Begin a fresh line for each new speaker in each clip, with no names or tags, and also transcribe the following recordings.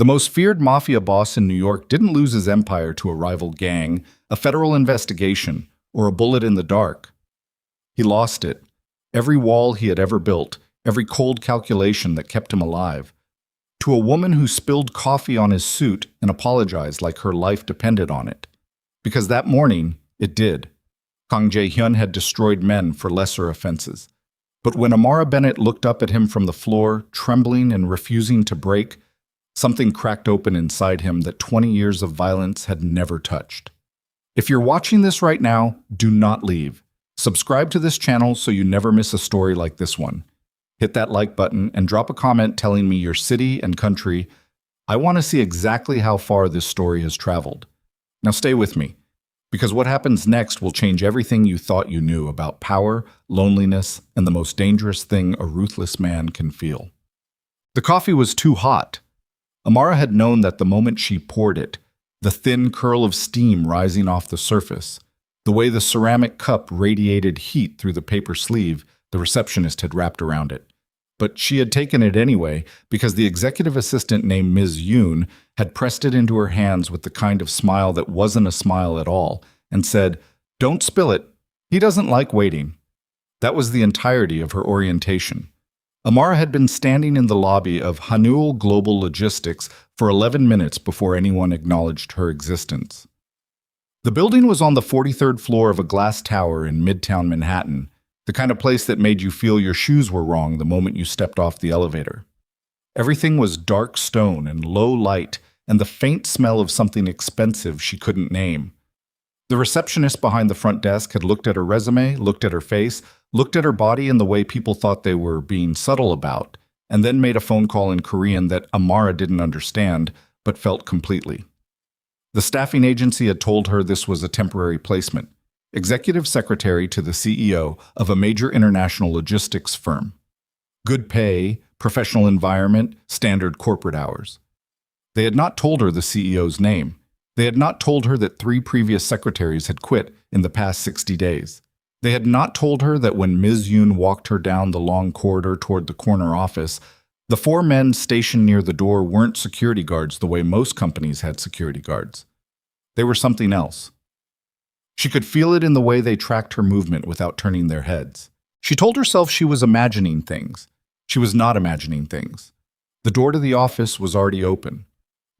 The most feared mafia boss in New York didn't lose his empire to a rival gang, a federal investigation, or a bullet in the dark. He lost it. Every wall he had ever built, every cold calculation that kept him alive. To a woman who spilled coffee on his suit and apologized like her life depended on it. Because that morning, it did. Kang Jae-hyun had destroyed men for lesser offenses. But when Amara Bennett looked up at him from the floor, trembling and refusing to break, something cracked open inside him that 20 years of violence had never touched. If you're watching this right now, do not leave. Subscribe to this channel so you never miss a story like this one. Hit that like button and drop a comment telling me your city and country. I want to see exactly how far this story has traveled. Now stay with me, because what happens next will change everything you thought you knew about power, loneliness, and the most dangerous thing a ruthless man can feel. The coffee was too hot. Amara had known that the moment she poured it, the thin curl of steam rising off the surface, the way the ceramic cup radiated heat through the paper sleeve the receptionist had wrapped around it. But she had taken it anyway because the executive assistant named Ms. Yoon had pressed it into her hands with the kind of smile that wasn't a smile at all and said, "Don't spill it. He doesn't like waiting." That was the entirety of her orientation. Amara had been standing in the lobby of Hanul Global Logistics for 11 minutes before anyone acknowledged her existence. The building was on the 43rd floor of a glass tower in Midtown Manhattan, the kind of place that made you feel your shoes were wrong the moment you stepped off the elevator. Everything was dark stone and low light, and the faint smell of something expensive she couldn't name. The receptionist behind the front desk had looked at her resume, looked at her face, looked at her body in the way people thought they were being subtle about, and then made a phone call in Korean that Amara didn't understand, but felt completely. The staffing agency had told her this was a temporary placement, executive secretary to the CEO of a major international logistics firm. Good pay, professional environment, standard corporate hours. They had not told her the CEO's name. They had not told her that 3 previous secretaries had quit in the past 60 days. They had not told her that when Ms. Yoon walked her down the long corridor toward the corner office, the 4 men stationed near the door weren't security guards the way most companies had security guards. They were something else. She could feel it in the way they tracked her movement without turning their heads. She told herself she was imagining things. She was not imagining things. The door to the office was already open.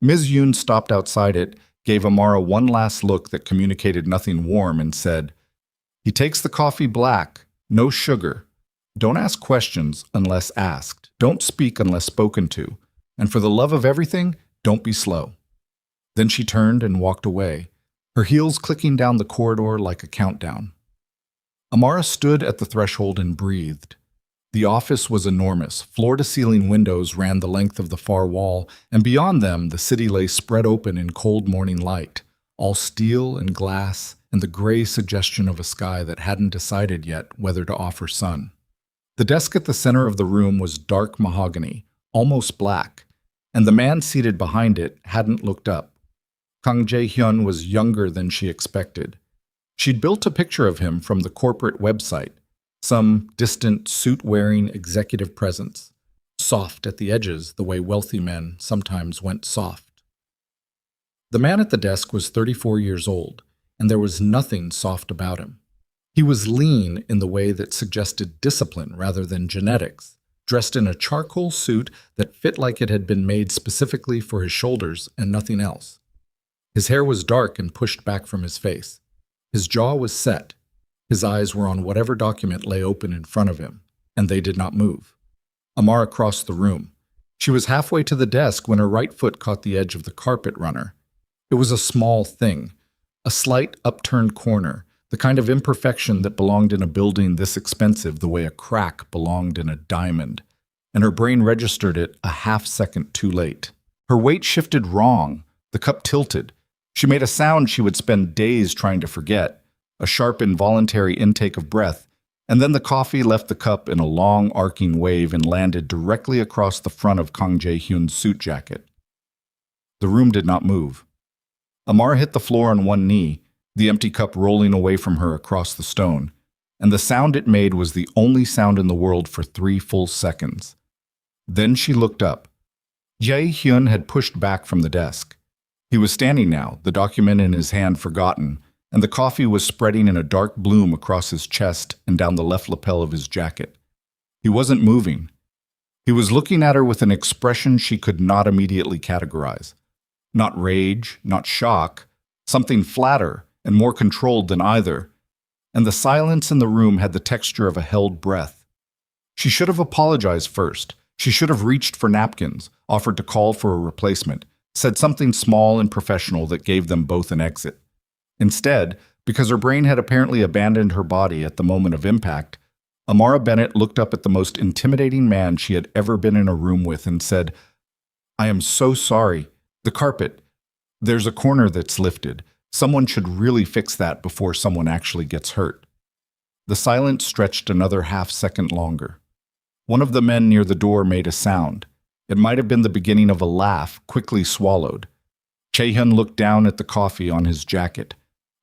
Ms. Yoon stopped outside it, gave Amara one last look that communicated nothing warm, and said, "He takes the coffee black, no sugar. Don't ask questions unless asked. Don't speak unless spoken to. And for the love of everything, don't be slow." Then she turned and walked away, her heels clicking down the corridor like a countdown. Amara stood at the threshold and breathed. The office was enormous. Floor-to-ceiling windows ran the length of the far wall, and beyond them the city lay spread open in cold morning light, all steel and glass, and the gray suggestion of a sky that hadn't decided yet whether to offer sun. The desk at the center of the room was dark mahogany, almost black, and the man seated behind it hadn't looked up. Kang Jae-hyun was younger than she expected. She'd built a picture of him from the corporate website, some distant, suit-wearing executive presence, soft at the edges the way wealthy men sometimes went soft. The man at the desk was 34 years old, and there was nothing soft about him. He was lean in the way that suggested discipline rather than genetics, dressed in a charcoal suit that fit like it had been made specifically for his shoulders and nothing else. His hair was dark and pushed back from his face. His jaw was set. His eyes were on whatever document lay open in front of him, and they did not move. Amara crossed the room. She was halfway to the desk when her right foot caught the edge of the carpet runner. It was a small thing, a slight upturned corner, the kind of imperfection that belonged in a building this expensive the way a crack belonged in a diamond, and her brain registered it a half-second too late. Her weight shifted wrong. The cup tilted. She made a sound she would spend days trying to forget, a sharp involuntary intake of breath, and then the coffee left the cup in a long arcing wave and landed directly across the front of Kang Jae-hyun's suit jacket. The room did not move. Amara hit the floor on one knee, the empty cup rolling away from her across the stone, and the sound it made was the only sound in the world for 3 full seconds. Then she looked up. Jae-hyun had pushed back from the desk. He was standing now, the document in his hand forgotten, and the coffee was spreading in a dark bloom across his chest and down the left lapel of his jacket. He wasn't moving. He was looking at her with an expression she could not immediately categorize. Not rage, not shock, something flatter and more controlled than either, and the silence in the room had the texture of a held breath. She should have apologized first. She should have reached for napkins, offered to call for a replacement, said something small and professional that gave them both an exit. Instead, because her brain had apparently abandoned her body at the moment of impact, Amara Bennett looked up at the most intimidating man she had ever been in a room with and said, "I am so sorry. The carpet. There's a corner that's lifted. Someone should really fix that before someone actually gets hurt." The silence stretched another half-second longer. One of the men near the door made a sound. It might have been the beginning of a laugh, quickly swallowed. Jae-hyun looked down at the coffee on his jacket.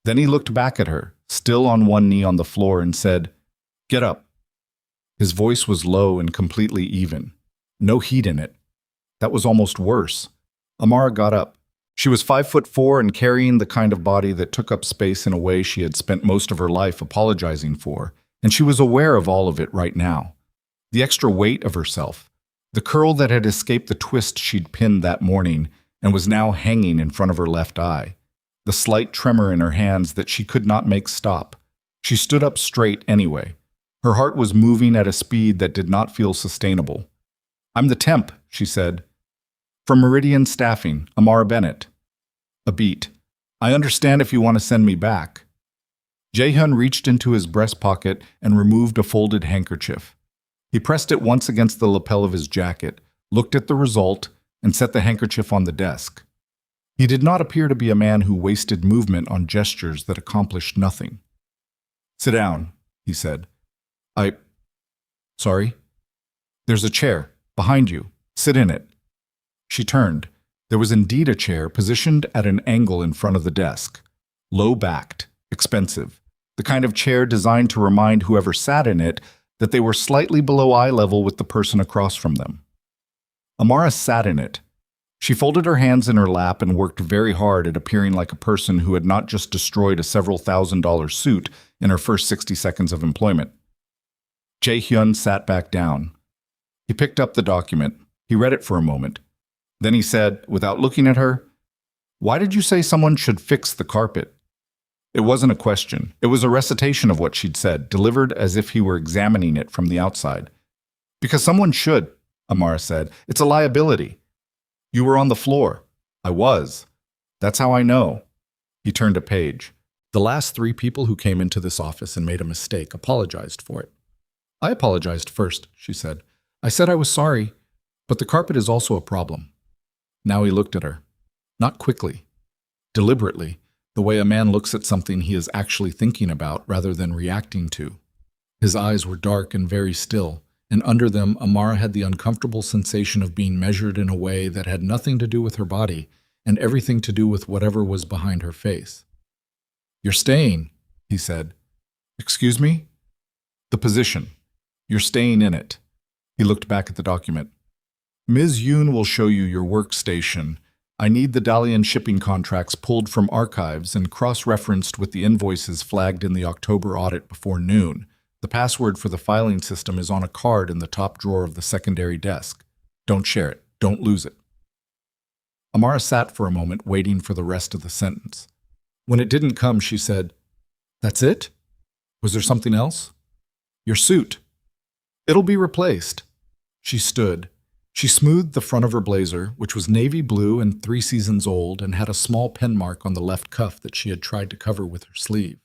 Then he looked back at her, still on one knee on the floor, and said, "Get up." His voice was low and completely even. No heat in it. That was almost worse. Amara got up. She was 5'4" and carrying the kind of body that took up space in a way she had spent most of her life apologizing for, and she was aware of all of it right now. The extra weight of herself, the curl that had escaped the twist she'd pinned that morning and was now hanging in front of her left eye, the slight tremor in her hands that she could not make stop. She stood up straight anyway. Her heart was moving at a speed that did not feel sustainable. "I'm the temp," she said. "From Meridian Staffing, Amara Bennett." A beat. "I understand if you want to send me back." Jae-hyun reached into his breast pocket and removed a folded handkerchief. He pressed it once against the lapel of his jacket, looked at the result, and set the handkerchief on the desk. He did not appear to be a man who wasted movement on gestures that accomplished nothing. "Sit down," he said. Sorry? There's a chair, behind you. Sit in it." She turned. There was indeed a chair positioned at an angle in front of the desk. Low-backed, expensive, the kind of chair designed to remind whoever sat in it that they were slightly below eye level with the person across from them. Amara sat in it. She folded her hands in her lap and worked very hard at appearing like a person who had not just destroyed a several $1,000 suit in her first 60 seconds of employment. Jae-hyun sat back down. He picked up the document. He read it for a moment. Then he said, without looking at her, "Why did you say someone should fix the carpet?" It wasn't a question. It was a recitation of what she'd said, delivered as if he were examining it from the outside. "Because someone should," Amara said. "It's a liability." "You were on the floor." "I was. That's how I know." He turned a page. "The last 3 people who came into this office and made a mistake apologized for it." "I apologized first," she said. "I said I was sorry, but the carpet is also a problem." Now he looked at her. Not quickly. Deliberately, the way a man looks at something he is actually thinking about rather than reacting to. His eyes were dark and very still, and under them Amara had the uncomfortable sensation of being measured in a way that had nothing to do with her body and everything to do with whatever was behind her face. "You're staying," he said. "Excuse me?" "The position. You're staying in it." He looked back at the document. "Ms. Yoon will show you your workstation. I need the Dalian shipping contracts pulled from archives and cross-referenced with the invoices flagged in the October audit before noon. The password for the filing system is on a card in the top drawer of the secondary desk. Don't share it. Don't lose it." Amara sat for a moment waiting for the rest of the sentence. When it didn't come, she said, "That's it? Was there something else?" "Your suit. It'll be replaced." She stood. She smoothed the front of her blazer, which was navy blue and 3 seasons old and had a small pen mark on the left cuff that she had tried to cover with her sleeve.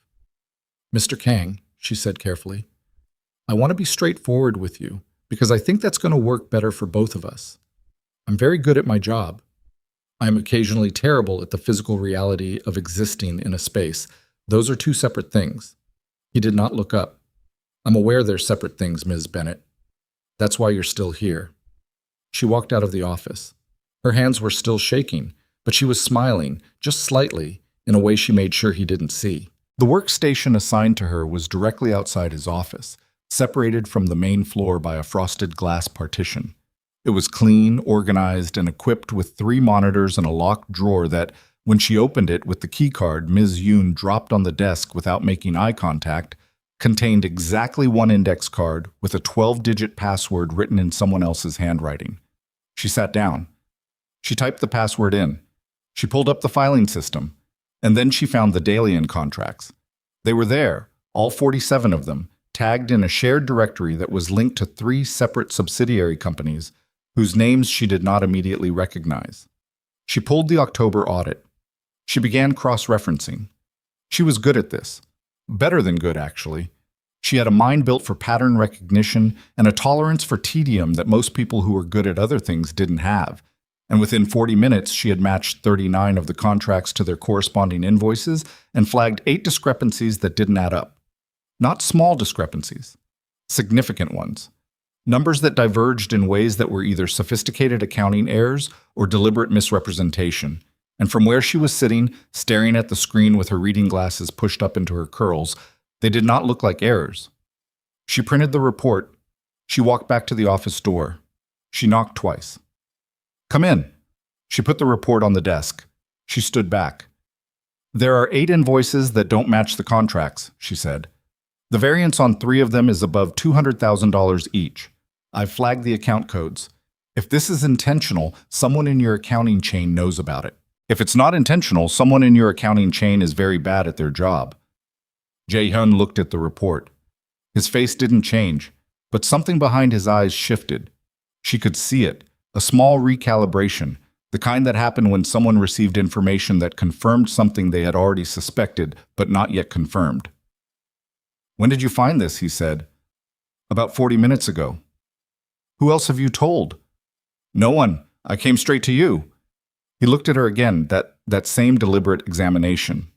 "Mr. Kang," she said carefully, "I want to be straightforward with you because I think that's going to work better for both of us. I'm very good at my job. I am occasionally terrible at the physical reality of existing in a space. Those are 2 separate things." He did not look up. "I'm aware they're separate things, Ms. Bennett. That's why you're still here." She walked out of the office. Her hands were still shaking, but she was smiling, just slightly, in a way she made sure he didn't see. The workstation assigned to her was directly outside his office, separated from the main floor by a frosted glass partition. It was clean, organized, and equipped with 3 monitors and a locked drawer that, when she opened it with the keycard Ms. Yoon dropped on the desk without making eye contact, contained exactly 1 index card with a 12-digit password written in someone else's handwriting. She sat down. She typed the password in. She pulled up the filing system. And then she found the Dalian contracts. They were there, all 47 of them, tagged in a shared directory that was linked to 3 separate subsidiary companies whose names she did not immediately recognize. She pulled the October audit. She began cross-referencing. She was good at this. Better than good, actually. She had a mind built for pattern recognition and a tolerance for tedium that most people who were good at other things didn't have. And within 40 minutes, she had matched 39 of the contracts to their corresponding invoices and flagged 8 discrepancies that didn't add up. Not small discrepancies, significant ones. Numbers that diverged in ways that were either sophisticated accounting errors or deliberate misrepresentation. And from where she was sitting, staring at the screen with her reading glasses pushed up into her curls, they did not look like errors. She printed the report. She walked back to the office door. She knocked twice. "Come in." She put the report on the desk. She stood back. "There are 8 invoices that don't match the contracts," she said. "The variance on 3 of them is above $200,000 each. I've flagged the account codes. If this is intentional, someone in your accounting chain knows about it. If it's not intentional, someone in your accounting chain is very bad at their job." Jae-hyun looked at the report. His face didn't change, but something behind his eyes shifted. She could see it, a small recalibration, the kind that happened when someone received information that confirmed something they had already suspected but not yet confirmed. "When did you find this?" he said. "About 40 minutes ago." "Who else have you told?" "No one. I came straight to you." He looked at her again, that same deliberate examination.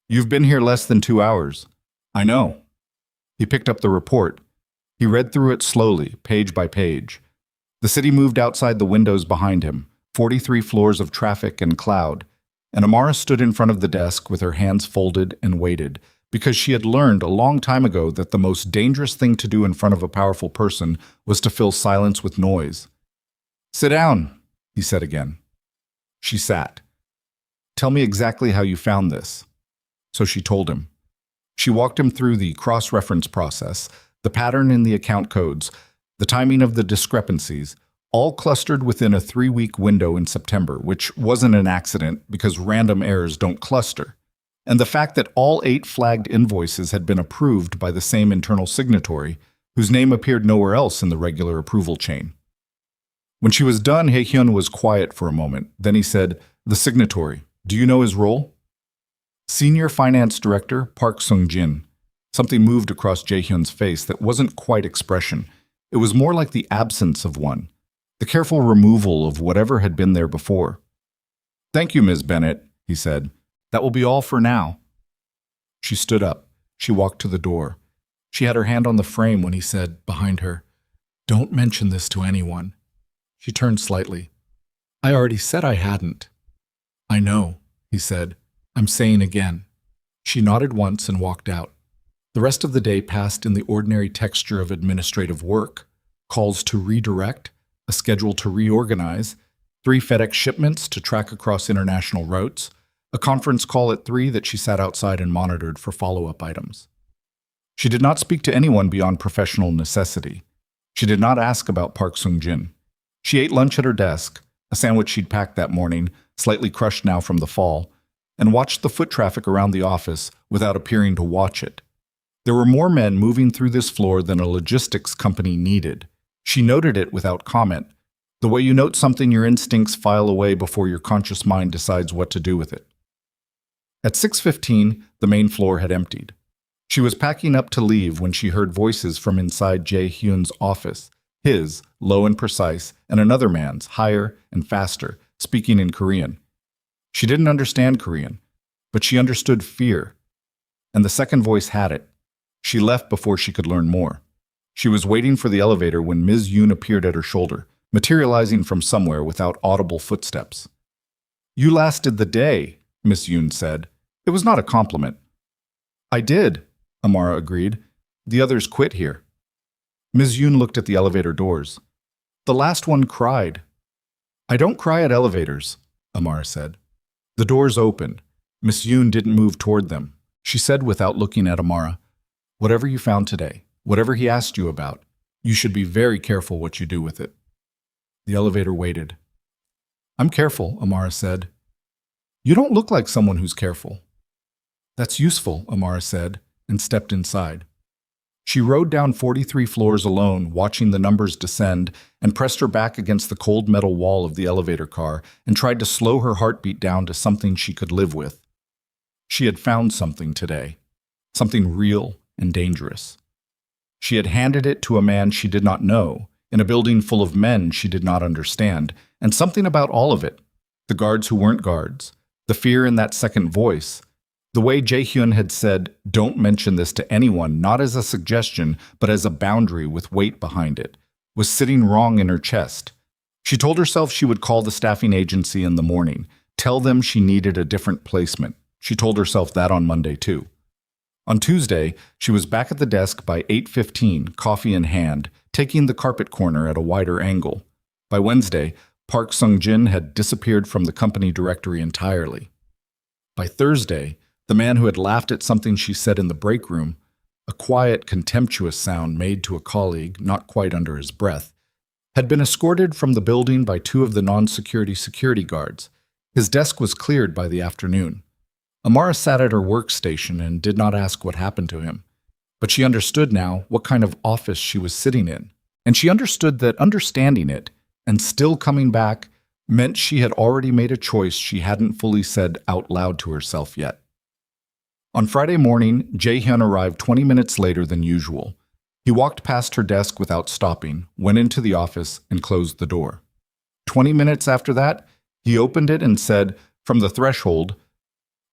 "You've been here less than 2 hours." "I know." He picked up the report. He read through it slowly, page by page. The city moved outside the windows behind him, 43 floors of traffic and cloud, and Amara stood in front of the desk with her hands folded and waited, because she had learned a long time ago that the most dangerous thing to do in front of a powerful person was to fill silence with noise. "Sit down," he said again. She sat. "Tell me exactly how you found this." So she told him. She walked him through the cross-reference process, the pattern in the account codes, the timing of the discrepancies, all clustered within a 3-week window in September, which wasn't an accident because random errors don't cluster, and the fact that all 8 flagged invoices had been approved by the same internal signatory, whose name appeared nowhere else in the regular approval chain. When she was done, Jae-hyun was quiet for a moment. Then he said, "The signatory, do you know his role?" "Senior Finance Director Park Sung-jin." Something moved across Jae-hyun's face that wasn't quite expression. It was more like the absence of one, the careful removal of whatever had been there before. "Thank you, Ms. Bennett," he said. "That will be all for now." She stood up. She walked to the door. She had her hand on the frame when he said, behind her, "Don't mention this to anyone." She turned slightly. "I already said I hadn't." "I know," he said. "I'm saying again." She nodded once and walked out. The rest of the day passed in the ordinary texture of administrative work: calls to redirect, a schedule to reorganize, 3 FedEx shipments to track across international routes, a conference call at 3 that she sat outside and monitored for follow-up items. She did not speak to anyone beyond professional necessity. She did not ask about Park Sung-jin. She ate lunch at her desk, a sandwich she'd packed that morning, slightly crushed now from the fall, and watched the foot traffic around the office without appearing to watch it. There were more men moving through this floor than a logistics company needed. She noted it without comment, the way you note something your instincts file away before your conscious mind decides what to do with it. At 6:15, the main floor had emptied. She was packing up to leave when she heard voices from inside Jae-hyun's office, his, low and precise, and another man's, higher and faster, speaking in Korean. She didn't understand Korean, but she understood fear. And the second voice had it. She left before she could learn more. She was waiting for the elevator when Ms. Yoon appeared at her shoulder, materializing from somewhere without audible footsteps. "You lasted the day," Ms. Yoon said. It was not a compliment. "I did," Amara agreed. "The others quit here." Ms. Yoon looked at the elevator doors. The last one cried. I don't cry at elevators, Amara said. The doors opened. Miss Yoon didn't move toward them. She said without looking at Amara, whatever you found today, whatever he asked you about, you should be very careful what you do with it. The elevator waited. I'm careful, Amara said. You don't look like someone who's careful. That's useful, Amara said, and stepped inside. She rode down 43 floors alone, watching the numbers descend, and pressed her back against the cold metal wall of the elevator car and tried to slow her heartbeat down to something she could live with. She had found something today, something real and dangerous. She had handed it to a man she did not know, in a building full of men she did not understand, and something about all of it, the guards who weren't guards, the fear in that second voice, the way Jae-hyun had said, don't mention this to anyone, not as a suggestion, but as a boundary with weight behind it, was sitting wrong in her chest. She told herself she would call the staffing agency in the morning, tell them she needed a different placement. She told herself that on Monday, too. On Tuesday, she was back at the desk by 8:15, coffee in hand, taking the carpet corner at a wider angle. By Wednesday, Park Sung-jin had disappeared from the company directory entirely. By Thursday, the man who had laughed at something she said in the break room, a quiet, contemptuous sound made to a colleague, not quite under his breath, had been escorted from the building by two of the security guards. His desk was cleared by the afternoon. Amara sat at her workstation and did not ask what happened to him. But she understood now what kind of office she was sitting in. And she understood that understanding it, and still coming back, meant she had already made a choice she hadn't fully said out loud to herself yet. On Friday morning, Jae-hyun arrived 20 minutes later than usual. He walked past her desk without stopping, went into the office, and closed the door. 20 minutes after that, he opened it and said, from the threshold,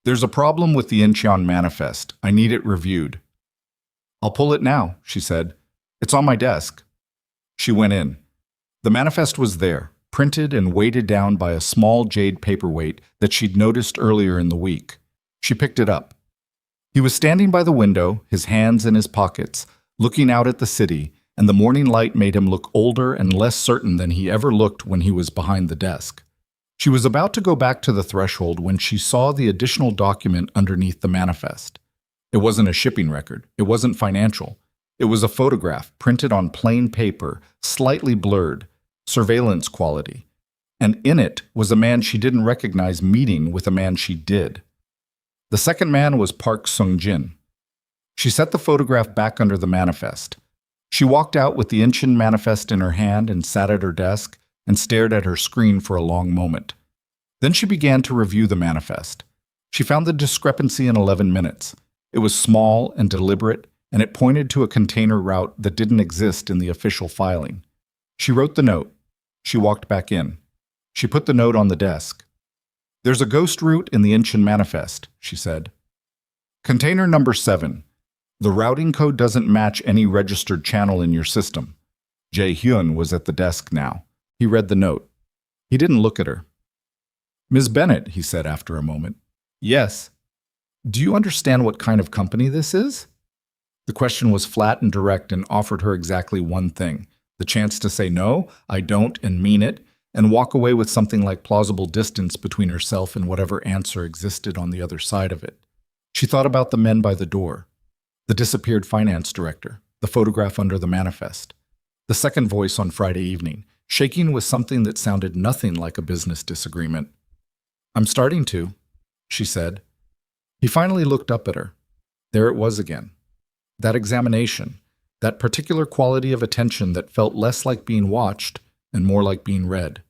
"There's a problem with the Incheon manifest. I need it reviewed." "I'll pull it now," she said. "It's on my desk." She went in. The manifest was there, printed and weighted down by a small jade paperweight that she'd noticed earlier in the week. She picked it up. He was standing by the window, his hands in his pockets, looking out at the city, and the morning light made him look older and less certain than he ever looked when he was behind the desk. She was about to go back to the threshold when she saw the additional document underneath the manifest. It wasn't a shipping record. It wasn't financial. It was a photograph printed on plain paper, slightly blurred, surveillance quality. And in it was a man she didn't recognize meeting with a man she did. The second man was Park Sung-jin. She set the photograph back under the manifest. She walked out with the Incheon manifest in her hand and sat at her desk and stared at her screen for a long moment. Then she began to review the manifest. She found the discrepancy in 11 minutes. It was small and deliberate, and it pointed to a container route that didn't exist in the official filing. She wrote the note. She walked back in. She put the note on the desk. "There's a ghost route in the Incheon manifest," she said. "Container number 7. The routing code doesn't match any registered channel in your system." Jae-hyun was at the desk now. He read the note. He didn't look at her. "Ms. Bennett," he said after a moment. "Yes." "Do you understand what kind of company this is?" The question was flat and direct and offered her exactly one thing, the chance to say no, I don't, and mean it, and walk away with something like plausible distance between herself and whatever answer existed on the other side of it. She thought about the men by the door, the disappeared finance director, the photograph under the manifest, the second voice on Friday evening, shaking with something that sounded nothing like a business disagreement. "I'm starting to," she said. He finally looked up at her. There it was again. That examination, that particular quality of attention that felt less like being watched and more like being read.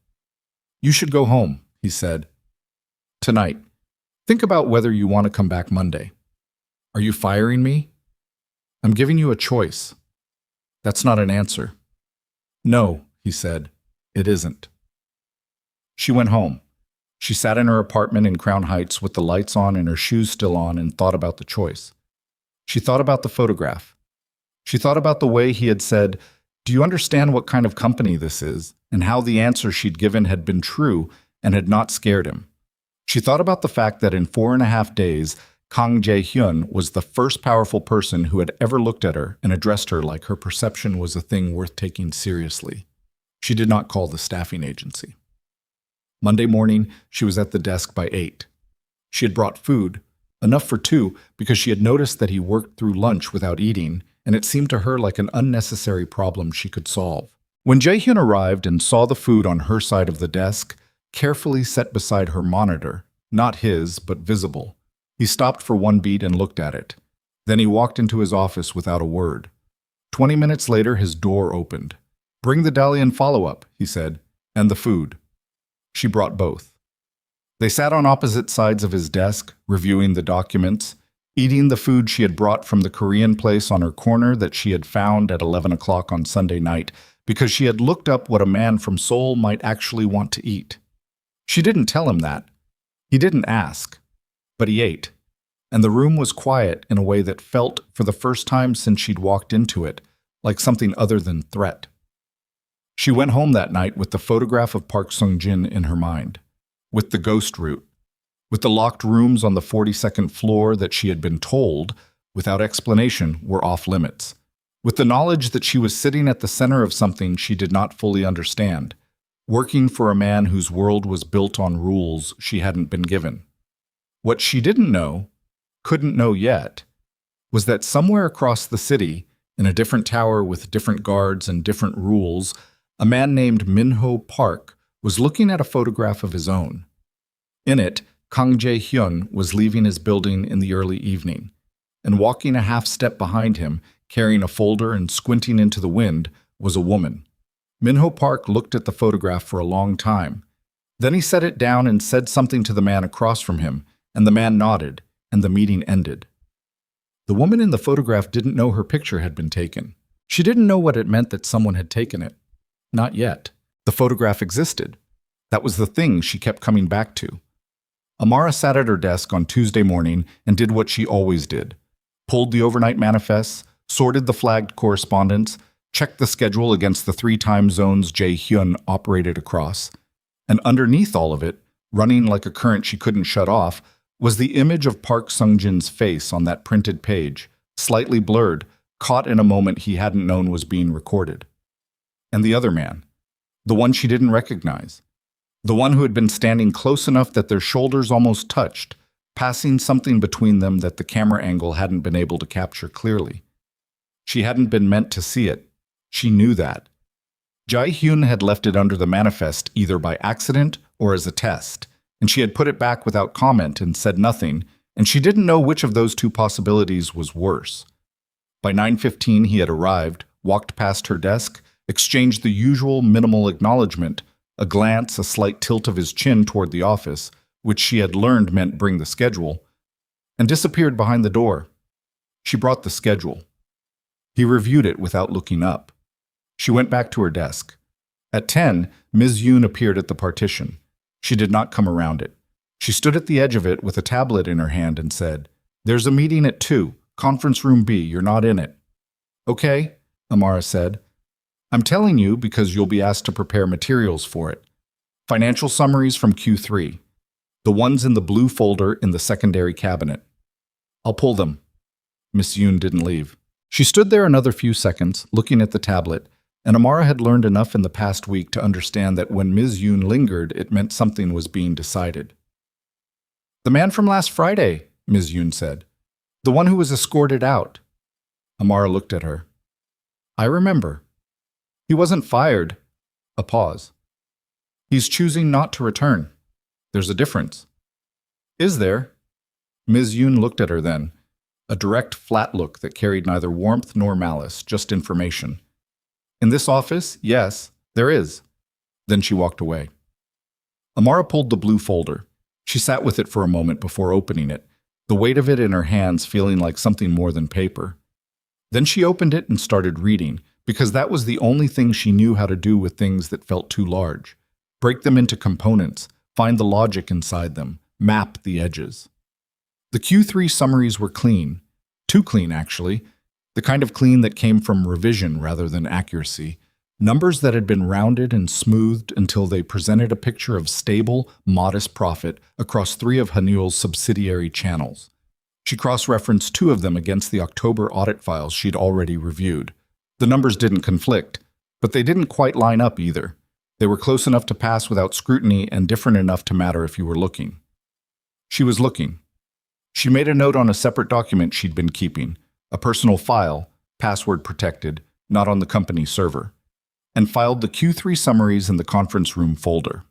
"You should go home," he said. "Tonight. Think about whether you want to come back Monday." "Are you firing me?" "I'm giving you a choice." "That's not an answer." "No," he said. "It isn't." She went home. She sat in her apartment in Crown Heights with the lights on and her shoes still on and thought about the choice. She thought about the photograph. She thought about the way he had said, "Do you understand what kind of company this is?" and how the answer she'd given had been true and had not scared him. She thought about the fact that in 4.5 days, Kang Jae-hyun was the first powerful person who had ever looked at her and addressed her like her perception was a thing worth taking seriously. She did not call the staffing agency. Monday morning, she was at the desk by 8. She had brought food, enough for two, because she had noticed that he worked through lunch without eating, and it seemed to her like an unnecessary problem she could solve. When Jae-hyun arrived and saw the food on her side of the desk, carefully set beside her monitor, not his, but visible, he stopped for one beat and looked at it. Then he walked into his office without a word. 20 minutes later, his door opened. "Bring the Dalian follow-up," he said, "and the food." She brought both. They sat on opposite sides of his desk, reviewing the documents, eating the food she had brought from the Korean place on her corner that she had found at 11 o'clock on Sunday night, because she had looked up what a man from Seoul might actually want to eat. She didn't tell him that. He didn't ask. But he ate. And the room was quiet in a way that felt, for the first time since she'd walked into it, like something other than threat. She went home that night with the photograph of Park Sung-jin in her mind, with the ghost route, with the locked rooms on the 42nd floor that she had been told, without explanation, were off limits, with the knowledge that she was sitting at the center of something she did not fully understand, working for a man whose world was built on rules she hadn't been given. What she didn't know, couldn't know yet, was that somewhere across the city, in a different tower with different guards and different rules, a man named Minho Park was looking at a photograph of his own. In it, Kang Jae-hyun was leaving his building in the early evening, and walking a half step behind him, carrying a folder and squinting into the wind, was a woman. Minho Park looked at the photograph for a long time. Then he set it down and said something to the man across from him, and the man nodded, and the meeting ended. The woman in the photograph didn't know her picture had been taken. She didn't know what it meant that someone had taken it. Not yet. The photograph existed. That was the thing she kept coming back to. Amara sat at her desk on Tuesday morning and did what she always did. Pulled the overnight manifests, sorted the flagged correspondence, checked the schedule against the 3 time zones Jae-hyun operated across. And underneath all of it, running like a current she couldn't shut off, was the image of Park Sung-jin's face on that printed page, slightly blurred, caught in a moment he hadn't known was being recorded. And the other man, the one she didn't recognize, the one who had been standing close enough that their shoulders almost touched, passing something between them that the camera angle hadn't been able to capture clearly. She hadn't been meant to see it. She knew that. Jae-hyun had left it under the manifest either by accident or as a test, and she had put it back without comment and said nothing, and she didn't know which of those two possibilities was worse. By 9:15 he had arrived, walked past her desk, exchanged the usual minimal acknowledgement, a glance, a slight tilt of his chin toward the office, which she had learned meant bring the schedule, and disappeared behind the door. She brought the schedule. He reviewed it without looking up. She went back to her desk. At 10, Ms. Yoon appeared at the partition. She did not come around it. She stood at the edge of it with a tablet in her hand and said, "There's a meeting at 2, conference room B, you're not in it." "Okay," Amara said. "I'm telling you because you'll be asked to prepare materials for it. Financial summaries from Q3. The ones in the blue folder in the secondary cabinet. I'll pull them." Miss Yoon didn't leave. She stood there another few seconds, looking at the tablet, and Amara had learned enough in the past week to understand that when Ms. Yoon lingered, it meant something was being decided. "The man from last Friday," Ms. Yoon said. "The one who was escorted out." Amara looked at her. "I remember. He wasn't fired." A pause. "He's choosing not to return. There's a difference." "Is there?" Ms. Yoon looked at her then, a direct, flat look that carried neither warmth nor malice, just information. "In this office, yes, there is." Then she walked away. Amara pulled the blue folder. She sat with it for a moment before opening it, the weight of it in her hands feeling like something more than paper. Then she opened it and started reading, because that was the only thing she knew how to do with things that felt too large. Break them into components, find the logic inside them, map the edges. The Q3 summaries were clean. Too clean, actually. The kind of clean that came from revision rather than accuracy. Numbers that had been rounded and smoothed until they presented a picture of stable, modest profit across 3 of Haniul's subsidiary channels. She cross-referenced 2 of them against the October audit files she'd already reviewed. The numbers didn't conflict. But they didn't quite line up either. They were close enough to pass without scrutiny and different enough to matter if you were looking. She was looking. She made a note on a separate document she'd been keeping, a personal file, password protected, not on the company server, and filed the Q3 summaries in the conference room folder.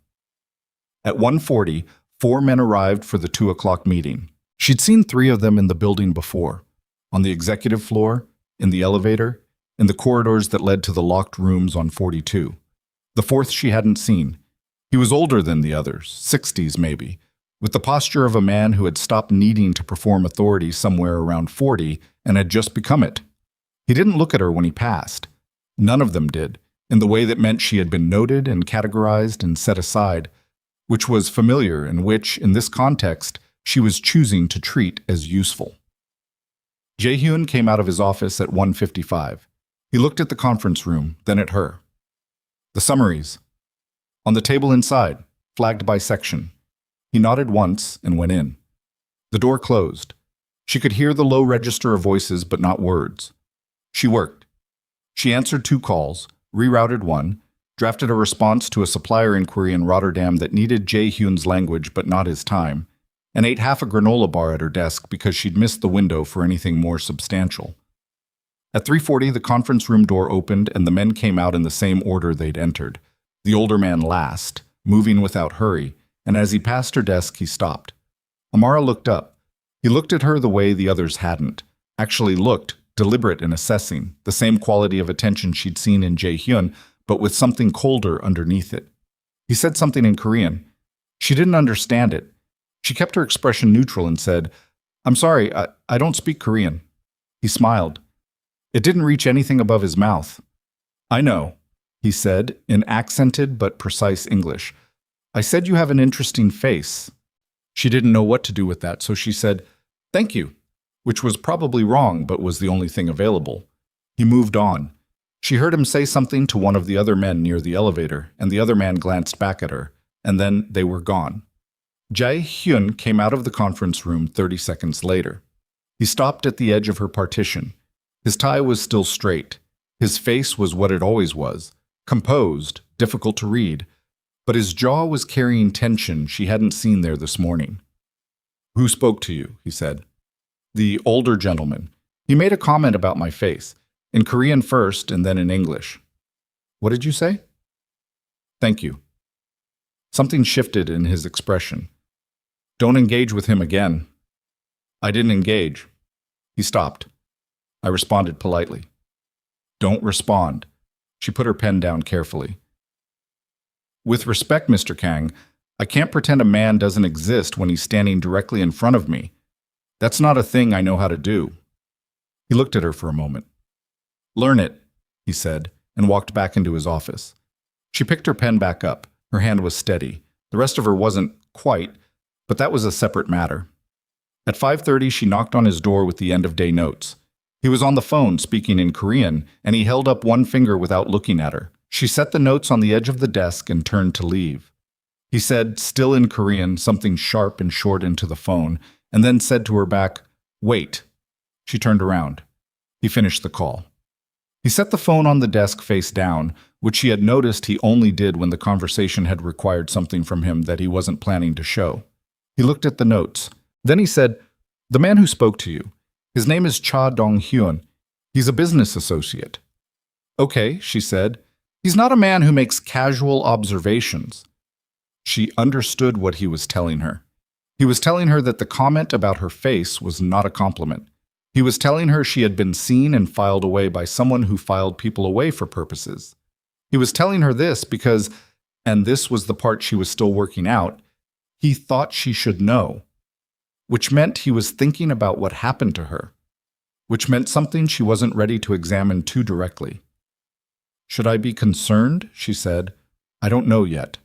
At 1:40, 4 men arrived for the 2 o'clock meeting. She'd seen 3 of them in the building before, on the executive floor, in the elevator, in the corridors that led to the locked rooms on 42. The 4th she hadn't seen. He was older than the others, 60s maybe, with the posture of a man who had stopped needing to perform authority somewhere around 40 and had just become it. He didn't look at her when he passed. None of them did, in the way that meant she had been noted and categorized and set aside, which was familiar and which, in this context, she was choosing to treat as useful. Jae-hyun came out of his office at 1:55. He looked at the conference room, then at her. The summaries. On the table inside, flagged by section. He nodded once and went in. The door closed. She could hear the low register of voices but not words. She worked. She answered 2 calls, rerouted one, drafted a response to a supplier inquiry in Rotterdam that needed Jae-hyun's language but not his time, and ate half a granola bar at her desk because she'd missed the window for anything more substantial. At 3:40, the conference room door opened and the men came out in the same order they'd entered, the older man last, moving without hurry, and as he passed her desk, he stopped. Amara looked up. He looked at her the way the others hadn't, actually looked, deliberate and assessing, the same quality of attention she'd seen in Jae-hyun, but with something colder underneath it. He said something in Korean. She didn't understand it. She kept her expression neutral and said, "I'm sorry, I don't speak Korean." He smiled. It didn't reach anything above his mouth. "I know," he said, in accented but precise English. "I said you have an interesting face." She didn't know what to do with that, so she said, "Thank you," which was probably wrong but was the only thing available. He moved on. She heard him say something to one of the other men near the elevator, and the other man glanced back at her, and then they were gone. Jae-hyun came out of the conference room 30 seconds later. He stopped at the edge of her partition. His tie was still straight. His face was what it always was, composed, difficult to read, but his jaw was carrying tension she hadn't seen there this morning. "Who spoke to you?" he said. "The older gentleman. He made a comment about my face, in Korean first and then in English." "What did you say?" "Thank you." Something shifted in his expression. "Don't engage with him again." "I didn't engage." He stopped. I responded politely. "Don't respond." She put her pen down carefully. "With respect, Mr. Kang, I can't pretend a man doesn't exist when he's standing directly in front of me. That's not a thing I know how to do." He looked at her for a moment. "Learn it," he said, and walked back into his office. She picked her pen back up. Her hand was steady. The rest of her wasn't quite, but that was a separate matter. At 5:30, she knocked on his door with the end-of-day notes. He was on the phone, speaking in Korean, and he held up one finger without looking at her. She set the notes on the edge of the desk and turned to leave. He said, still in Korean, something sharp and short into the phone, and then said to her back, "Wait." She turned around. He finished the call. He set the phone on the desk face down, which she had noticed he only did when the conversation had required something from him that he wasn't planning to show. He looked at the notes. Then he said, "The man who spoke to you. His name is Cha Dong-hyun. He's a business associate." "Okay," she said. "He's not a man who makes casual observations." She understood what he was telling her. He was telling her that the comment about her face was not a compliment. He was telling her she had been seen and filed away by someone who filed people away for purposes. He was telling her this because, and this was the part she was still working out, he thought she should know, which meant he was thinking about what happened to her, which meant something she wasn't ready to examine too directly. "Should I be concerned?" she said. "I don't know yet."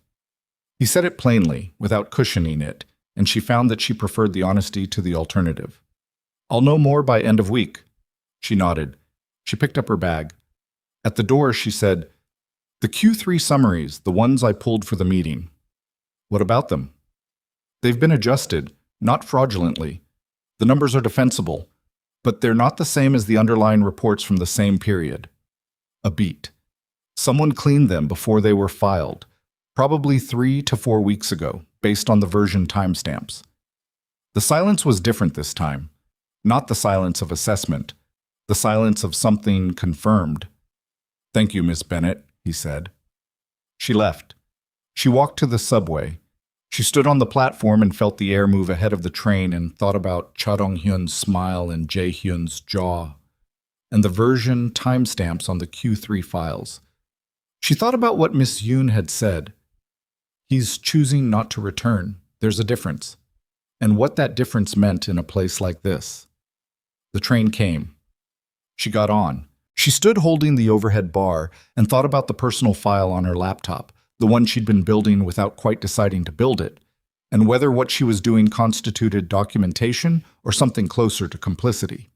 He said it plainly, without cushioning it, and she found that she preferred the honesty to the alternative. "I'll know more by end of week." She nodded. She picked up her bag. At the door, she said, "The Q3 summaries, the ones I pulled for the meeting. What about them?" "They've been adjusted, not fraudulently. The numbers are defensible, but they're not the same as the underlying reports from the same period." A beat. Someone cleaned them before they were filed, probably 3 to 4 weeks ago, based on the version timestamps. The silence was different this time. Not the silence of assessment, the silence of something confirmed. "Thank you, Miss Bennett," he said. She left. She walked to the subway. She stood on the platform and felt the air move ahead of the train and thought about Cha Dong-hyun's smile and Jae-hyun's jaw, and the version timestamps on the Q3 files. She thought about what Miss Yoon had said. He's choosing not to return. There's a difference. And what that difference meant in a place like this. The train came. She got on. She stood holding the overhead bar and thought about the personal file on her laptop, the one she'd been building without quite deciding to build it, and whether what she was doing constituted documentation or something closer to complicity.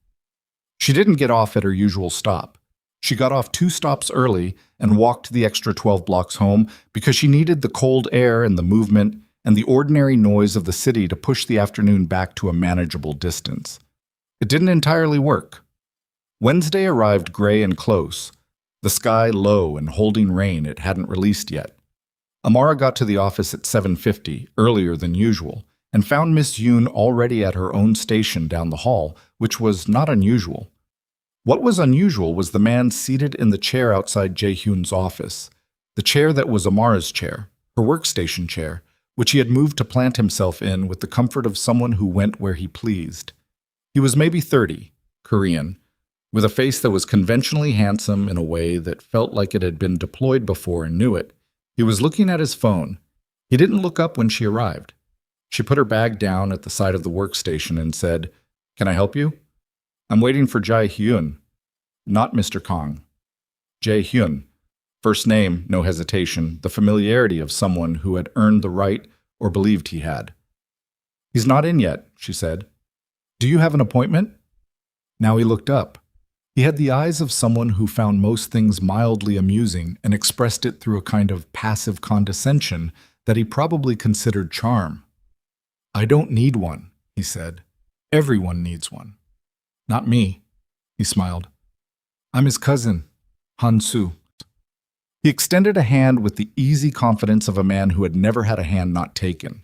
She didn't get off at her usual stop. She got off 2 stops early and walked the extra 12 blocks home because she needed the cold air and the movement and the ordinary noise of the city to push the afternoon back to a manageable distance. It didn't entirely work. Wednesday arrived gray and close, the sky low and holding rain it hadn't released yet. Amara got to the office at 7:50, earlier than usual, and found Miss Yoon already at her own station down the hall, which was not unusual. What was unusual was the man seated in the chair outside Jae-hyun's office, the chair that was Amara's chair, her workstation chair, which he had moved to plant himself in with the comfort of someone who went where he pleased. He was maybe 30, Korean, with a face that was conventionally handsome in a way that felt like it had been deployed before and knew it. He was looking at his phone. He didn't look up when she arrived. She put her bag down at the side of the workstation and said, "Can I help you?" "I'm waiting for Jae-hyun." "Not Mr. Kang." Jae-hyun. First name, no hesitation, the familiarity of someone who had earned the right or believed he had. "He's not in yet," she said. "Do you have an appointment?" Now he looked up. He had the eyes of someone who found most things mildly amusing and expressed it through a kind of passive condescension that he probably considered charm. "I don't need one," he said. "Everyone needs one." "Not me," he smiled. "I'm his cousin, Han-soo." He extended a hand with the easy confidence of a man who had never had a hand not taken.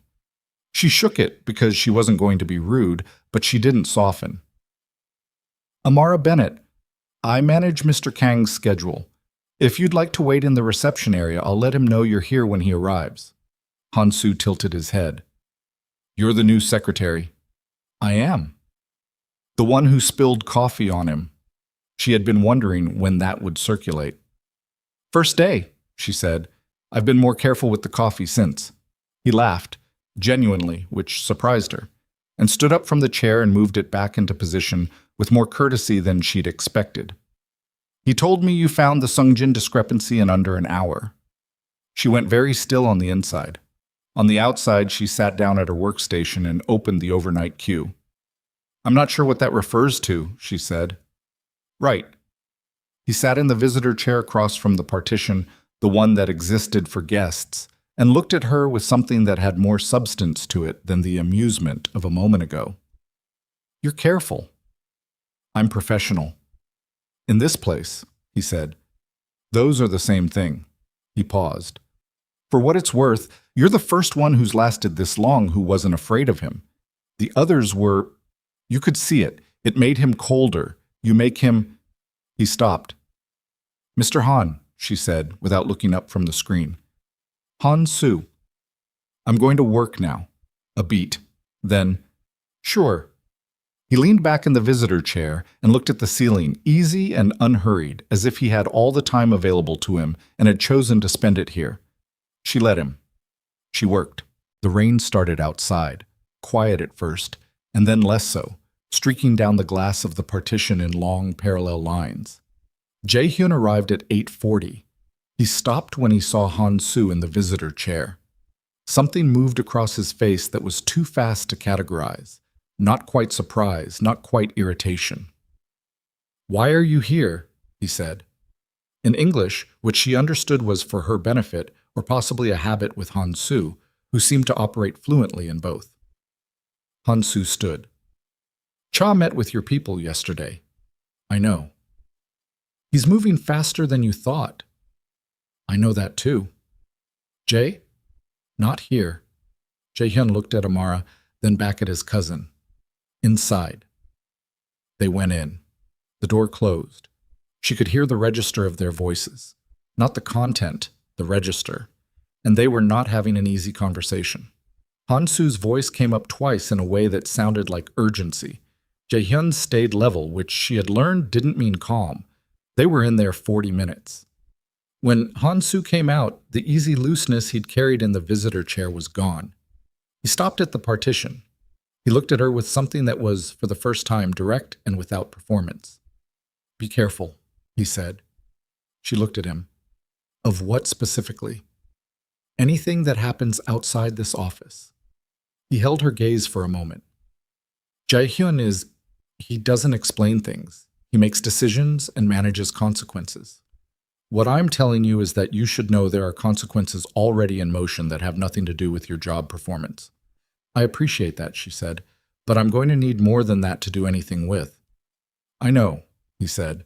She shook it because she wasn't going to be rude, but she didn't soften. "Amara Bennett. I manage Mr. Kang's schedule. If you'd like to wait in the reception area, I'll let him know you're here when he arrives." Han-soo tilted his head. "You're the new secretary." "I am." "The one who spilled coffee on him." She had been wondering when that would circulate. "First day," she said. "I've been more careful with the coffee since." He laughed, genuinely, which surprised her, and stood up from the chair and moved it back into position with more courtesy than she'd expected. "He told me you found the Sungjin discrepancy in under an hour." She went very still on the inside. On the outside, she sat down at her workstation and opened the overnight queue. "I'm not sure what that refers to," she said. "Right." He sat in the visitor chair across from the partition, the one that existed for guests, and looked at her with something that had more substance to it than the amusement of a moment ago. "You're careful." "I'm professional." "In this place," he said. "Those are the same thing." He paused. "For what it's worth, you're the first one who's lasted this long who wasn't afraid of him. The others were... You could see it. It made him colder. You make him..." He stopped. "Mr. Han," she said, without looking up from the screen. "Han-soo. I'm going to work now." A beat. Then, "Sure." He leaned back in the visitor chair and looked at the ceiling, easy and unhurried, as if he had all the time available to him and had chosen to spend it here. She let him. She worked. The rain started outside, quiet at first, and then less so, streaking down the glass of the partition in long parallel lines. Jae-hyun arrived at 8:40. He stopped when he saw Han-soo in the visitor chair. Something moved across his face that was too fast to categorize. Not quite surprise, not quite irritation. "Why are you here?" he said. In English, which she understood was for her benefit, or possibly a habit with Han-soo, who seemed to operate fluently in both. Han-soo stood. "Cha met with your people yesterday." "I know." "He's moving faster than you thought." I know that too. Jay? Not here. Jae-hyun looked at Amara, then back at his cousin. Inside. They went in. The door closed. She could hear the register of their voices. Not the content, the register. And they were not having an easy conversation. Han-soo's voice came up twice in a way that sounded like urgency. Jae-hyun stayed level, which she had learned didn't mean calm. They were in there 40 minutes. When Han-soo came out, the easy looseness he'd carried in the visitor chair was gone. He stopped at the partition. He looked at her with something that was, for the first time, direct and without performance. "Be careful," he said. She looked at him. "Of what specifically?" "Anything that happens outside this office." He held her gaze for a moment. Jae-hyun he doesn't explain things. He makes decisions and manages consequences. What I'm telling you is that you should know there are consequences already in motion that have nothing to do with your job performance. "I appreciate that," she said, "but I'm going to need more than that to do anything with." "I know," he said.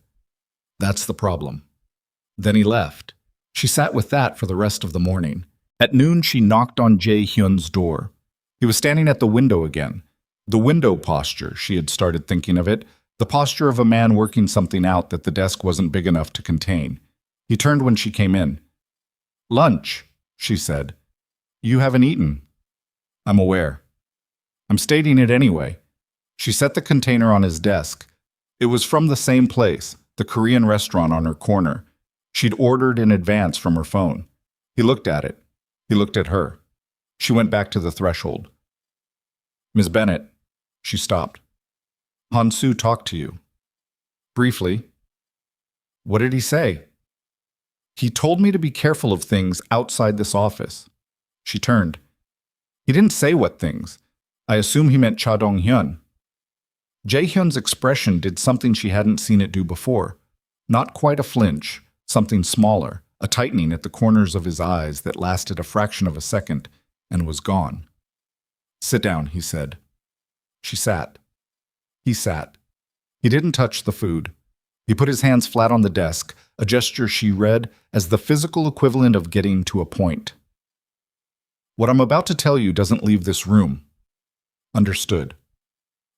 "That's the problem." Then he left. She sat with that for the rest of the morning. At noon, she knocked on Jae-hyun's door. He was standing at the window again. The window posture, she had started thinking of it, the posture of a man working something out that the desk wasn't big enough to contain. He turned when she came in. "Lunch," she said. "You haven't eaten." "I'm aware." "I'm stating it anyway." She set the container on his desk. It was from the same place, the Korean restaurant on her corner. She'd ordered in advance from her phone. He looked at it. He looked at her. She went back to the threshold. "Ms. Bennett." She stopped. "Han-soo talked to you." "Briefly." "What did he say?" "He told me to be careful of things outside this office." She turned. "He didn't say what things. I assume he meant Cha Dong-hyun." Jae-hyun's expression did something she hadn't seen it do before. Not quite a flinch, something smaller, a tightening at the corners of his eyes that lasted a fraction of a second and was gone. "Sit down," he said. She sat. He sat. He didn't touch the food. He put his hands flat on the desk, a gesture she read as the physical equivalent of getting to a point. "What I'm about to tell you doesn't leave this room." "Understood."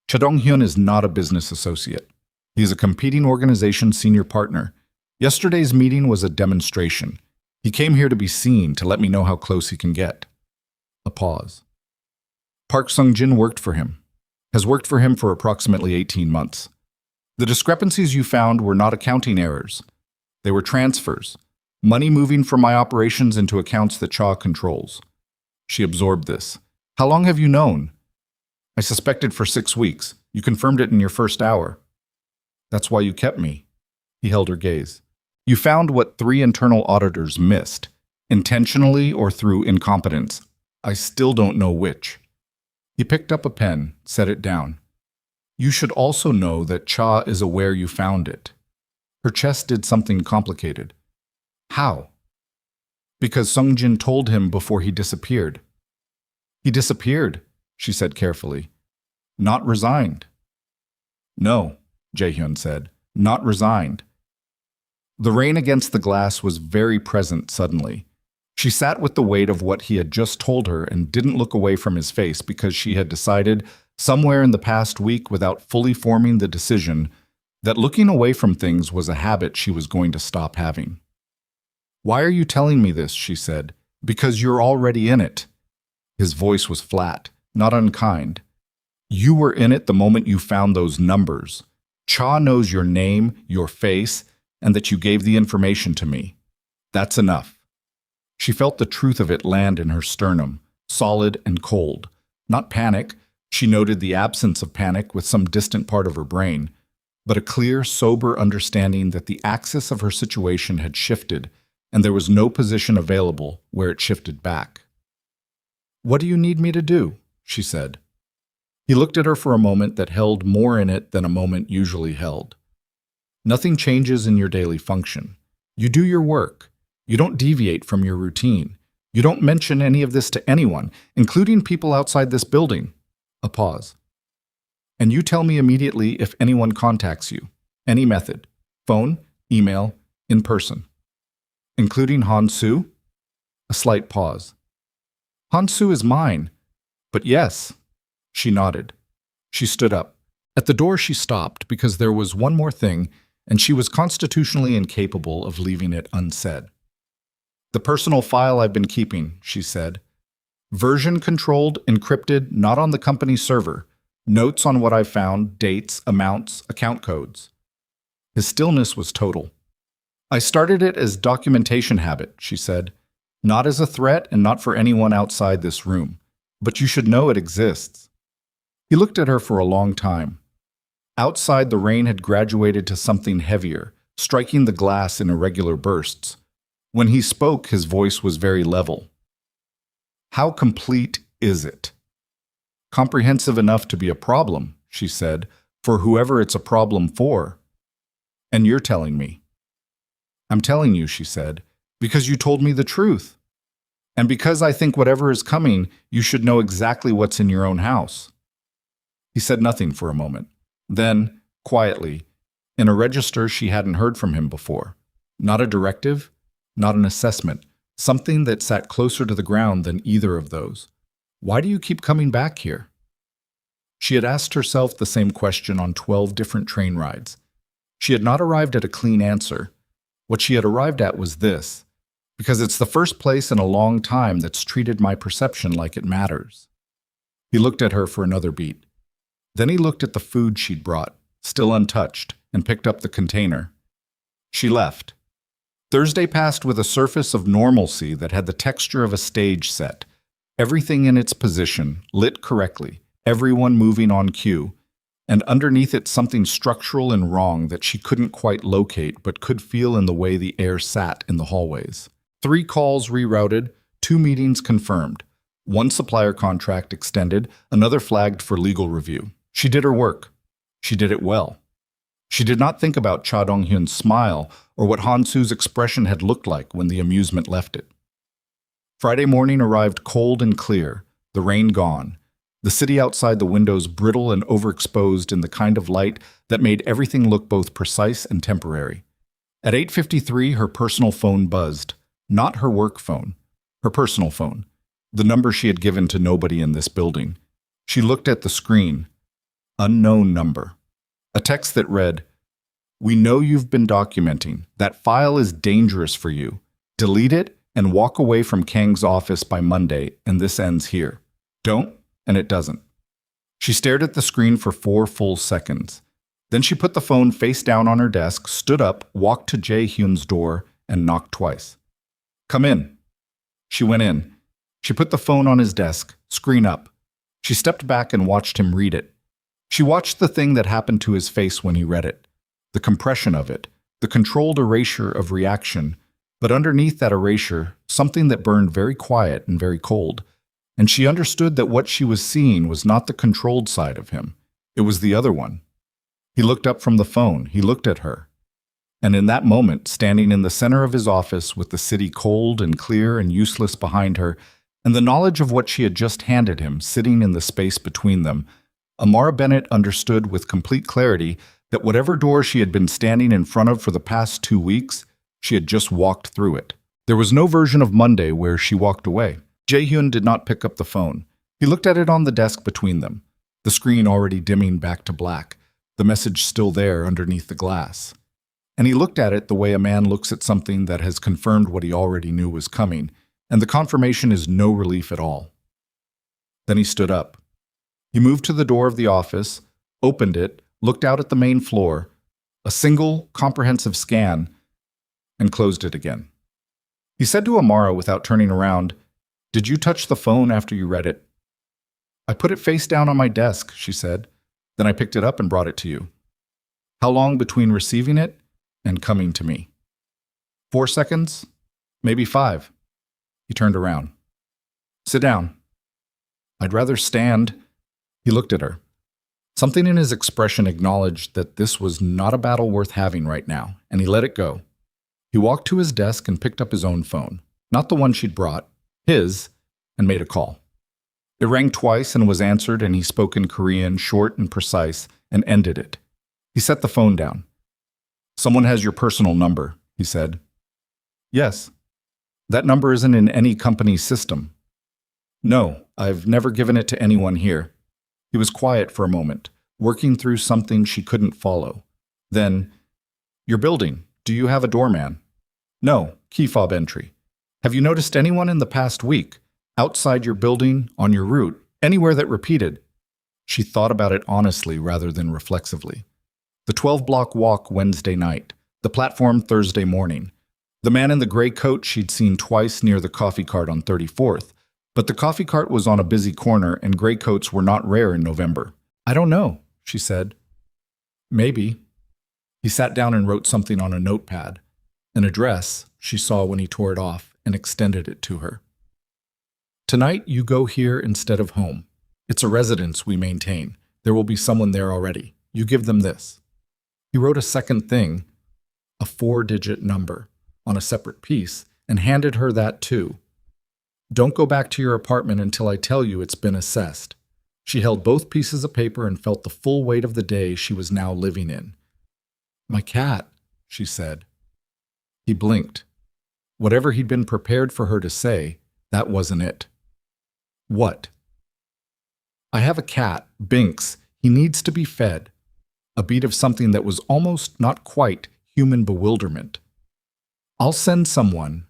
Cha Dong-hyun is not a business associate. He is a competing organization senior partner. Yesterday's meeting was a demonstration. He came here to be seen, to let me know how close he can get. A pause. Park Sung-jin worked for him. Has worked for him for approximately 18 months. The discrepancies you found were not accounting errors. They were transfers. Money moving from my operations into accounts that Cha controls. She absorbed this. "How long have you known?" "I suspected for 6 weeks. You confirmed it in your first hour." "That's why you kept me." He held her gaze. "You found what 3 internal auditors missed, intentionally or through incompetence. I still don't know which." He picked up a pen, set it down. "You should also know that Cha is aware you found it." Her chest did something complicated. "How?" "Because Sung-jin told him before he disappeared." "He disappeared," she said carefully. "Not resigned." "No," Jae-hyun said. "Not resigned." The rain against the glass was very present suddenly. She sat with the weight of what he had just told her and didn't look away from his face because she had decided, somewhere in the past week without fully forming the decision, that looking away from things was a habit she was going to stop having. "Why are you telling me this?" she said. "Because you're already in it." His voice was flat, not unkind. "You were in it the moment you found those numbers. Cha knows your name, your face, and that you gave the information to me. That's enough." She felt the truth of it land in her sternum, solid and cold. Not panic. She noted the absence of panic with some distant part of her brain, but a clear, sober understanding that the axis of her situation had shifted, and there was no position available where it shifted back. "What do you need me to do?" she said. He looked at her for a moment that held more in it than a moment usually held. "Nothing changes in your daily function. You do your work. You don't deviate from your routine. You don't mention any of this to anyone, including people outside this building." A pause. "And you tell me immediately if anyone contacts you. Any method. Phone, email, in person." Including Han-soo? A slight pause. Han-soo is mine. But yes. She nodded. She stood up. At the door she stopped because there was one more thing, and she was constitutionally incapable of leaving it unsaid. The personal file I've been keeping, she said. Version controlled, encrypted, not on the company server. Notes on what I found, dates, amounts, account codes. His stillness was total. I started it as documentation habit, she said. Not as a threat and not for anyone outside this room. But you should know it exists. He looked at her for a long time. Outside, the rain had graduated to something heavier, striking the glass in irregular bursts. When he spoke, his voice was very level. How complete is it? Comprehensive enough to be a problem, she said, for whoever it's a problem for. And you're telling me. I'm telling you, she said, because you told me the truth. And because I think whatever is coming, you should know exactly what's in your own house. He said nothing for a moment. Then, quietly, in a register she hadn't heard from him before. Not a directive, not an assessment, something that sat closer to the ground than either of those. Why do you keep coming back here? She had asked herself the same question on 12 different train rides. She had not arrived at a clean answer. What she had arrived at was this, because it's the first place in a long time that's treated my perception like it matters. He looked at her for another beat. Then he looked at the food she'd brought, still untouched, and picked up the container. She left. Thursday passed with a surface of normalcy that had the texture of a stage set. Everything in its position, lit correctly, everyone moving on cue, and underneath it something structural and wrong that she couldn't quite locate but could feel in the way the air sat in the hallways. 3 calls rerouted, 2 meetings confirmed, 1 supplier contract extended, another flagged for legal review. She did her work. She did it well. She did not think about Cha Dong-hyun's smile or what Han-soo's expression had looked like when the amusement left it. Friday morning arrived cold and clear, the rain gone, the city outside the windows brittle and overexposed in the kind of light that made everything look both precise and temporary. At 8:53, her personal phone buzzed. Not her work phone, her personal phone, the number she had given to nobody in this building. She looked at the screen. Unknown number. A text that read, "We know you've been documenting. That file is dangerous for you. Delete it and walk away from Kang's office by Monday, and this ends here. Don't, and it doesn't." She stared at the screen for 4 full seconds. Then she put the phone face down on her desk, stood up, walked to Jae-hyun's door, and knocked twice. "Come in." She went in. She put the phone on his desk, screen up. She stepped back and watched him read it. She watched the thing that happened to his face when he read it, the compression of it, the controlled erasure of reaction, but underneath that erasure, something that burned very quiet and very cold. And she understood that what she was seeing was not the controlled side of him. It was the other one. He looked up from the phone. He looked at her. And in that moment, standing in the center of his office with the city cold and clear and useless behind her, and the knowledge of what she had just handed him sitting in the space between them, Amara Bennett understood with complete clarity that whatever door she had been standing in front of for the past 2 weeks, she had just walked through it. There was no version of Monday where she walked away. Jae-hyun did not pick up the phone. He looked at it on the desk between them, the screen already dimming back to black, the message still there underneath the glass. And he looked at it the way a man looks at something that has confirmed what he already knew was coming, and the confirmation is no relief at all. Then he stood up. He moved to the door of the office, opened it, looked out at the main floor, a single, comprehensive scan, and closed it again. He said to Amara without turning around, "Did you touch the phone after you read it?" "I put it face down on my desk," she said. "Then I picked it up and brought it to you." "How long between receiving it and coming to me?" 4 seconds? Maybe 5. He turned around. "Sit down." "I'd rather stand." He looked at her. Something in his expression acknowledged that this was not a battle worth having right now, and he let it go. He walked to his desk and picked up his own phone, not the one she'd brought, his, and made a call. It rang twice and was answered, and he spoke in Korean, short and precise, and ended it. He set the phone down. "Someone has your personal number," he said. Yes. That number isn't in any company system. No, I've never given it to anyone here. He was quiet for a moment, working through something she couldn't follow. Then, your building, do you have a doorman? No, key fob entry. Have you noticed anyone in the past week, outside your building, on your route, anywhere that repeated? She thought about it honestly rather than reflexively. The 12-block walk Wednesday night, the platform Thursday morning, the man in the gray coat she'd seen twice near the coffee cart on 34th, but the coffee cart was on a busy corner and gray coats were not rare in November. I don't know, she said. Maybe. He sat down and wrote something on a notepad, an address she saw when he tore it off and extended it to her. Tonight you go here instead of home. It's a residence we maintain. There will be someone there already. You give them this. He wrote a second thing, a 4-digit number, on a separate piece, and handed her that too. Don't go back to your apartment until I tell you it's been assessed. She held both pieces of paper and felt the full weight of the day she was now living in. My cat, she said. He blinked. Whatever he'd been prepared for her to say, that wasn't it. What? I have a cat, Binks. He needs to be fed. A beat of something that was almost, not quite, human bewilderment. I'll send someone.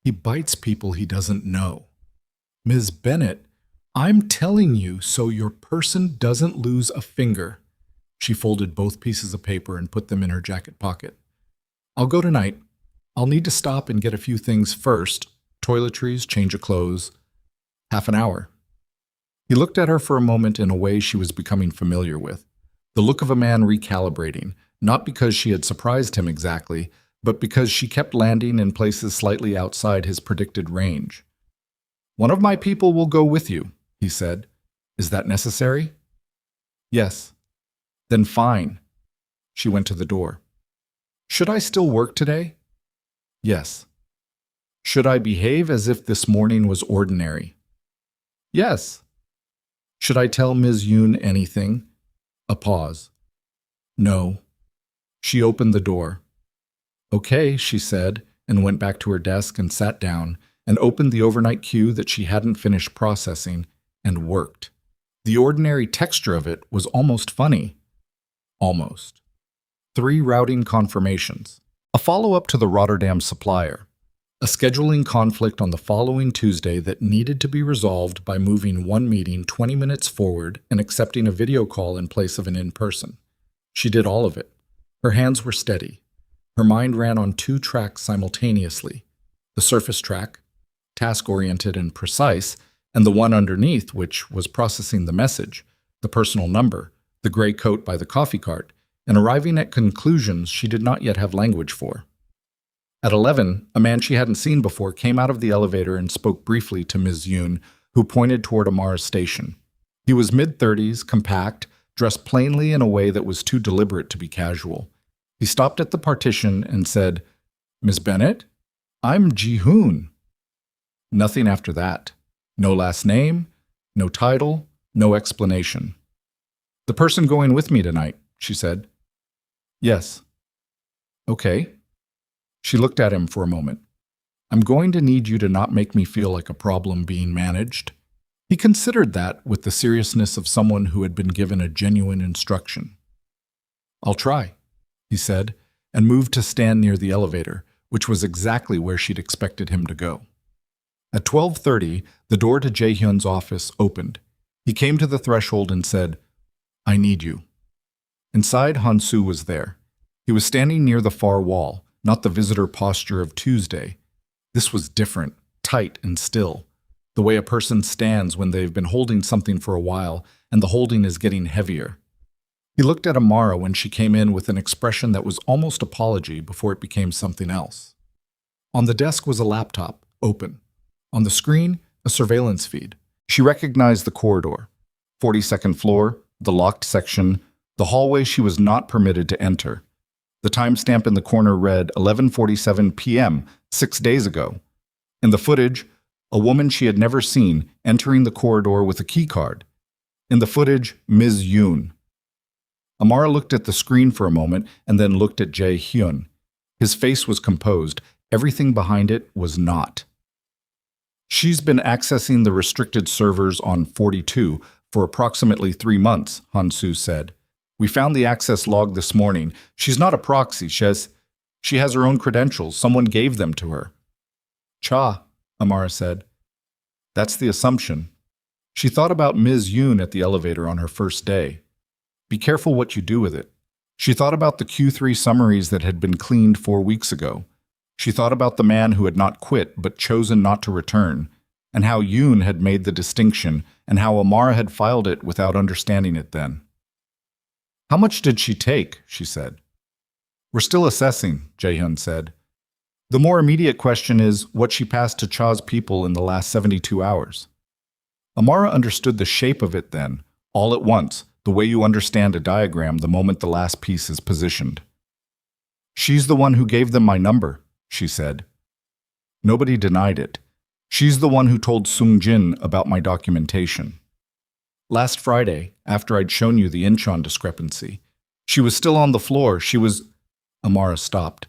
He bites people he doesn't know. Ms. Bennett, I'm telling you so your person doesn't lose a finger. She folded both pieces of paper and put them in her jacket pocket. I'll go tonight. I'll need to stop and get a few things first. Toiletries, change of clothes. Half an hour. He looked at her for a moment in a way she was becoming familiar with. The look of a man recalibrating, not because she had surprised him exactly, but because she kept landing in places slightly outside his predicted range. One of my people will go with you, he said. Is that necessary? Yes. Then fine. She went to the door. Should I still work today? Yes. Should I behave as if this morning was ordinary? Yes. Should I tell Ms. Yoon anything? A pause. No. She opened the door. Okay, she said, and went back to her desk and sat down and opened the overnight queue that she hadn't finished processing and worked. The ordinary texture of it was almost funny. Almost. 3 routing confirmations. A follow-up to the Rotterdam supplier. A scheduling conflict on the following Tuesday that needed to be resolved by moving one meeting 20 minutes forward and accepting a video call in place of an in-person. She did all of it. Her hands were steady. Her mind ran on 2 tracks simultaneously. The surface track, task-oriented and precise, and the one underneath, which was processing the message, the personal number, the gray coat by the coffee cart, and arriving at conclusions she did not yet have language for. At 11, a man she hadn't seen before came out of the elevator and spoke briefly to Ms. Yoon, who pointed toward Amara's station. He was mid-30s, compact, dressed plainly in a way that was too deliberate to be casual. He stopped at the partition and said, Ms. Bennett? I'm Jae-hyun. Nothing after that. No last name, no title, no explanation. The person going with me tonight, she said. Yes. Okay. She looked at him for a moment. I'm going to need you to not make me feel like a problem being managed. He considered that with the seriousness of someone who had been given a genuine instruction. I'll try, he said, and moved to stand near the elevator, which was exactly where she'd expected him to go. At 12:30, the door to Jae-hyun's office opened. He came to the threshold and said, I need you. Inside, Han-soo was there. He was standing near the far wall, not the visitor posture of Tuesday. This was different, tight and still, the way a person stands when they've been holding something for a while and the holding is getting heavier. He looked at Amara when she came in with an expression that was almost apology before it became something else. On the desk was a laptop, open. On the screen, a surveillance feed. She recognized the corridor, 42nd floor, the locked section, the hallway she was not permitted to enter. The timestamp in the corner read 11:47 p.m., 6 days ago. In the footage, a woman she had never seen entering the corridor with a keycard. In the footage, Ms. Yoon. Amara looked at the screen for a moment and then looked at Jae-hyun. His face was composed, Everything behind it was not. She's been accessing the restricted servers on 42 for approximately 3 months, Han-Soo said. We found the access log this morning. She's not a proxy. She has her own credentials. Someone gave them to her. Cha, Amara said. That's the assumption. She thought about Ms. Yoon at the elevator on her first day. Be careful what you do with it. She thought about the Q3 summaries that had been cleaned 4 weeks ago. She thought about the man who had not quit but chosen not to return, and how Yoon had made the distinction, and how Amara had filed it without understanding it then. How much did she take? She said. We're still assessing, Jae-hyun said. The more immediate question is what she passed to Cha's people in the last 72 hours. Amara understood the shape of it then, all at once, the way you understand a diagram the moment the last piece is positioned. She's the one who gave them my number, she said. Nobody denied it. She's the one who told Sung-jin about my documentation. Last Friday, after I'd shown you the Incheon discrepancy, she was still on the floor. Amara stopped.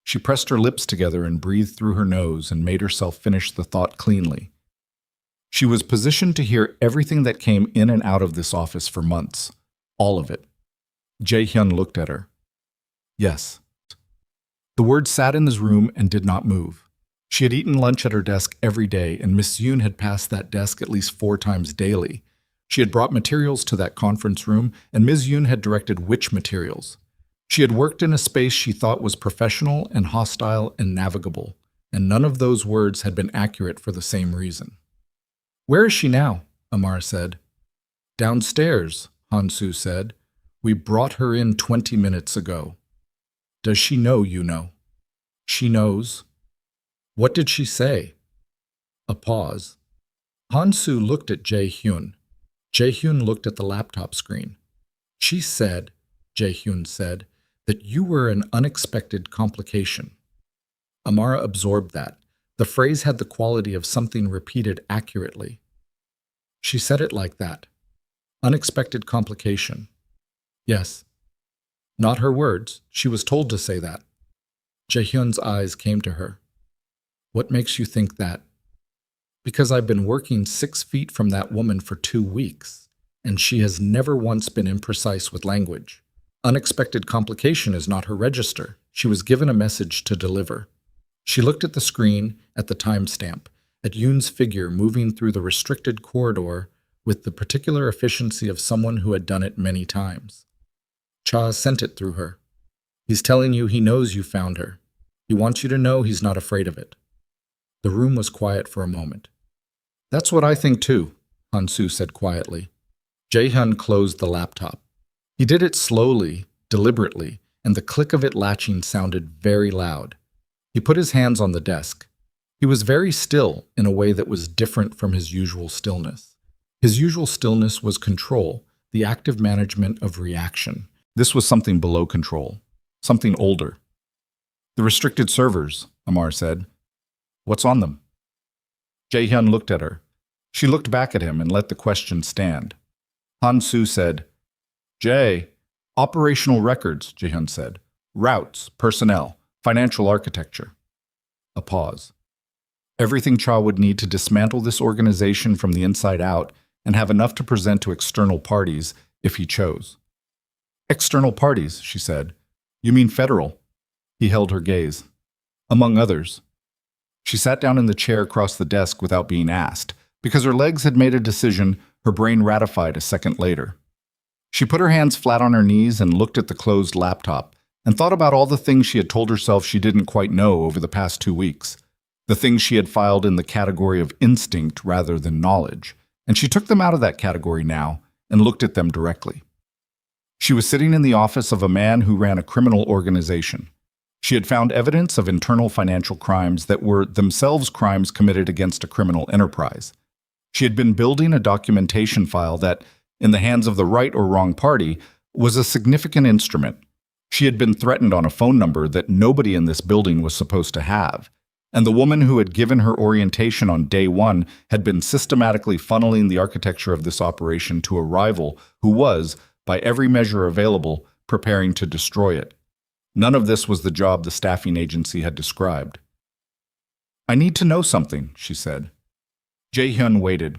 She pressed her lips together and breathed through her nose and made herself finish the thought cleanly. She was positioned to hear everything that came in and out of this office for months. All of it. Jae-hyun looked at her. Yes. The word sat in his room and did not move. She had eaten lunch at her desk every day, and Miss Yoon had passed that desk at least 4 times daily. She had brought materials to that conference room, and Ms. Yoon had directed which materials. She had worked in a space she thought was professional and hostile and navigable, and none of those words had been accurate for the same reason. Where is she now? Amara said. Downstairs, Han-Soo said. We brought her in 20 minutes ago. Does she know you know? She knows. What did she say? A pause. Han-Soo looked at Jae-hyun. Jae-hyun looked at the laptop screen. She said, Jae-hyun said, that you were an unexpected complication. Amara absorbed that. The phrase had the quality of something repeated accurately. She said it like that. Unexpected complication. Yes. Not her words. She was told to say that. Jae-hyun's eyes came to her. What makes you think that? Because I've been working 6 feet from that woman for 2 weeks, and she has never once been imprecise with language. Unexpected complication is not her register. She was given a message to deliver. She looked at the screen, at the timestamp, at Yoon's figure moving through the restricted corridor with the particular efficiency of someone who had done it many times. Cha sent it through her. He's telling you he knows you found her. He wants you to know he's not afraid of it. The room was quiet for a moment. That's what I think too, Han-Soo said quietly. Jae-hyun closed the laptop. He did it slowly, deliberately, and the click of it latching sounded very loud. He put his hands on the desk. He was very still in a way that was different from his usual stillness. His usual stillness was control, the active management of reaction. This was something below control, something older. The restricted servers, Amar said. What's on them? Jae-hyun looked at her. She looked back at him and let the question stand. Han-Soo said, Jae, operational records, Jae-hyun said. Routes, personnel, financial architecture. A pause. Everything Cha would need to dismantle this organization from the inside out and have enough to present to external parties if he chose. External parties, she said. You mean federal? He held her gaze. Among others. She sat down in the chair across the desk without being asked. Because her legs had made a decision, her brain ratified a second later. She put her hands flat on her knees and looked at the closed laptop and thought about all the things she had told herself she didn't quite know over the past 2 weeks. The things she had filed in the category of instinct rather than knowledge, and she took them out of that category now and looked at them directly. She was sitting in the office of a man who ran a criminal organization. She had found evidence of internal financial crimes that were themselves crimes committed against a criminal enterprise. She had been building a documentation file that, in the hands of the right or wrong party, was a significant instrument. She had been threatened on a phone number that nobody in this building was supposed to have. And the woman who had given her orientation on day 1 had been systematically funneling the architecture of this operation to a rival who was, by every measure available, preparing to destroy it. None of this was the job the staffing agency had described. I need to know something, she said. Jae-hyun waited.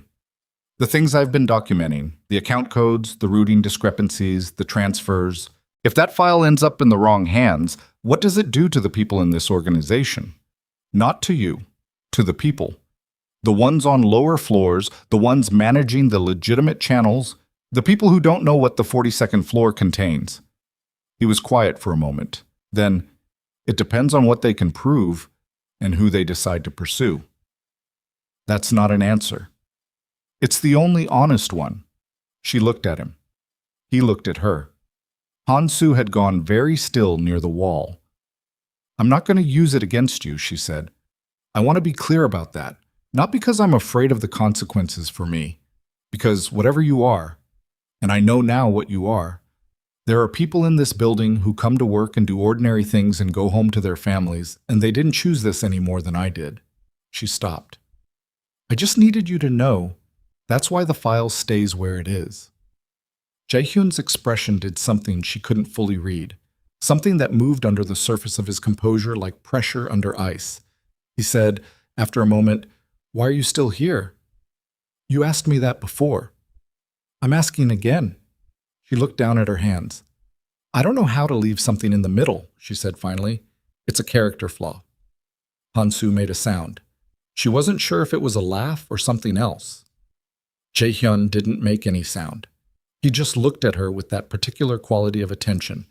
The things I've been documenting, the account codes, the routing discrepancies, the transfers. If that file ends up in the wrong hands, what does it do to the people in this organization? Not to you, to the people. The ones on lower floors, the ones managing the legitimate channels, the people who don't know what the 42nd floor contains. He was quiet for a moment. Then, it depends on what they can prove and who they decide to pursue. That's not an answer. It's the only honest one. She looked at him. He looked at her. Han-soo had gone very still near the wall. I'm not going to use it against you, she said. I want to be clear about that. Not because I'm afraid of the consequences for me. Because whatever you are, and I know now what you are, there are people in this building who come to work and do ordinary things and go home to their families, and they didn't choose this any more than I did. She stopped. I just needed you to know that's why the file stays where it is. Jae-hyun's expression did something she couldn't fully read, something that moved under the surface of his composure like pressure under ice. He said, after a moment, "Why are you still here? You asked me that before. I'm asking again." She looked down at her hands. I don't know how to leave something in the middle, she said finally. It's a character flaw. Han-soo made a sound. She wasn't sure if it was a laugh or something else. Jae-hyun didn't make any sound. He just looked at her with that particular quality of attention,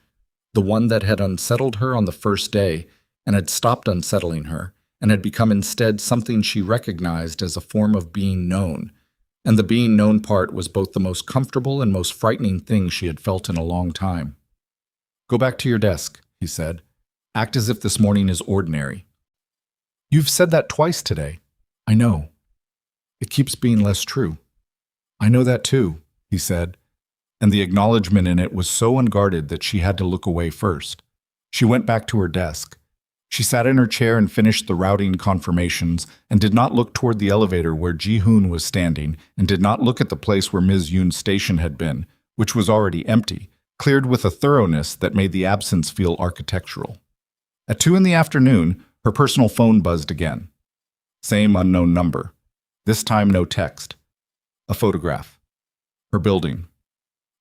the one that had unsettled her on the first day and had stopped unsettling her and had become instead something she recognized as a form of being known. And the being known part was both the most comfortable and most frightening thing she had felt in a long time. Go back to your desk, he said. Act as if this morning is ordinary. You've said that twice today. I know. It keeps being less true. I know that too, he said, and the acknowledgement in it was so unguarded that she had to look away first. She went back to her desk. She sat in her chair and finished the routing confirmations and did not look toward the elevator where Jae-hyun was standing and did not look at the place where Ms. Yoon's station had been, which was already empty, cleared with a thoroughness that made the absence feel architectural. At 2 p.m, her personal phone buzzed again. Same unknown number. This time no text. A photograph. Her building.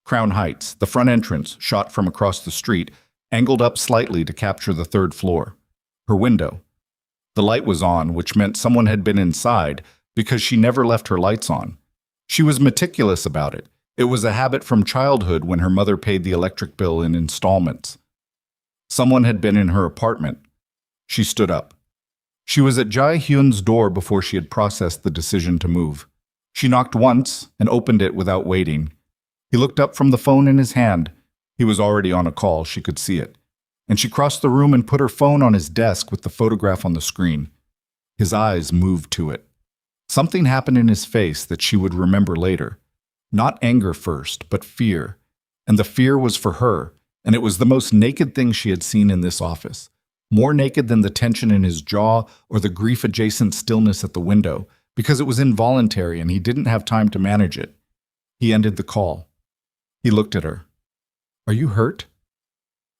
Crown Heights, the front entrance, shot from across the street, angled up slightly to capture the 3rd floor. Her window. The light was on, which meant someone had been inside because she never left her lights on. She was meticulous about it. It was a habit from childhood when her mother paid the electric bill in installments. Someone had been in her apartment. She stood up. She was at Jae-hyun's door before she had processed the decision to move. She knocked once and opened it without waiting. He looked up from the phone in his hand. He was already on a call, she could see it. And she crossed the room and put her phone on his desk with the photograph on the screen. His eyes moved to it. Something happened in his face that she would remember later. Not anger first, but fear. And the fear was for her, and it was the most naked thing she had seen in this office. More naked than the tension in his jaw or the grief-adjacent stillness at the window, because it was involuntary and he didn't have time to manage it. He ended the call. He looked at her. Are you hurt?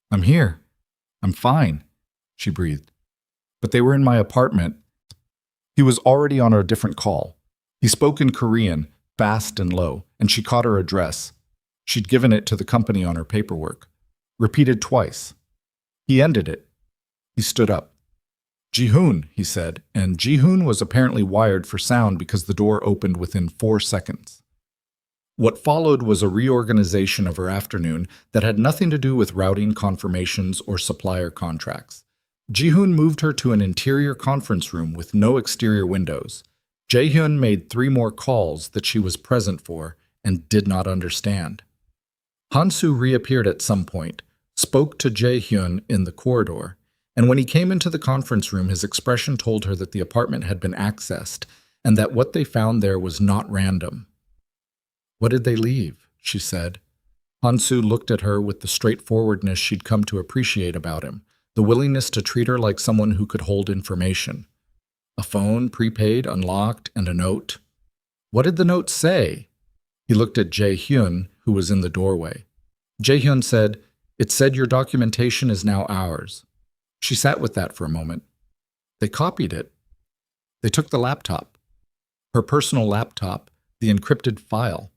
I'm here. I'm fine, she breathed. But they were in my apartment. He was already on a different call. He spoke in Korean, fast and low, and she caught her address. She'd given it to the company on her paperwork. Repeated twice. He ended it. He stood up. Jae-hyun, he said, and Jae-hyun was apparently wired for sound because the door opened within 4 seconds. What followed was a reorganization of her afternoon that had nothing to do with routing confirmations or supplier contracts. Jae-hyun moved her to an interior conference room with no exterior windows. Jae-hyun made 3 more calls that she was present for and did not understand. Han-soo reappeared at some point, spoke to Jae-hyun in the corridor, and when he came into the conference room, his expression told her that the apartment had been accessed and that what they found there was not random. What did they leave? She said. Han-soo looked at her with the straightforwardness she'd come to appreciate about him, the willingness to treat her like someone who could hold information. A phone, prepaid, unlocked, and a note. What did the note say? He looked at Jae-hyun, who was in the doorway. Jae-hyun said, It said your documentation is now ours. She sat with that for a moment. They copied it. They took the laptop. Her personal laptop, the encrypted file,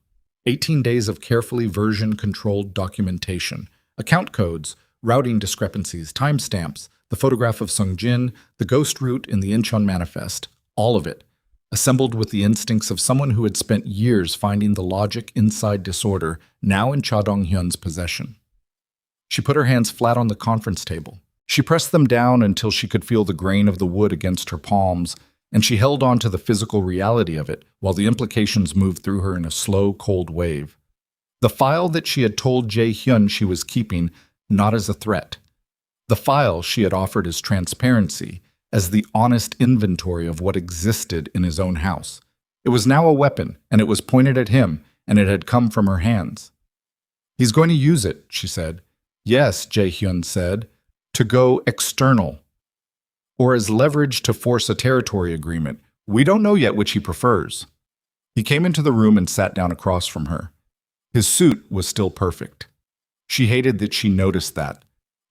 18 days of carefully version-controlled documentation, account codes, routing discrepancies, timestamps, the photograph of Sung-jin, the ghost route in the Incheon manifest, all of it, assembled with the instincts of someone who had spent years finding the logic inside disorder, now in Cha Dong-hyun's possession. She put her hands flat on the conference table. She pressed them down until she could feel the grain of the wood against her palms, and she held on to the physical reality of it while the implications moved through her in a slow, cold wave. The file that she had told Jae-hyun she was keeping, not as a threat. The file she had offered as transparency, as the honest inventory of what existed in his own house. It was now a weapon, and it was pointed at him, and it had come from her hands. "He's going to use it," she said. "Yes," Jae-hyun said, "to go external. Or as leverage to force a territory agreement. We don't know yet which he prefers." He came into the room and sat down across from her. His suit was still perfect. She hated that she noticed that.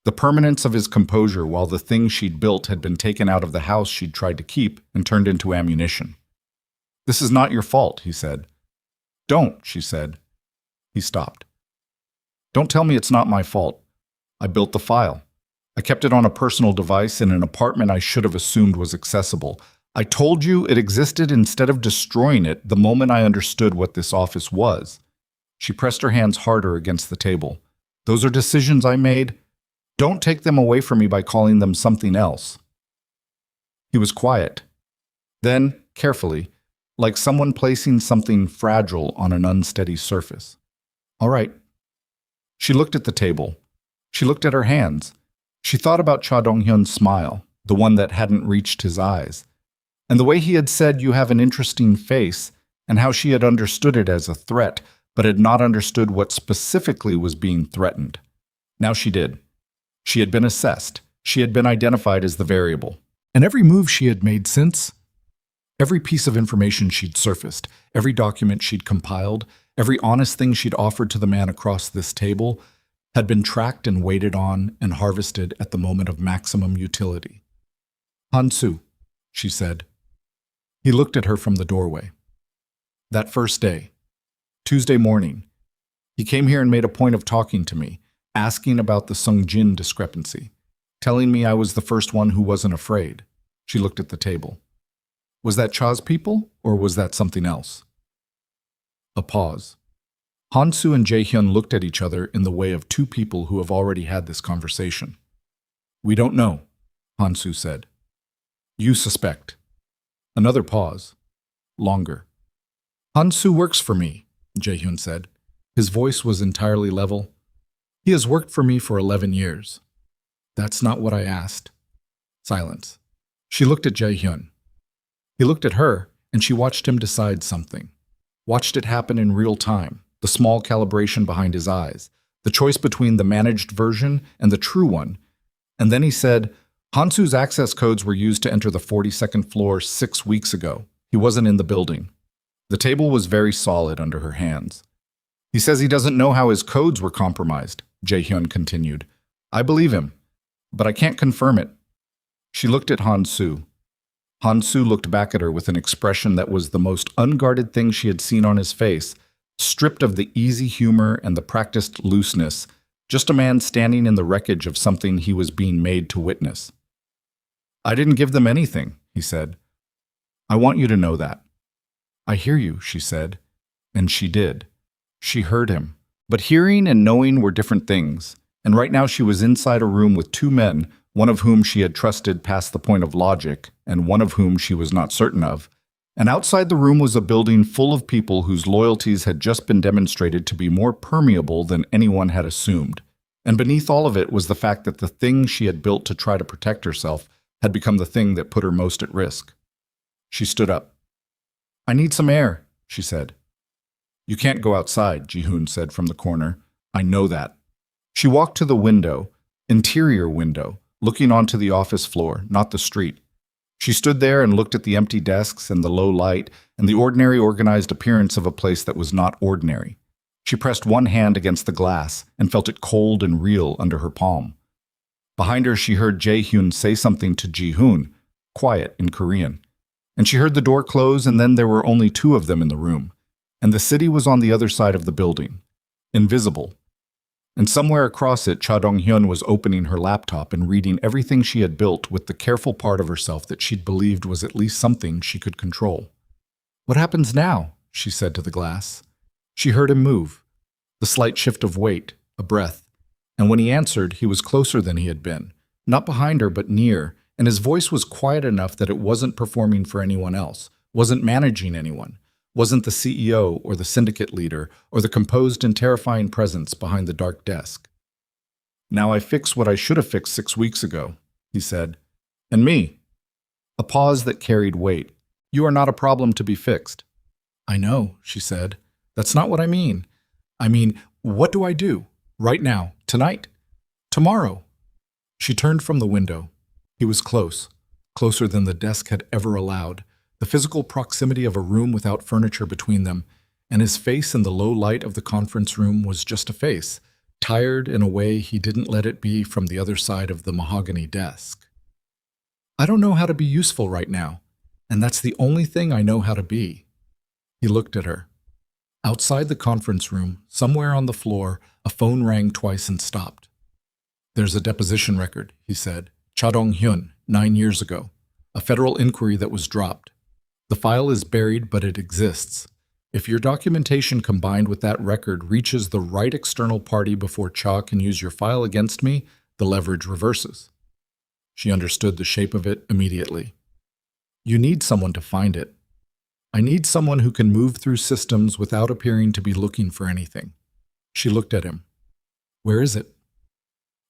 The permanence of his composure while the thing she'd built had been taken out of the house she'd tried to keep and turned into ammunition. "This is not your fault," he said. "Don't," she said. He stopped. "Don't tell me it's not my fault. I built the file. I kept it on a personal device in an apartment I should have assumed was accessible. I told you it existed instead of destroying it the moment I understood what this office was." She pressed her hands harder against the table. "Those are decisions I made. Don't take them away from me by calling them something else." He was quiet. Then, carefully, like someone placing something fragile on an unsteady surface. "All right." She looked at the table. She looked at her hands. She thought about Cha Dong-hyun's smile, the one that hadn't reached his eyes, and the way he had said, "You have an interesting face," and how she had understood it as a threat, but had not understood what specifically was being threatened. Now she did. She had been assessed. She had been identified as the variable. And every move she had made since, every piece of information she'd surfaced, every document she'd compiled, every honest thing she'd offered to the man across this table, had been tracked and waited on and harvested at the moment of maximum utility. "Han-soo," she said. He looked at her from the doorway. "That first day, Tuesday morning, he came here and made a point of talking to me, asking about the Sung-jin discrepancy, telling me I was the first one who wasn't afraid." She looked at the table. "Was that Cha's people, or was that something else?" A pause. Han-soo and Jae-hyun looked at each other in the way of two people who have already had this conversation. "We don't know," Han-soo said. "You suspect." Another pause. Longer. "Han-soo works for me," Jae-hyun said. His voice was entirely level. "He has worked for me for 11 years. "That's not what I asked." Silence. She looked at Jae-hyun. He looked at her, and she watched him decide something. Watched it happen in real time. The small calibration behind his eyes, the choice between the managed version and the true one. And then he said, "Han-soo's access codes were used to enter the 42nd floor 6 weeks ago. He wasn't in the building." The table was very solid under her hands. "He says he doesn't know how his codes were compromised," Jae-hyun continued. "I believe him, but I can't confirm it." She looked at Han-soo. Han-soo looked back at her with an expression that was the most unguarded thing she had seen on his face, stripped of the easy humor and the practiced looseness, just a man standing in the wreckage of something he was being made to witness. "I didn't give them anything," he said. "I want you to know that." "I hear you," she said. And she did. She heard him. But hearing and knowing were different things, and right now she was inside a room with two men, one of whom she had trusted past the point of logic, and one of whom she was not certain of. And outside the room was a building full of people whose loyalties had just been demonstrated to be more permeable than anyone had assumed. And beneath all of it was the fact that the thing she had built to try to protect herself had become the thing that put her most at risk. She stood up. "I need some air," she said. "You can't go outside," Jae-hyun said from the corner. "I know that." She walked to the window, interior window, looking onto the office floor, not the street. She stood there and looked at the empty desks and the low light and the ordinary organized appearance of a place that was not ordinary. She pressed one hand against the glass and felt it cold and real under her palm. Behind her she heard Jae-hyun say something to Jae-hyun, quiet in Korean. And she heard the door close, and then there were only two of them in the room. And the city was on the other side of the building, invisible. And somewhere across it, Cha Dong-hyun was opening her laptop and reading everything she had built with the careful part of herself that she'd believed was at least something she could control. "What happens now?" she said to the glass. She heard him move, the slight shift of weight, a breath. And when he answered, he was closer than he had been, not behind her but near, and his voice was quiet enough that it wasn't performing for anyone else, wasn't managing anyone, wasn't the CEO or the syndicate leader or the composed and terrifying presence behind the dark desk. "Now I fix what I should have fixed 6 weeks ago," he said. "And me." A pause that carried weight. "You are not a problem to be fixed." "I know," she said. "That's not what I mean. I mean, what do I do? Right now? Tonight? Tomorrow?" She turned from the window. He was close, closer than the desk had ever allowed, the physical proximity of a room without furniture between them, and his face in the low light of the conference room was just a face, tired in a way he didn't let it be from the other side of the mahogany desk. "I don't know how to be useful right now, and that's the only thing I know how to be." He looked at her. Outside the conference room, somewhere on the floor, a phone rang twice and stopped. "There's a deposition record," he said. "Cha Dong-hyun, 9 years ago. A federal inquiry that was dropped. The file is buried, but it exists. If your documentation combined with that record reaches the right external party before Cha can use your file against me, the leverage reverses." She understood the shape of it immediately. "You need someone to find it. I need someone who can move through systems without appearing to be looking for anything." She looked at him. "Where is it?"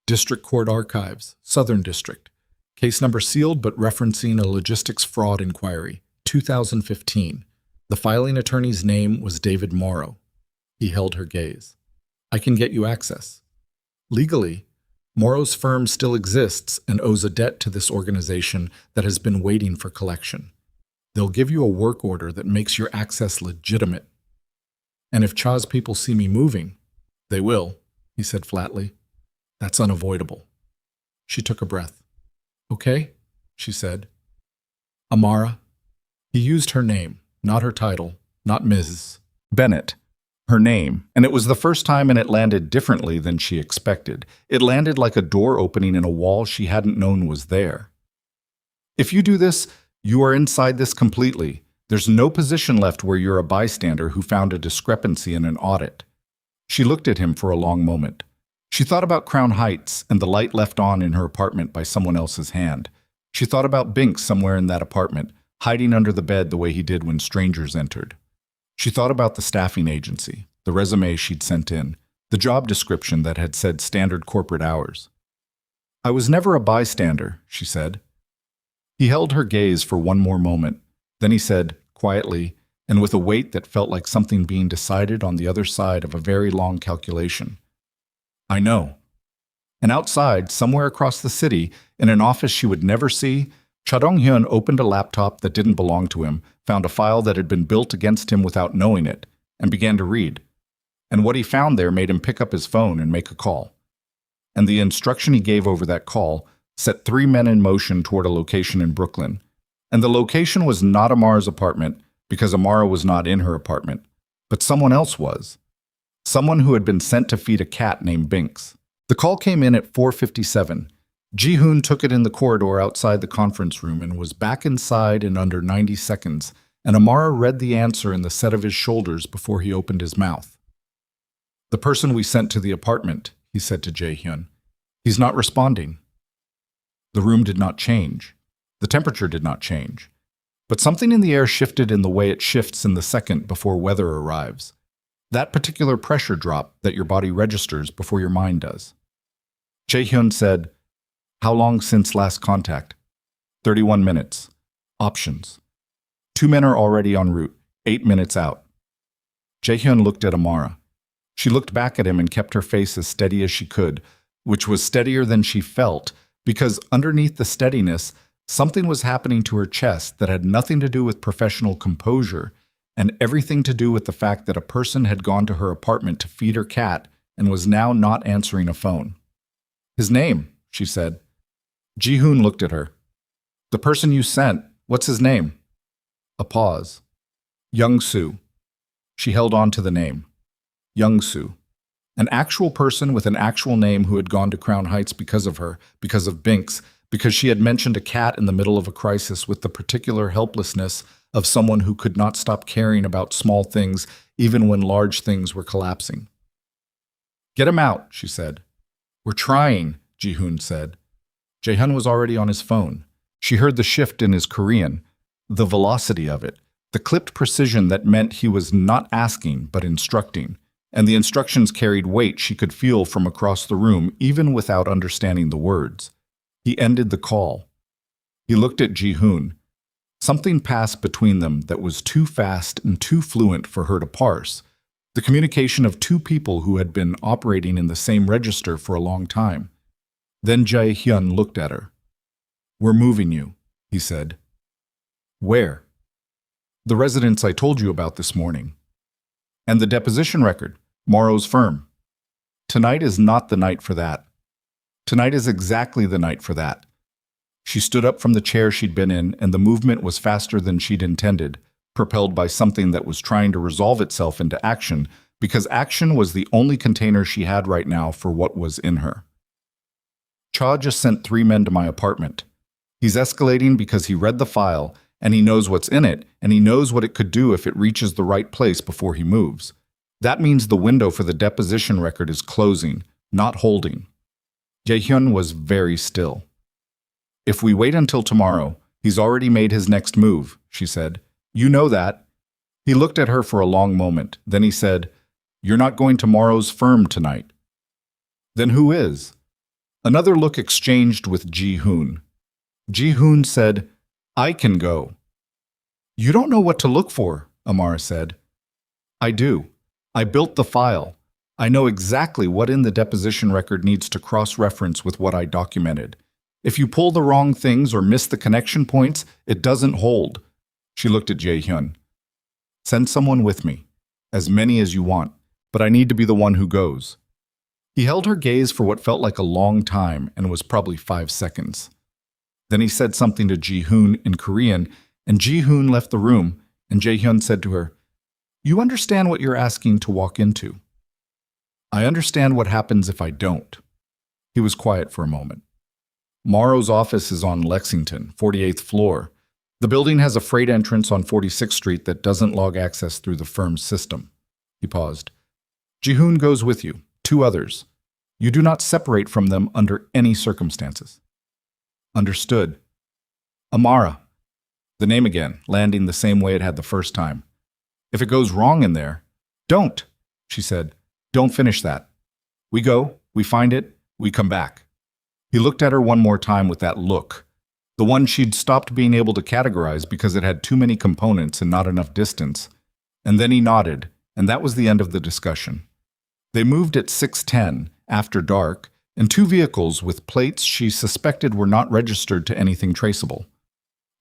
"District Court Archives, Southern District. Case number sealed but referencing a logistics fraud inquiry, 2015. The filing attorney's name was David Morrow." He held her gaze. "I can get you access. Legally, Morrow's firm still exists and owes a debt to this organization that has been waiting for collection. They'll give you a work order that makes your access legitimate. And if Cha's people see me moving, they will," he said flatly. "That's unavoidable." She took a breath. "Okay," she said. "Amara." He used her name, not her title, not Ms. Bennett. Her name, and it was the first time, and it landed differently than she expected. It landed like a door opening in a wall she hadn't known was there. "If you do this, you are inside this completely. There's no position left where you're a bystander who found a discrepancy in an audit." She looked at him for a long moment. She thought about Crown Heights and the light left on in her apartment by someone else's hand. She thought about Binks somewhere in that apartment, hiding under the bed the way he did when strangers entered. She thought about the staffing agency, the resume she'd sent in, the job description that had said standard corporate hours. "I was never a bystander," she said. He held her gaze for one more moment. Then he said, quietly, and with a weight that felt like something being decided on the other side of a very long calculation, "I know." And outside, somewhere across the city, in an office she would never see, Cha Dong-hyun opened a laptop that didn't belong to him, found a file that had been built against him without knowing it, and began to read. And what he found there made him pick up his phone and make a call. And the instruction he gave over that call set 3 men in motion toward a location in Brooklyn. And the location was not Amara's apartment, because Amara was not in her apartment, but someone else was. Someone who had been sent to feed a cat named Binks. The call came in at 4:57. Jae-hyun took it in the corridor outside the conference room and was back inside in under 90 seconds, and Amara read the answer in the set of his shoulders before he opened his mouth. "The person we sent to the apartment," he said to Jae-hyun. "He's not responding." The room did not change. The temperature did not change. But something in the air shifted in the way it shifts in the second before weather arrives. That particular pressure drop that your body registers before your mind does. Jae-hyun said, "How long since last contact?" 31 minutes. Options. 2 men are already en route, 8 minutes out. Jae-hyun looked at Amara. She looked back at him and kept her face as steady as she could, which was steadier than she felt, because underneath the steadiness, something was happening to her chest that had nothing to do with professional composure and everything to do with the fact that a person had gone to her apartment to feed her cat and was now not answering a phone. "His name," she said. Jae-hyun looked at her. "The person you sent, what's his name?" A pause. Young-soo. She held on to the name. Young-soo. An actual person with an actual name who had gone to Crown Heights because of her, because of Binks, because she had mentioned a cat in the middle of a crisis with the particular helplessness of someone who could not stop caring about small things even when large things were collapsing. "Get him out," she said. "We're trying," Jae-hyun said. Jae-hyun was already on his phone. She heard the shift in his Korean, the velocity of it, the clipped precision that meant he was not asking but instructing, and the instructions carried weight she could feel from across the room even without understanding the words. He ended the call. He looked at Jae-hyun. Something passed between them that was too fast and too fluent for her to parse, the communication of two people who had been operating in the same register for a long time. Then Jae-hyun looked at her. "We're moving you," he said. "Where?" "The residence I told you about this morning." "And the deposition record, Morrow's firm." "Tonight is not the night for that." "Tonight is exactly the night for that." She stood up from the chair she'd been in, and the movement was faster than she'd intended, propelled by something that was trying to resolve itself into action, because action was the only container she had right now for what was in her. "Cha just sent 3 men to my apartment. He's escalating because he read the file, and he knows what's in it, and he knows what it could do if it reaches the right place before he moves. That means the window for the deposition record is closing, not holding." Jae-hyun was very still. "If we wait until tomorrow, he's already made his next move," she said. "You know that." He looked at her for a long moment. Then he said, "You're not going to Morrow's firm tonight." "Then who is?" Another look exchanged with Jae-hyun. Jae-hyun said, "I can go." "You don't know what to look for," Amara said. "I do. I built the file. I know exactly what in the deposition record needs to cross-reference with what I documented. If you pull the wrong things or miss the connection points, it doesn't hold." She looked at Jae-hyun. "Send someone with me. As many as you want, but I need to be the one who goes." He held her gaze for what felt like a long time and was probably 5 seconds. Then he said something to Jae-hyun in Korean, and Jae-hyun left the room, and Jae-hyun said to her, "You understand what you're asking to walk into." "I understand what happens if I don't." He was quiet for a moment. "Morrow's office is on Lexington, 48th floor. The building has a freight entrance on 46th Street that doesn't log access through the firm's system." He paused. "Jae-hyun goes with you, 2 others. You do not separate from them under any circumstances." "Understood." "Amara." The name again, landing the same way it had the first time. "If it goes wrong in there—" "Don't," she said. "Don't finish that. We go, we find it, we come back." He looked at her one more time with that look, the one she'd stopped being able to categorize because it had too many components and not enough distance. And then he nodded, and that was the end of the discussion. They moved at 6:10, after dark, in 2 vehicles with plates she suspected were not registered to anything traceable.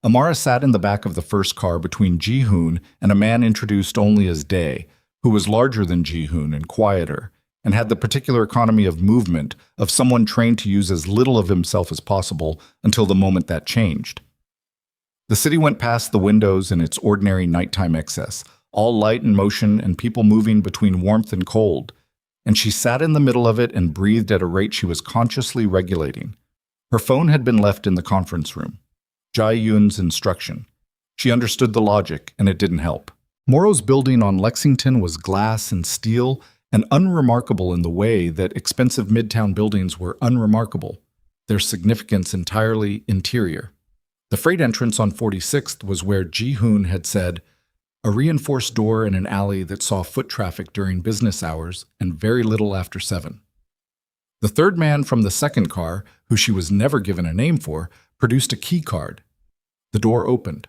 Amara sat in the back of the first car between Jae-hyun and a man introduced only as Dae, who was larger than Jae-hyun and quieter, and had the particular economy of movement of someone trained to use as little of himself as possible until the moment that changed. The city went past the windows in its ordinary nighttime excess, all light and motion and people moving between warmth and cold, and she sat in the middle of it and breathed at a rate she was consciously regulating. Her phone had been left in the conference room. Jae-hyun's instruction. She understood the logic, and it didn't help. Morrow's building on Lexington was glass and steel, and unremarkable in the way that expensive midtown buildings were unremarkable, their significance entirely interior. The freight entrance on 46th was where Jae-hyun had said, a reinforced door in an alley that saw foot traffic during business hours and very little after 7. The third man from the second car, who she was never given a name for, produced a key card. The door opened.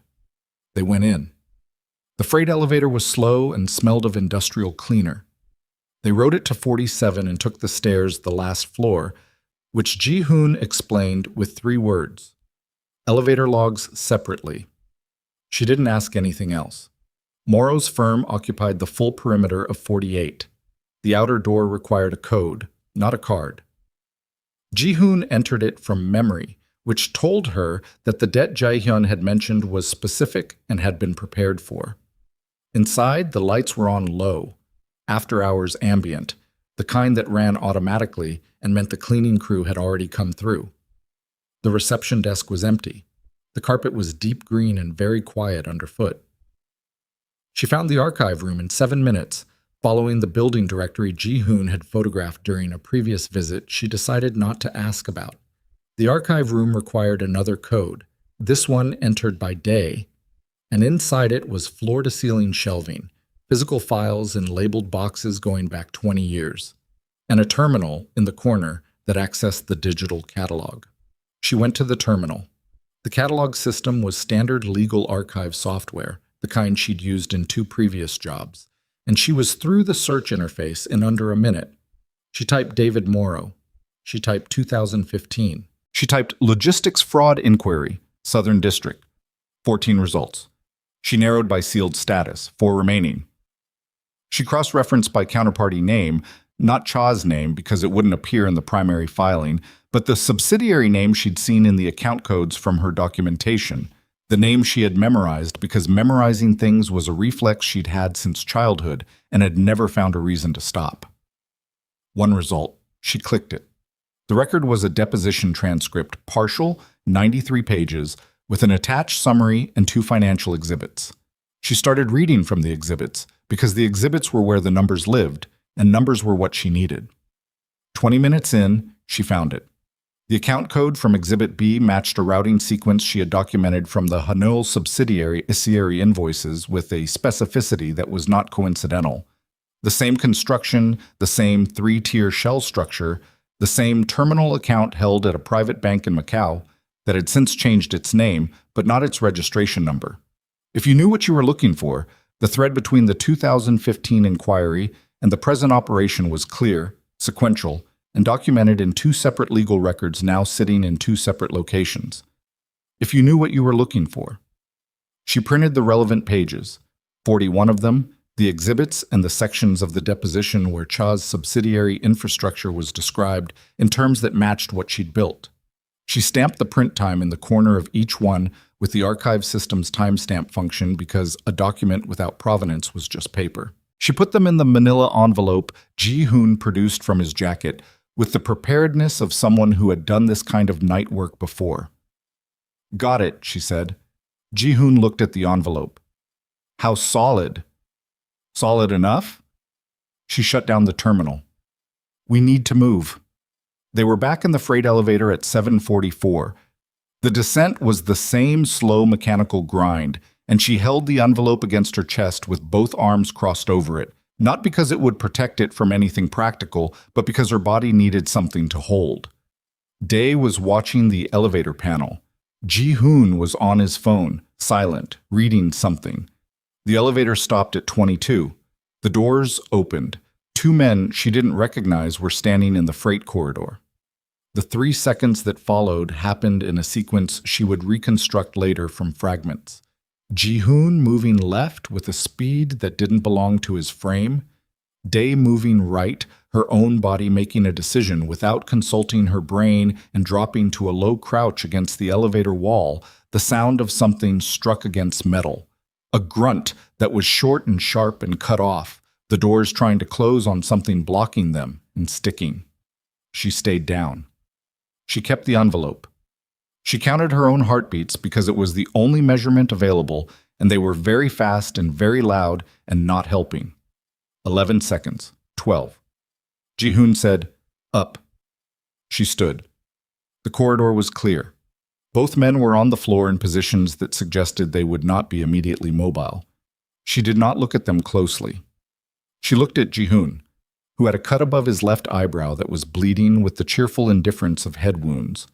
They went in. The freight elevator was slow and smelled of industrial cleaner. They rode it to 47 and took the stairs the last floor, which Jae-hyun explained with 3 words. Elevator logs separately. She didn't ask anything else. Morrow's firm occupied the full perimeter of 48. The outer door required a code, not a card. Jae-hyun entered it from memory, which told her that the debt Jae-hyun had mentioned was specific and had been prepared for. Inside, the lights were on low, after-hours ambient, the kind that ran automatically and meant the cleaning crew had already come through. The reception desk was empty. The carpet was deep green and very quiet underfoot. She found the archive room in 7 minutes, following the building directory Jae-hyun had photographed during a previous visit she decided not to ask about. The archive room required another code, this one entered by Dae, and inside it was floor-to-ceiling shelving, physical files in labeled boxes going back 20 years, and a terminal in the corner that accessed the digital catalog. She went to the terminal. The catalog system was standard legal archive software, the kind she'd used in 2 previous jobs, and she was through the search interface in under a minute. She typed David Morrow. She typed 2015. She typed Logistics Fraud Inquiry, Southern District. 14 results. She narrowed by sealed status, 4 remaining. She cross-referenced by counterparty name, not Cha's name because it wouldn't appear in the primary filing, but the subsidiary name she'd seen in the account codes from her documentation, the name she had memorized because memorizing things was a reflex she'd had since childhood and had never found a reason to stop. 1 result. She clicked it. The record was a deposition transcript, partial, 93 pages, with an attached summary and 2 financial exhibits. She started reading from the exhibits because the exhibits were where the numbers lived, and numbers were what she needed. 20 minutes in, she found it. The account code from Exhibit B matched a routing sequence she had documented from the Hanul subsidiary Isieri invoices with a specificity that was not coincidental. The same construction, the same 3-tier shell structure, the same terminal account held at a private bank in Macau that had since changed its name, but not its registration number. If you knew what you were looking for, the thread between the 2015 inquiry and the present operation was clear, sequential, and documented in 2 separate legal records now sitting in 2 separate locations. If you knew what you were looking for. She printed the relevant pages, 41 of them, the exhibits and the sections of the deposition where Cha's subsidiary infrastructure was described in terms that matched what she'd built. She stamped the print time in the corner of each one with the archive system's timestamp function because a document without provenance was just paper. She put them in the manila envelope Jae-hyun produced from his jacket with the preparedness of someone who had done this kind of night work before. "Got it," she said. Jae-hyun looked at the envelope. "How solid." "Solid enough?" She shut down the terminal. "We need to move." They were back in the freight elevator at 7:44. The descent was the same slow mechanical grind, and she held the envelope against her chest with both arms crossed over it, not because it would protect it from anything practical, but because her body needed something to hold. Dae was watching the elevator panel. Jae-hyun was on his phone, silent, reading something. The elevator stopped at 22. The doors opened. 2 men she didn't recognize were standing in the freight corridor. The 3 seconds that followed happened in a sequence she would reconstruct later from fragments. Jae-hyun moving left with a speed that didn't belong to his frame. Dae moving right, her own body making a decision without consulting her brain and dropping to a low crouch against the elevator wall, the sound of something struck against metal. A grunt that was short and sharp and cut off, the doors trying to close on something blocking them and sticking. She stayed down. She kept the envelope. She counted her own heartbeats because it was the only measurement available, and they were very fast and very loud and not helping. 11 seconds. 12. Jae-hyun said, "Up." She stood. The corridor was clear. Both men were on the floor in positions that suggested they would not be immediately mobile. She did not look at them closely. She looked at Jae-hyun, who had a cut above his left eyebrow that was bleeding with the cheerful indifference of head wounds.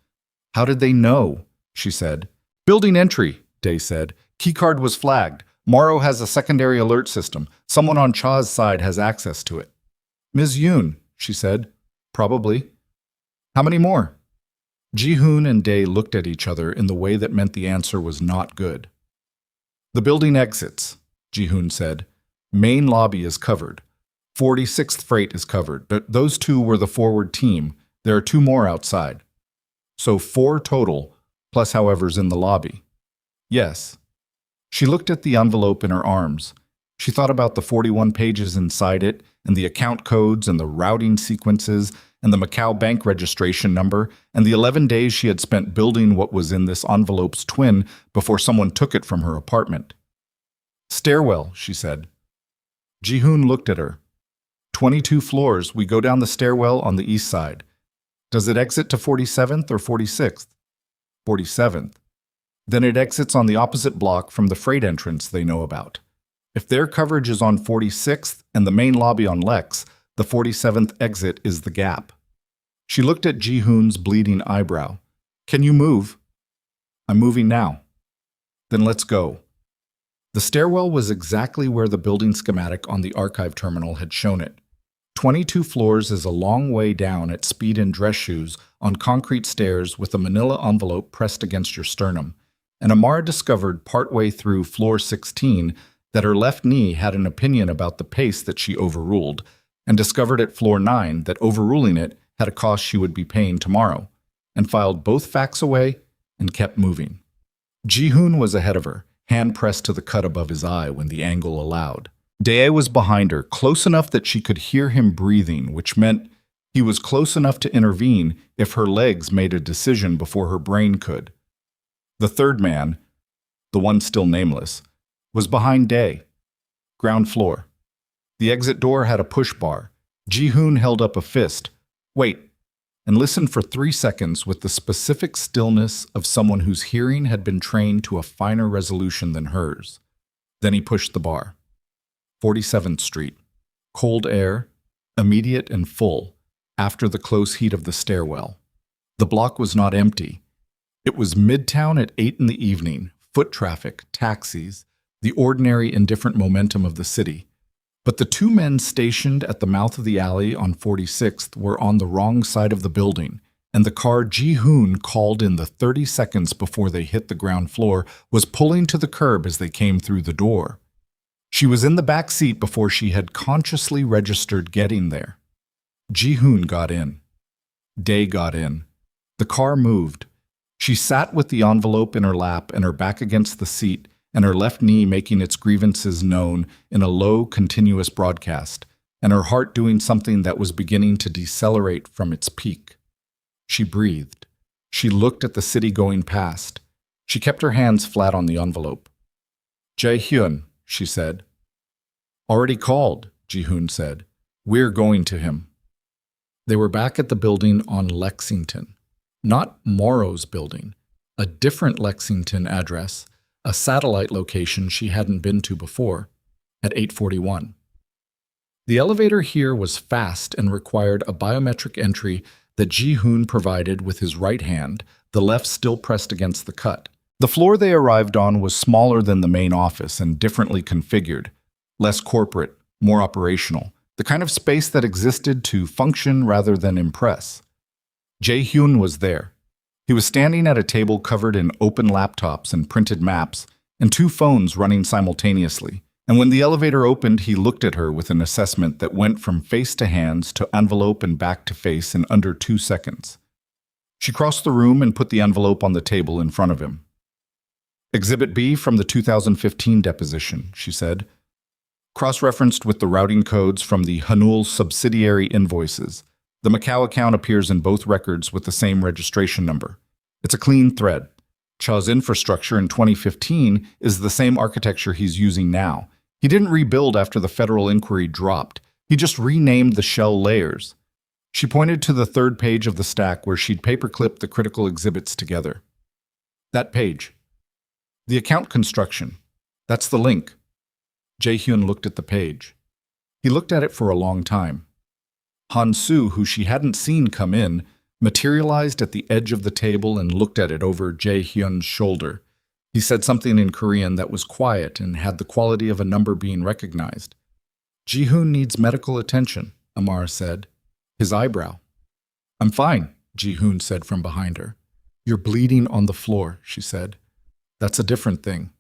"How did they know?" she said. "Building entry," Dae said. "Keycard was flagged. Morrow has a secondary alert system. Someone on Cha's side has access to it." "Ms. Yoon," she said. "Probably." "How many more?" Jae-hyun and Dae looked at each other in the way that meant the answer was not good. "The building exits," Jae-hyun said. "Main lobby is covered. 46th Freight is covered. Those 2 were the forward team. There are 2 more outside. So 4 total, plus however's in the lobby. Yes. She looked at the envelope in her arms. She thought about the 41 pages inside it, and the account codes and the routing sequences, and the Macau bank registration number, and the 11 days she had spent building what was in this envelope's twin before someone took it from her apartment. Stairwell, she said. Jae-hyun looked at her. 22 floors, we go down the stairwell on the east side. Does it exit to 47th or 46th? 47th. Then it exits on the opposite block from the freight entrance they know about. If their coverage is on 46th and the main lobby on Lex, the 47th exit is the gap. She looked at Jae-hyun's bleeding eyebrow. Can you move? I'm moving now. Then let's go. The stairwell was exactly where the building schematic on the archive terminal had shown it. 22 floors is a long way down at speed in dress shoes on concrete stairs with a manila envelope pressed against your sternum. And Amara discovered partway through floor 16 that her left knee had an opinion about the pace that she overruled, and discovered at floor 9 that overruling it had a cost she would be paying tomorrow, and filed both facts away and kept moving. Jae-hyun was ahead of her, hand pressed to the cut above his eye when the angle allowed. Dae was behind her, close enough that she could hear him breathing, which meant he was close enough to intervene if her legs made a decision before her brain could. The third man, the one still nameless, was behind Dae. Ground floor. The exit door had a push bar. Jae-hyun held up a fist. Wait, and listened for 3 seconds with the specific stillness of someone whose hearing had been trained to a finer resolution than hers. Then he pushed the bar. 47th Street. Cold air, immediate and full, after the close heat of the stairwell. The block was not empty. It was midtown at 8 in the evening, foot traffic, taxis, the ordinary indifferent momentum of the city. But the two men stationed at the mouth of the alley on 46th were on the wrong side of the building, and the car Jae-hyun called in the 30 seconds before they hit the ground floor was pulling to the curb as they came through the door. She was in the back seat before she had consciously registered getting there. Jae-hyun got in. Dae got in. The car moved. She sat with the envelope in her lap and her back against the seat, and her left knee making its grievances known in a low, continuous broadcast, and her heart doing something that was beginning to decelerate from its peak. She breathed. She looked at the city going past. She kept her hands flat on the envelope. Jae-hyun, she said. Already called, Jae-hyun said. We're going to him. They were back at the building on Lexington. Not Morrow's building, a different Lexington address, a satellite location she hadn't been to before, at 8:41. The elevator here was fast and required a biometric entry that Jae-hyun provided with his right hand, the left still pressed against the cut. The floor they arrived on was smaller than the main office and differently configured, less corporate, more operational, the kind of space that existed to function rather than impress. Jae-hyun was there. He was standing at a table covered in open laptops and printed maps, and 2 phones running simultaneously. And when the elevator opened, he looked at her with an assessment that went from face to hands to envelope and back to face in under 2 seconds. She crossed the room and put the envelope on the table in front of him. Exhibit B from the 2015 deposition, she said, cross-referenced with the routing codes from the Hanul subsidiary invoices. The Macau account appears in both records with the same registration number. It's a clean thread. Cha's infrastructure in 2015 is the same architecture he's using now. He didn't rebuild after the federal inquiry dropped. He just renamed the shell layers. She pointed to the 3rd page of the stack where she'd paperclipped the critical exhibits together. That page. The account construction. That's the link. Jae-hyun looked at the page. He looked at it for a long time. Han-soo, who she hadn't seen come in, materialized at the edge of the table and looked at it over Jae-hyun's shoulder. He said something in Korean that was quiet and had the quality of a number being recognized. Jae-hyun needs medical attention, Amara said. His eyebrow. I'm fine, Jae-hyun said from behind her. You're bleeding on the floor, she said. That's a different thing.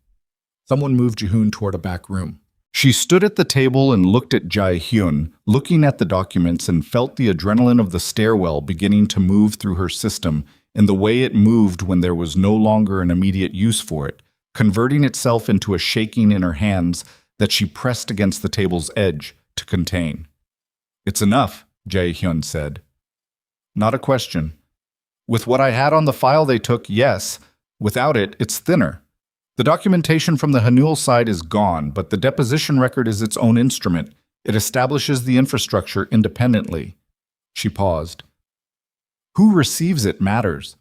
Someone moved Jae-hyun toward a back room. She stood at the table and looked at Jae-hyun, looking at the documents, and felt the adrenaline of the stairwell beginning to move through her system in the way it moved when there was no longer an immediate use for it, converting itself into a shaking in her hands that she pressed against the table's edge to contain. "It's enough," Jae-hyun said. "Not a question. With what I had on the file they took, yes. Without it, it's thinner. The documentation from the Hanul side is gone, but the deposition record is its own instrument. It establishes the infrastructure independently." She paused. "Who receives it matters.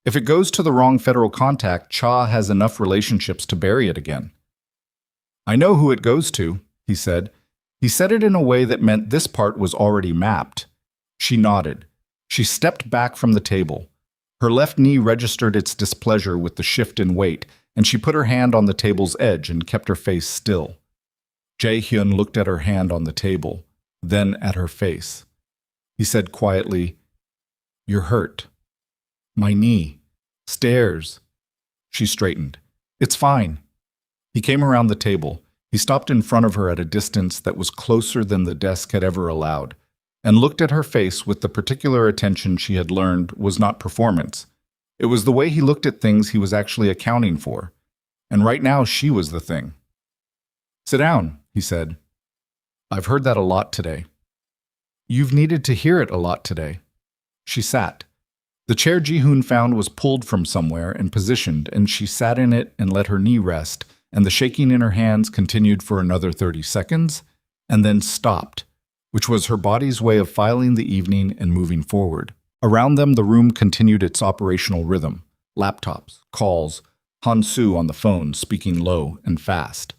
If it goes to the wrong federal contact, Cha has enough relationships to bury it again." "I know who it goes to," he said. He said it in a way that meant this part was already mapped. She nodded. She stepped back from the table. Her left knee registered its displeasure with the shift in weight, and she put her hand on the table's edge and kept her face still. Jae-hyun looked at her hand on the table, then at her face. He said quietly, "You're hurt." "My knee. Stairs." She straightened. "It's fine." He came around the table. He stopped in front of her at a distance that was closer than the desk had ever allowed, and looked at her face with the particular attention she had learned was not performance. It was the way he looked at things he was actually accounting for. And right now she was the thing. "Sit down," he said. "I've heard that a lot today." "You've needed to hear it a lot today." She sat. The chair Jae-hyun found was pulled from somewhere and positioned, and she sat in it and let her knee rest, and the shaking in her hands continued for another 30 seconds, and then stopped, which was her body's way of filing the evening and moving forward. Around them, the room continued its operational rhythm. Laptops, calls, Han-soo on the phone speaking low and fast.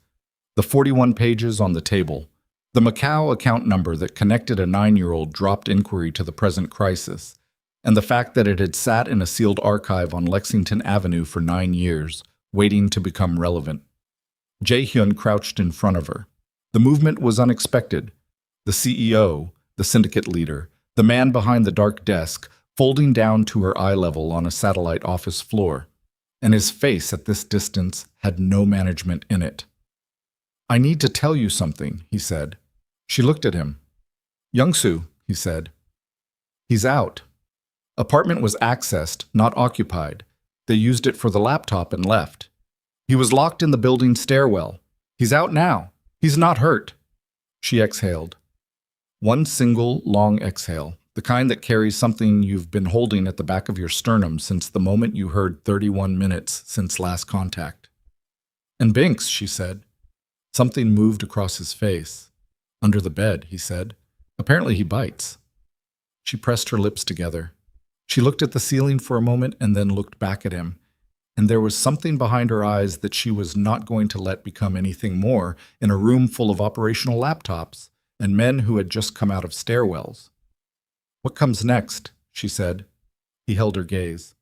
The 41 pages on the table. The Macau account number that connected a 9-year-old dropped inquiry to the present crisis, and the fact that it had sat in a sealed archive on Lexington Avenue for 9 years, waiting to become relevant. Jae-hyun crouched in front of her. The movement was unexpected. The CEO, the syndicate leader, the man behind the dark desk, folding down to her eye level on a satellite office floor, and his face at this distance had no management in it. "I need to tell you something," he said. She looked at him. "Young-soo," he said. "He's out. Apartment was accessed, not occupied. They used it for the laptop and left. He was locked in the building stairwell. He's out now. He's not hurt." She exhaled. One single, long exhale, the kind that carries something you've been holding at the back of your sternum since the moment you heard 31 minutes since last contact. "And Binks," she said. Something moved across his face. "Under the bed," he said. "Apparently he bites." She pressed her lips together. She looked at the ceiling for a moment and then looked back at him. And there was something behind her eyes that she was not going to let become anything more in a room full of operational laptops and men who had just come out of stairwells. "What comes next?" she said. He held her gaze.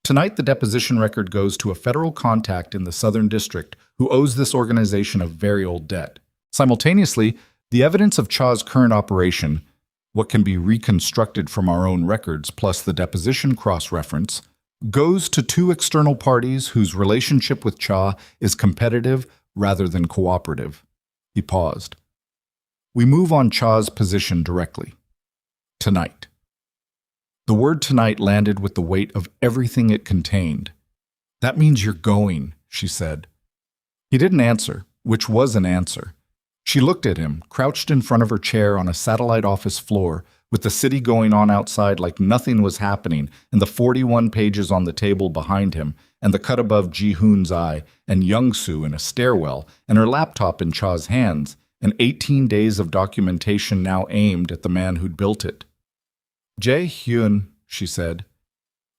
"Tonight the deposition record goes to a federal contact in the Southern District who owes this organization a very old debt. Simultaneously, the evidence of Cha's current operation, what can be reconstructed from our own records plus the deposition cross-reference, goes to 2 external parties whose relationship with Cha is competitive rather than cooperative." He paused. "We move on Cha's position directly. Tonight." The word tonight landed with the weight of everything it contained. "That means you're going," she said. He didn't answer, which was an answer. She looked at him, crouched in front of her chair on a satellite office floor, with the city going on outside like nothing was happening, and the 41 pages on the table behind him, and the cut above Jae-hyun's eye, and Young-soo in a stairwell, and her laptop in Cha's hands, and 18 days of documentation now aimed at the man who'd built it. "Jae-hyun," she said.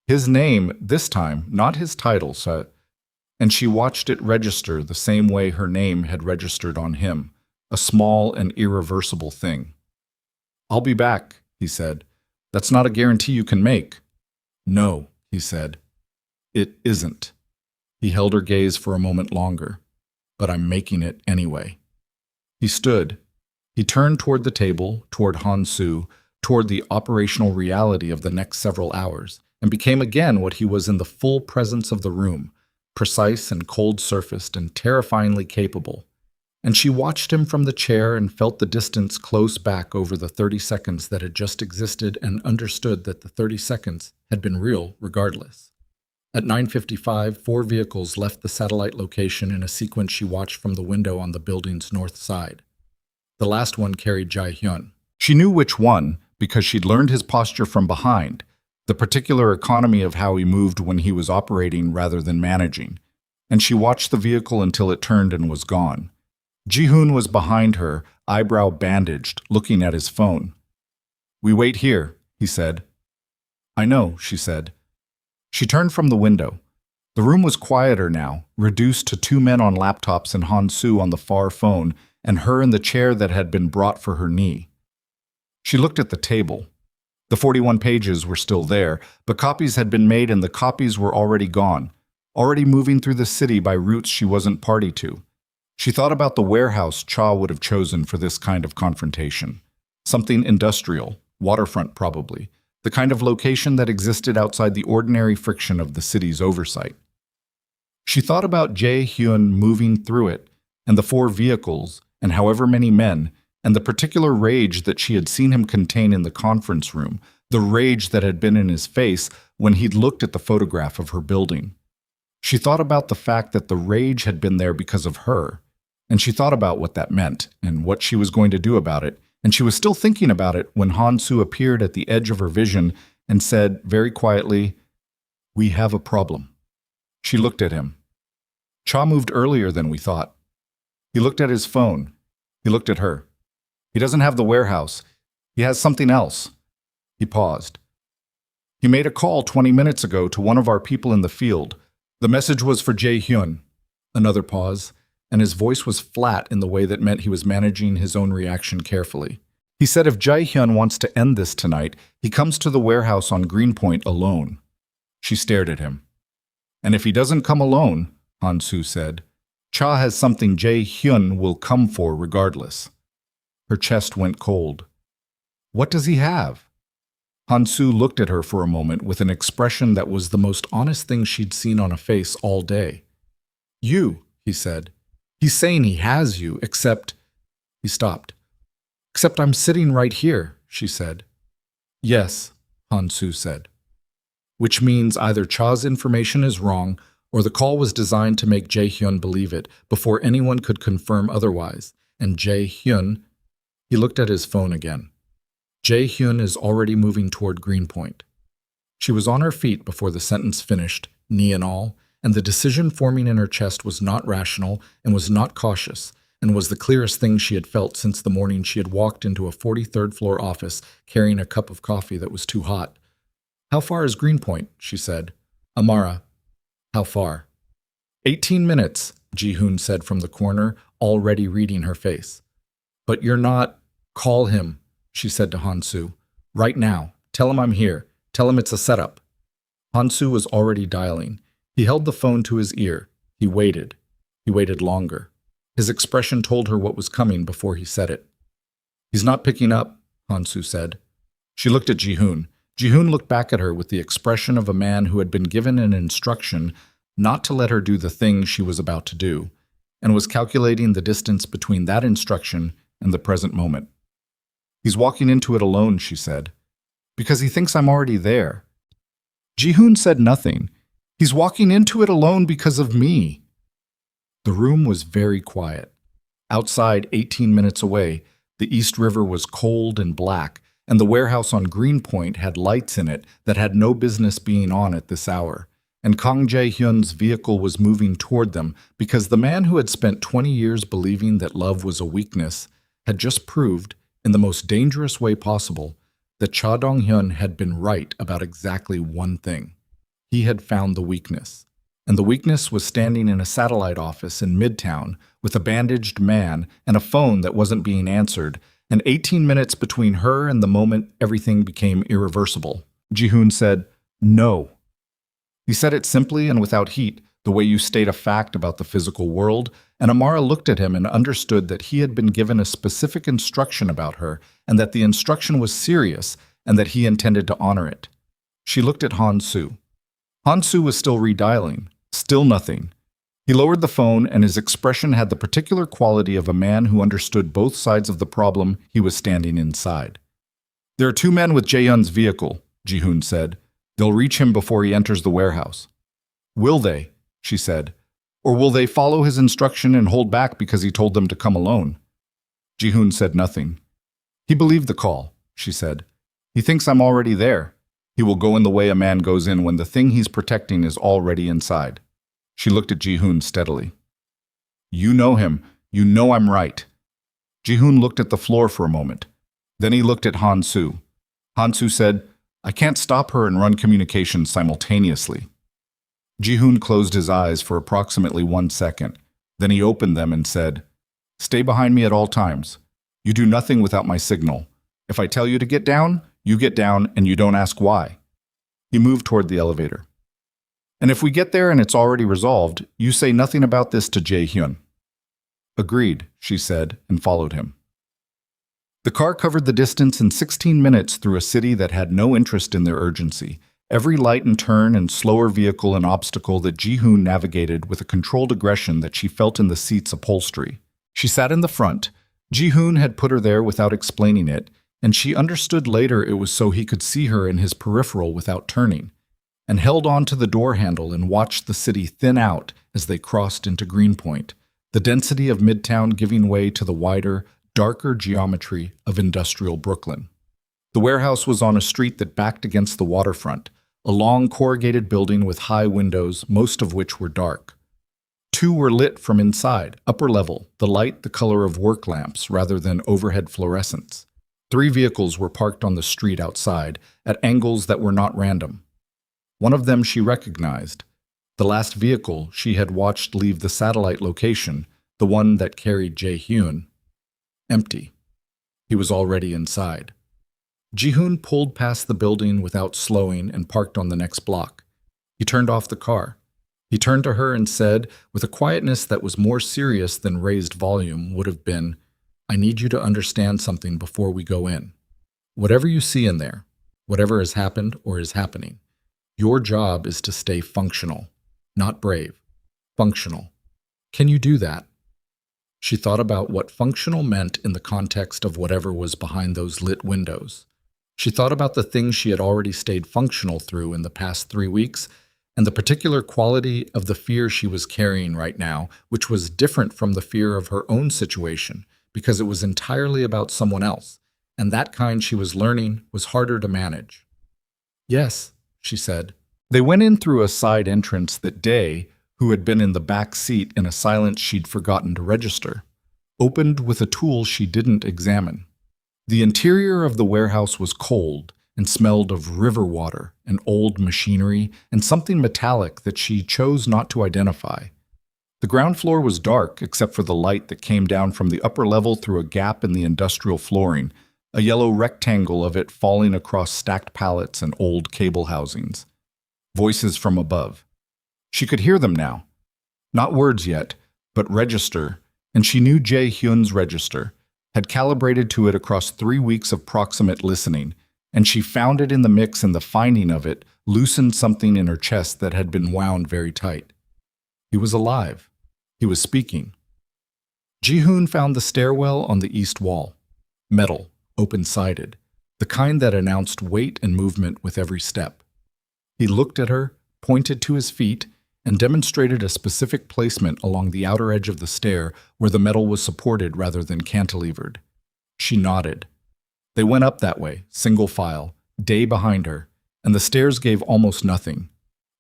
His name, this time, not his title, so, and she watched it register the same way her name had registered on him, a small and irreversible thing. "I'll be back," he said. "That's not a guarantee you can make." "No," he said. "It isn't." He held her gaze for a moment longer. "But I'm making it anyway." He stood. He turned toward the table, toward Han-soo, toward the operational reality of the next several hours, and became again what he was in the full presence of the room, precise and cold-surfaced and terrifyingly capable. and she watched him from the chair and felt the distance close back over the 30 seconds that had just existed and understood that the 30 seconds had been real regardless. At 9:55, 4 vehicles left the satellite location in a sequence she watched from the window on the building's north side. The last one carried Jae-hyun. She knew which one because she'd learned his posture from behind, the particular economy of how he moved when he was operating rather than managing, and she watched the vehicle until it turned and was gone. Jae-hyun was behind her, eyebrow bandaged, looking at his phone. "We wait here," he said. "I know," she said. She turned from the window. The room was quieter now, reduced to 2 men on laptops and Han-soo on the far phone, and her in the chair that had been brought for her knee. She looked at the table. The 41 pages were still there, but copies had been made and the copies were already gone, already moving through the city by routes she wasn't party to. She thought about the warehouse Cha would have chosen for this kind of confrontation. Something industrial, waterfront probably, the kind of location that existed outside the ordinary friction of the city's oversight. She thought about Jae-hyun moving through it, and the 4 vehicles, and however many men, and the particular rage that she had seen him contain in the conference room, the rage that had been in his face when he'd looked at the photograph of her building. She thought about the fact that the rage had been there because of her, and she thought about what that meant and what she was going to do about it, and she was still thinking about it when Han-soo appeared at the edge of her vision and said very quietly, "We have a problem." She looked at him. Cha moved earlier than we thought. He looked at his phone. He looked at her. He doesn't have the warehouse. He has something else. He paused. He made a call 20 minutes ago to one of our people in the field. The message was for Jae-hyun. Another pause, and his voice was flat in the way that meant he was managing his own reaction carefully. He said if Jae-hyun wants to end this tonight, he comes to the warehouse on Greenpoint alone. She stared at him. And if he doesn't come alone, Han-soo said, Cha has something Jae-hyun will come for regardless. Her chest went cold. What does he have? Han-soo looked at her for a moment with an expression that was the most honest thing she'd seen on a face all day. You, he said. He's saying he has you, except... He stopped. Except I'm sitting right here, she said. Yes, Han-soo said. Which means either Cha's information is wrong or the call was designed to make Jae-hyun believe it before anyone could confirm otherwise. And Jae-hyun... He looked at his phone again. Jae-hyun is already moving toward Greenpoint. She was on her feet before the sentence finished, knee and all, and the decision forming in her chest was not rational and was not cautious, and was the clearest thing she had felt since the morning she had walked into a 43rd floor office carrying a cup of coffee that was too hot. How far is Greenpoint? She said. Amara. How far? 18 minutes, Jae-hyun said from the corner, already reading her face. But you're not... Call him, she said to Han-soo. Right now. Tell him I'm here. Tell him it's a setup. Han-soo was already dialing. He held the phone to his ear. He waited. He waited longer. His expression told her what was coming before he said it. He's not picking up, Han-soo said. She looked at Jae-hyun. Jae-hyun looked back at her with the expression of a man who had been given an instruction not to let her do the thing she was about to do, and was calculating the distance between that instruction and the present moment. He's walking into it alone, she said. Because he thinks I'm already there. Jae-hyun said nothing. He's walking into it alone because of me. The room was very quiet. Outside, 18 minutes away, the East River was cold and black, and the warehouse on Greenpoint had lights in it that had no business being on at this hour. And Kang Jae-hyun's vehicle was moving toward them because the man who had spent 20 years believing that love was a weakness had just proved, in the most dangerous way possible, that Cha Dong-hyun had been right about exactly one thing. He had found the weakness. And the weakness was standing in a satellite office in Midtown with a bandaged man and a phone that wasn't being answered, and 18 minutes between her and the moment everything became irreversible. Jae-hyun said, No. He said it simply and without heat, the way you state a fact about the physical world, and Amara looked at him and understood that he had been given a specific instruction about her, and that the instruction was serious, and that he intended to honor it. She looked at Han-soo. Han-soo was still redialing. Still nothing. He lowered the phone, and his expression had the particular quality of a man who understood both sides of the problem he was standing inside. "There are two men with Jae-hyun's vehicle," Jae-hyun said. "They'll reach him before he enters the warehouse." "Will they?" she said. "Or will they follow his instruction and hold back because he told them to come alone?" Jae-hyun said nothing. "He believed the call," she said. "He thinks I'm already there. He will go in the way a man goes in when the thing he's protecting is already inside." She looked at Jae-hyun steadily. "You know him. You know I'm right." Jae-hyun looked at the floor for a moment. Then he looked at Han-soo. Han-soo said, "I can't stop her and run communications simultaneously." Jae-hyun closed his eyes for approximately 1 second. Then he opened them and said, "Stay behind me at all times. You do nothing without my signal. If I tell you to get down, you get down and you don't ask why." He moved toward the elevator. "And if we get there and it's already resolved, you say nothing about this to Jae-hyun." "Agreed," she said, and followed him. The car covered the distance in 16 minutes through a city that had no interest in their urgency. Every light and turn and slower vehicle and obstacle that Jae-hyun navigated with a controlled aggression that she felt in the seat's upholstery. She sat in the front. Jae-hyun had put her there without explaining it, and she understood later it was so he could see her in his peripheral without turning, and held on to the door handle and watched the city thin out as they crossed into Greenpoint, the density of Midtown giving way to the wider, darker geometry of industrial Brooklyn. The warehouse was on a street that backed against the waterfront, a long corrugated building with high windows, most of which were dark. 2 were lit from inside, upper level, the light the color of work lamps rather than overhead fluorescents. 3 vehicles were parked on the street outside, at angles that were not random. One of them she recognized. The last vehicle she had watched leave the satellite location, the one that carried Jae-hyun. Empty. He was already inside. Jae-hyun pulled past the building without slowing and parked on the next block. He turned off the car. He turned to her and said, with a quietness that was more serious than raised volume would have been, "I need you to understand something before we go in. Whatever you see in there, whatever has happened or is happening, your job is to stay functional, not brave. Functional. Can you do that?" She thought about what functional meant in the context of whatever was behind those lit windows. She thought about the things she had already stayed functional through in the past 3 weeks, and the particular quality of the fear she was carrying right now, which was different from the fear of her own situation, because it was entirely about someone else, and that kind she was learning was harder to manage. "Yes," she said. They went in through a side entrance that Dae, who had been in the back seat in a silence she'd forgotten to register, opened with a tool she didn't examine. The interior of the warehouse was cold and smelled of river water and old machinery and something metallic that she chose not to identify. The ground floor was dark except for the light that came down from the upper level through a gap in the industrial flooring, a yellow rectangle of it falling across stacked pallets and old cable housings. Voices from above. She could hear them now. Not words yet, but register, and she knew Jae-hyun's register, had calibrated to it across 3 weeks of proximate listening, and she found it in the mix, and the finding of it loosened something in her chest that had been wound very tight. He was alive. He was speaking. Jae-hyun found the stairwell on the east wall. Metal, open-sided, the kind that announced weight and movement with every step. He looked at her, pointed to his feet, and demonstrated a specific placement along the outer edge of the stair where the metal was supported rather than cantilevered. She nodded. They went up that way, single file, Dae behind her, and the stairs gave almost nothing.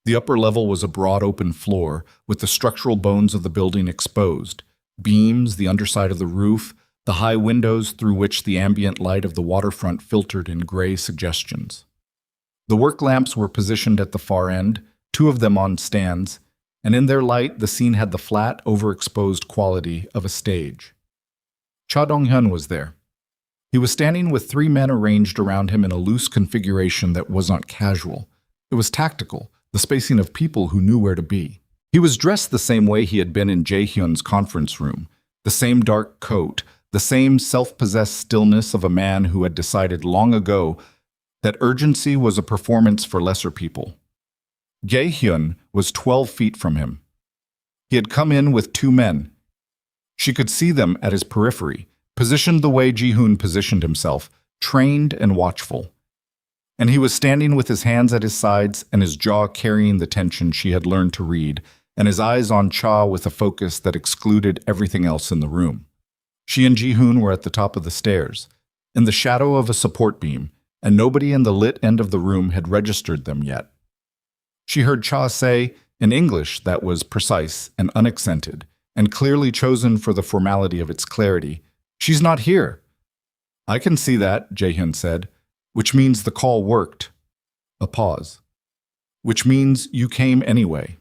The upper level was a broad open floor with the structural bones of the building exposed, beams, the underside of the roof, the high windows through which the ambient light of the waterfront filtered in gray suggestions. The work lamps were positioned at the far end, 2 of them on stands, and in their light the scene had the flat, overexposed quality of a stage. Cha Dong-hyun was there. He was standing with 3 men arranged around him in a loose configuration that wasn't casual. It was tactical, the spacing of people who knew where to be. He was dressed the same way he had been in Jae-hyun's conference room, the same dark coat, the same self-possessed stillness of a man who had decided long ago that urgency was a performance for lesser people. Jae-hyun was 12 feet from him. He had come in with two men. She could see them at his periphery, positioned the way Jae-hyun positioned himself, trained and watchful. And he was standing with his hands at his sides and his jaw carrying the tension she had learned to read, and his eyes on Cha with a focus that excluded everything else in the room. She and Jae-hyun were at the top of the stairs, in the shadow of a support beam, and nobody in the lit end of the room had registered them yet. She heard Cha say, in English that was precise and unaccented, and clearly chosen for the formality of its clarity, "She's not here." "I can see that," Jae-hyun said, "which means the call worked." A pause. "Which means you came anyway."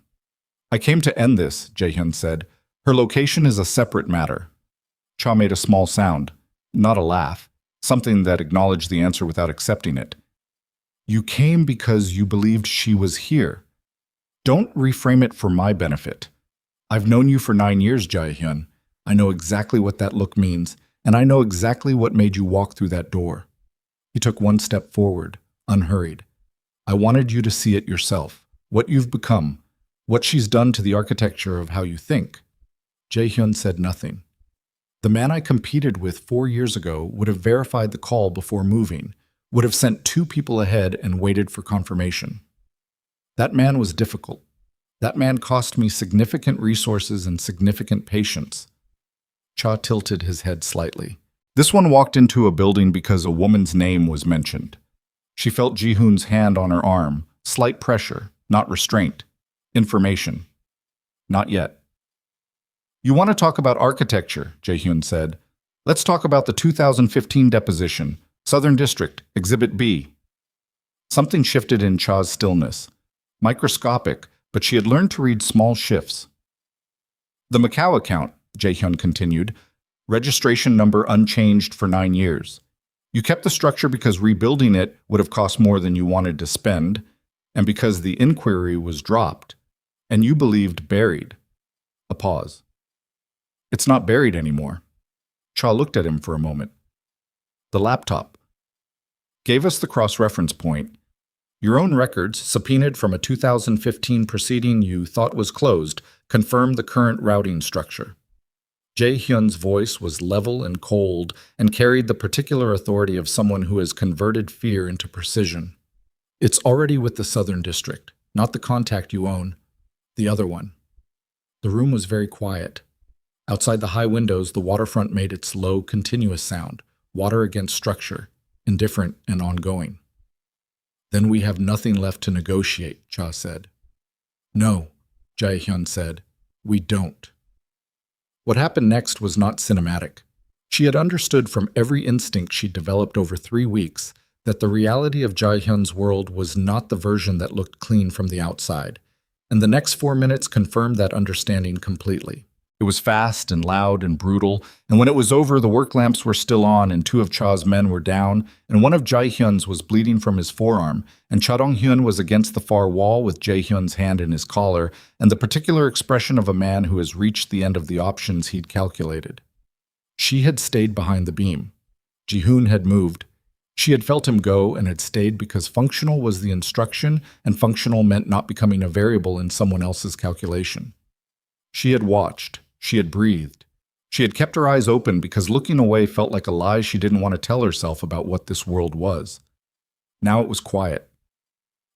"I came to end this," Jae-hyun said. "Her location is a separate matter." Cha made a small sound, not a laugh, something that acknowledged the answer without accepting it. "You came because you believed she was here. Don't reframe it for my benefit. I've known you for 9 years, Jae-hyun. I know exactly what that look means, and I know exactly what made you walk through that door." He took one step forward, unhurried. "I wanted you to see it yourself, what you've become, what she's done to the architecture of how you think." Jae-hyun said nothing. "The man I competed with 4 years ago would have verified the call before moving, would have sent 2 people ahead and waited for confirmation. That man was difficult. That man cost me significant resources and significant patience." Cha tilted his head slightly. "This one walked into a building because a woman's name was mentioned." She felt Jae-hyun's hand on her arm, slight pressure, not restraint. Information. "Not yet." "You want to talk about architecture," Jae-hyun said. "Let's talk about the 2015 deposition, Southern District, Exhibit B." Something shifted in Cha's stillness. Microscopic, but she had learned to read small shifts. "The Macau account," Jae-hyun continued, "registration number unchanged for 9 years. You kept the structure because rebuilding it would have cost more than you wanted to spend, and because the inquiry was dropped, and you believed buried." A pause. "It's not buried anymore." Cha looked at him for a moment. "The laptop gave us the cross-reference point. Your own records, subpoenaed from a 2015 proceeding you thought was closed, confirm the current routing structure." Jae-hyun's voice was level and cold and carried the particular authority of someone who has converted fear into precision. "It's already with the Southern District, not the contact you own. The other one." The room was very quiet. Outside the high windows, the waterfront made its low, continuous sound, water against structure, indifferent and ongoing. "Then we have nothing left to negotiate," Cha said. "No," Jae-hyun said, "we don't." What happened next was not cinematic. She had understood from every instinct she'd developed over 3 weeks that the reality of Jae-hyun's world was not the version that looked clean from the outside, and the next 4 minutes confirmed that understanding completely. It was fast and loud and brutal, and when it was over, the work lamps were still on and 2 of Cha's men were down, and one of Jae-hyun's was bleeding from his forearm, and Cha Dong-hyun was against the far wall with Jae-hyun's hand in his collar, and the particular expression of a man who has reached the end of the options he'd calculated. She had stayed behind the beam. Jae-hyun had moved. She had felt him go and had stayed because functional was the instruction, and functional meant not becoming a variable in someone else's calculation. She had watched. She had breathed. She had kept her eyes open because looking away felt like a lie she didn't want to tell herself about what this world was. Now it was quiet.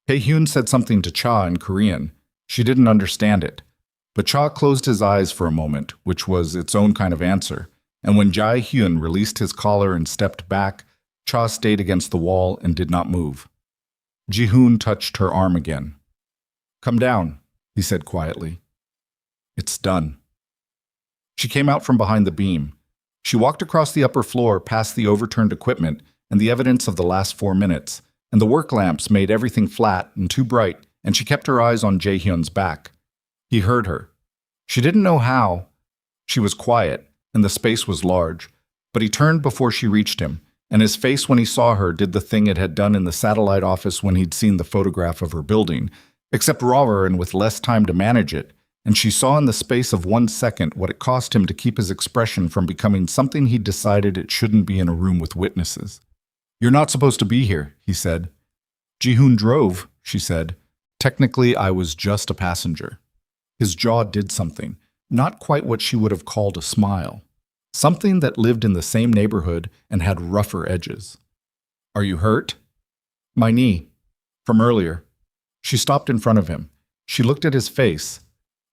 Jae-hyun said something to Cha in Korean. She didn't understand it. But Cha closed his eyes for a moment, which was its own kind of answer, and when Jae-hyun released his collar and stepped back, Cha stayed against the wall and did not move. Jae-hyun touched her arm again. "Come down," he said quietly. "It's done." She came out from behind the beam. She walked across the upper floor past the overturned equipment and the evidence of the last 4 minutes, and the work lamps made everything flat and too bright, and she kept her eyes on Jae-hyun's back. He heard her. She didn't know how. She was quiet, and the space was large, but he turned before she reached him, and his face when he saw her did the thing it had done in the satellite office when he'd seen the photograph of her building, except rawer and with less time to manage it, and she saw in the space of 1 second what it cost him to keep his expression from becoming something he'd decided it shouldn't be in a room with witnesses. "You're not supposed to be here," he said. "Jae-hyun drove," she said. "Technically, I was just a passenger." His jaw did something, not quite what she would have called a smile. Something that lived in the same neighborhood and had rougher edges. "Are you hurt?" "My knee. From earlier." She stopped in front of him. She looked at his face.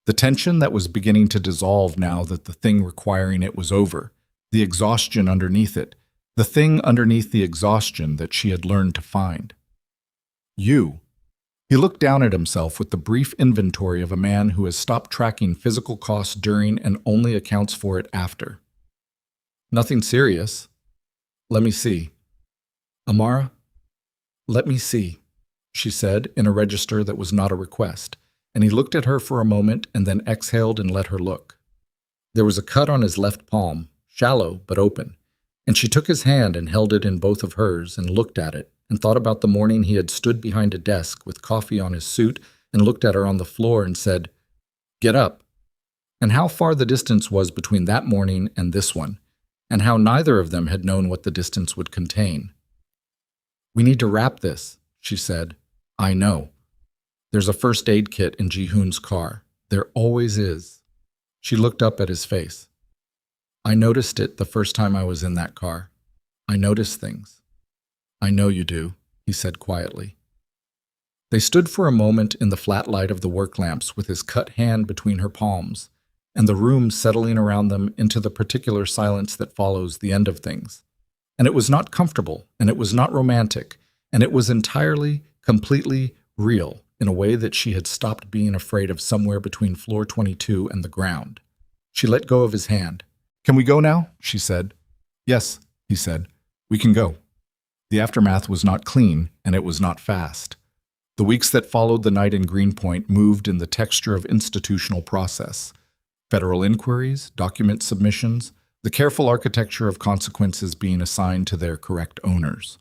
The tension that was beginning to dissolve now that the thing requiring it was over. The exhaustion underneath it. The thing underneath the exhaustion that she had learned to find. "You." He looked down at himself with the brief inventory of a man who has stopped tracking physical costs during and only accounts for it after. "Nothing serious." "Let me see." "Amara?" "Let me see," she said in a register that was not a request, and he looked at her for a moment and then exhaled and let her look. There was a cut on his left palm, shallow but open, and she took his hand and held it in both of hers and looked at it and thought about the morning he had stood behind a desk with coffee on his suit and looked at her on the floor and said, "Get up," and how far the distance was between that morning and this one, and how neither of them had known what the distance would contain. "We need to wrap this," she said. "I know. There's a first aid kit in Jae-hyun's car. There always is." She looked up at his face. "I noticed it the first time I was in that car. I notice things." "I know you do," he said quietly. They stood for a moment in the flat light of the work lamps with his cut hand between her palms, and the room settling around them into the particular silence that follows the end of things. And it was not comfortable, and it was not romantic, and it was entirely, completely real in a way that she had stopped being afraid of somewhere between floor 22 and the ground. She let go of his hand. "Can we go now?" she said. "Yes," he said. "We can go." The aftermath was not clean, and it was not fast. The weeks that followed the night in Greenpoint moved in the texture of institutional process. Federal inquiries, document submissions, the careful architecture of consequences being assigned to their correct owners.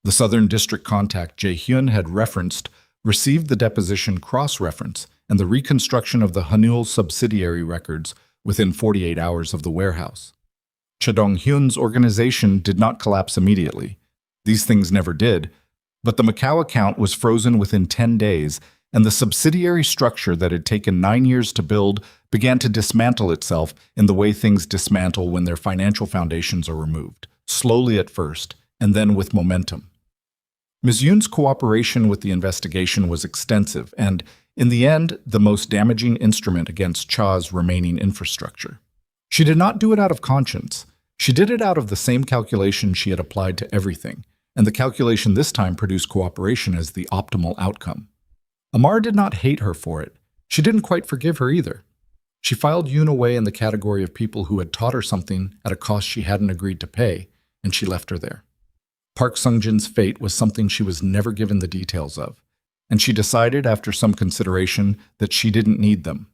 The Southern District contact Jae-hyun had referenced received the deposition cross-reference and the reconstruction of the Hanul subsidiary records within 48 hours of the warehouse. Cha Dong-hyun's organization did not collapse immediately. These things never did, but the Macau account was frozen within 10 days, and the subsidiary structure that had taken 9 years to build began to dismantle itself in the way things dismantle when their financial foundations are removed, slowly at first, and then with momentum. Ms. Yoon's cooperation with the investigation was extensive and, in the end, the most damaging instrument against Cha's remaining infrastructure. She did not do it out of conscience. She did it out of the same calculation she had applied to everything, and the calculation this time produced cooperation as the optimal outcome. Amara did not hate her for it. She didn't quite forgive her either. She filed Yoon away in the category of people who had taught her something at a cost she hadn't agreed to pay, and she left her there. Park Sung-jin's fate was something she was never given the details of, and she decided after some consideration that she didn't need them.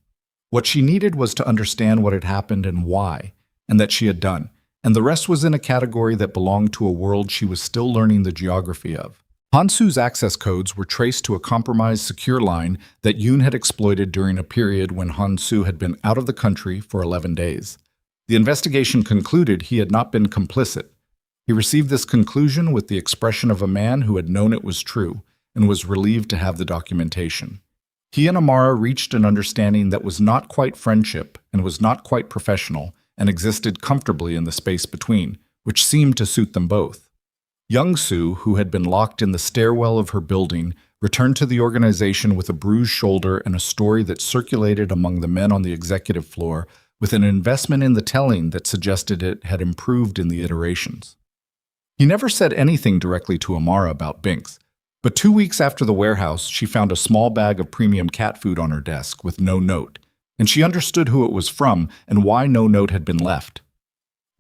What she needed was to understand what had happened and why, and that she had done, and the rest was in a category that belonged to a world she was still learning the geography of. Hansu's access codes were traced to a compromised secure line that Yoon had exploited during a period when Hansu had been out of the country for 11 days. The investigation concluded he had not been complicit. He received this conclusion with the expression of a man who had known it was true and was relieved to have the documentation. He and Amara reached an understanding that was not quite friendship and was not quite professional, and existed comfortably in the space between, which seemed to suit them both. Young-soo, who had been locked in the stairwell of her building, returned to the organization with a bruised shoulder and a story that circulated among the men on the executive floor, with an investment in the telling that suggested it had improved in the iterations. He never said anything directly to Amara about Binks, but 2 weeks after the warehouse, she found a small bag of premium cat food on her desk with no note, and she understood who it was from and why no note had been left.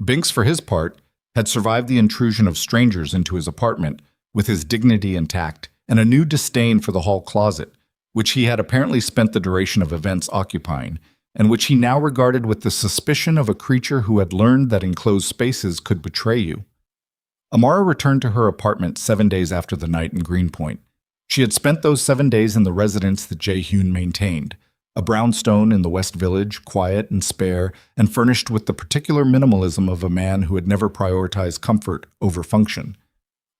Binks, for his part, had survived the intrusion of strangers into his apartment with his dignity intact and a new disdain for the hall closet, which he had apparently spent the duration of events occupying, and which he now regarded with the suspicion of a creature who had learned that enclosed spaces could betray you. Amara returned to her apartment 7 days after the night in Greenpoint. She had spent those 7 days in the residence that Jae-hyun maintained, a brownstone in the West Village, quiet and spare, and furnished with the particular minimalism of a man who had never prioritized comfort over function.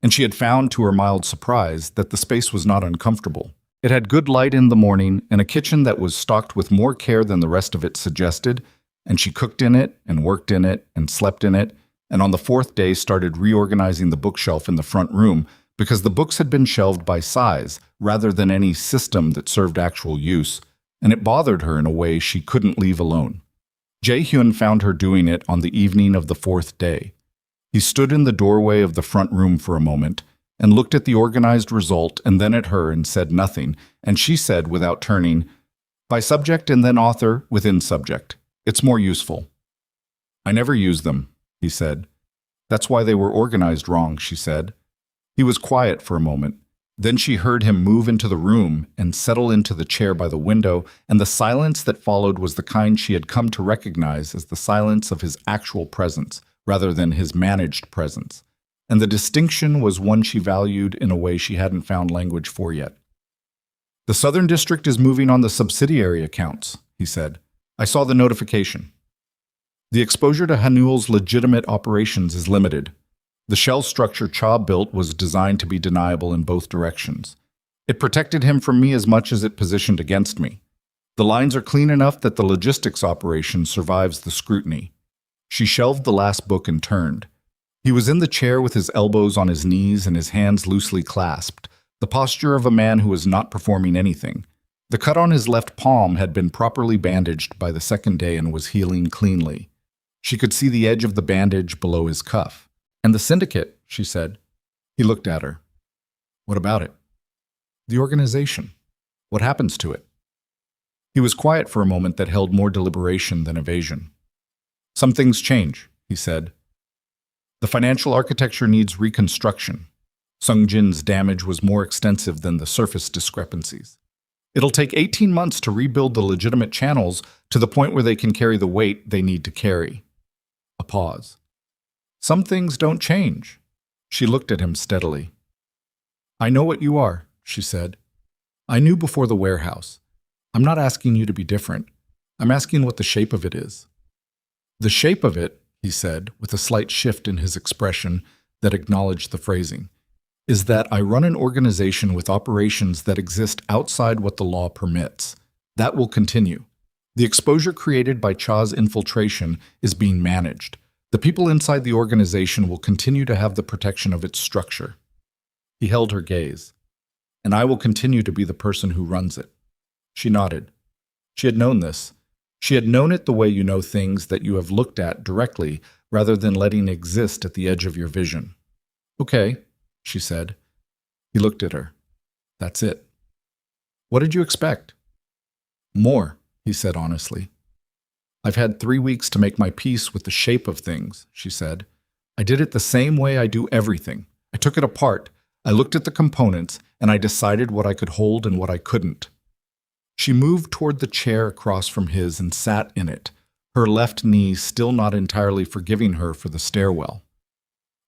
And she had found, to her mild surprise, that the space was not uncomfortable. It had good light in the morning and a kitchen that was stocked with more care than the rest of it suggested, and she cooked in it and worked in it and slept in it, and on the fourth day started reorganizing the bookshelf in the front room because the books had been shelved by size rather than any system that served actual use, and it bothered her in a way she couldn't leave alone. Jae-hyun found her doing it on the evening of the fourth day. He stood in the doorway of the front room for a moment and looked at the organized result and then at her and said nothing, and she said without turning, "By subject and then author within subject. It's more useful." "I never use them," he said. "That's why they were organized wrong," she said. He was quiet for a moment. Then she heard him move into the room and settle into the chair by the window, and the silence that followed was the kind she had come to recognize as the silence of his actual presence, rather than his managed presence. And the distinction was one she valued in a way she hadn't found language for yet. "The Southern District is moving on the subsidiary accounts," he said. "I saw the notification. The exposure to Hanul's legitimate operations is limited. The shell structure Cha built was designed to be deniable in both directions. It protected him from me as much as it positioned against me. The lines are clean enough that the logistics operation survives the scrutiny." She shelved the last book and turned. He was in the chair with his elbows on his knees and his hands loosely clasped, the posture of a man who was not performing anything. The cut on his left palm had been properly bandaged by the second day and was healing cleanly. She could see the edge of the bandage below his cuff. "And the syndicate," she said. He looked at her. "What about it?" "The organization. What happens to it?" He was quiet for a moment that held more deliberation than evasion. "Some things change," he said. "The financial architecture needs reconstruction. Sungjin's damage was more extensive than the surface discrepancies. It'll take 18 months to rebuild the legitimate channels to the point where they can carry the weight they need to carry." A pause. "Some things don't change." She looked at him steadily. "I know what you are," she said. "I knew before the warehouse. I'm not asking you to be different. I'm asking what the shape of it is." "The shape of it," he said, with a slight shift in his expression that acknowledged the phrasing, "is that I run an organization with operations that exist outside what the law permits. That will continue. The exposure created by Cha's infiltration is being managed. The people inside the organization will continue to have the protection of its structure." He held her gaze. "And I will continue to be the person who runs it." She nodded. She had known this. She had known it the way you know things that you have looked at directly rather than letting exist at the edge of your vision. "Okay," she said. He looked at her. "That's it." "What did you expect?" "More," he said honestly. "I've had 3 weeks to make my peace with the shape of things," she said. "I did it the same way I do everything. I took it apart. I looked at the components, and I decided what I could hold and what I couldn't." She moved toward the chair across from his and sat in it, her left knee still not entirely forgiving her for the stairwell.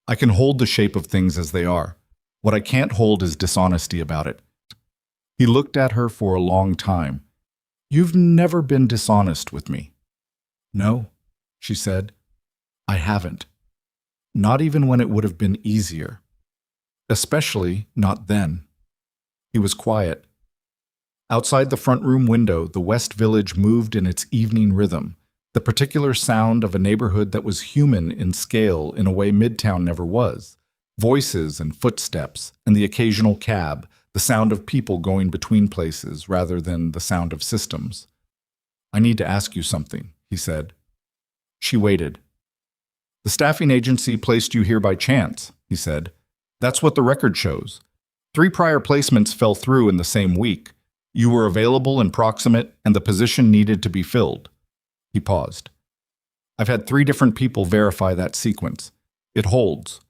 "I can hold the shape of things as they are. What I can't hold is dishonesty about it." He looked at her for a long time. "You've never been dishonest with me." "No," she said. "I haven't. Not even when it would have been easier. Especially not then." He was quiet. Outside the front room window, the West Village moved in its evening rhythm, the particular sound of a neighborhood that was human in scale in a way Midtown never was. Voices and footsteps, and the occasional cab, the sound of people going between places rather than the sound of systems. "I need to ask you something," he said. She waited. "The staffing agency placed you here by chance," he said. "That's what the record shows. 3 prior placements fell through in the same week. You were available and proximate, and the position needed to be filled." He paused. "I've had 3 different people verify that sequence. It holds."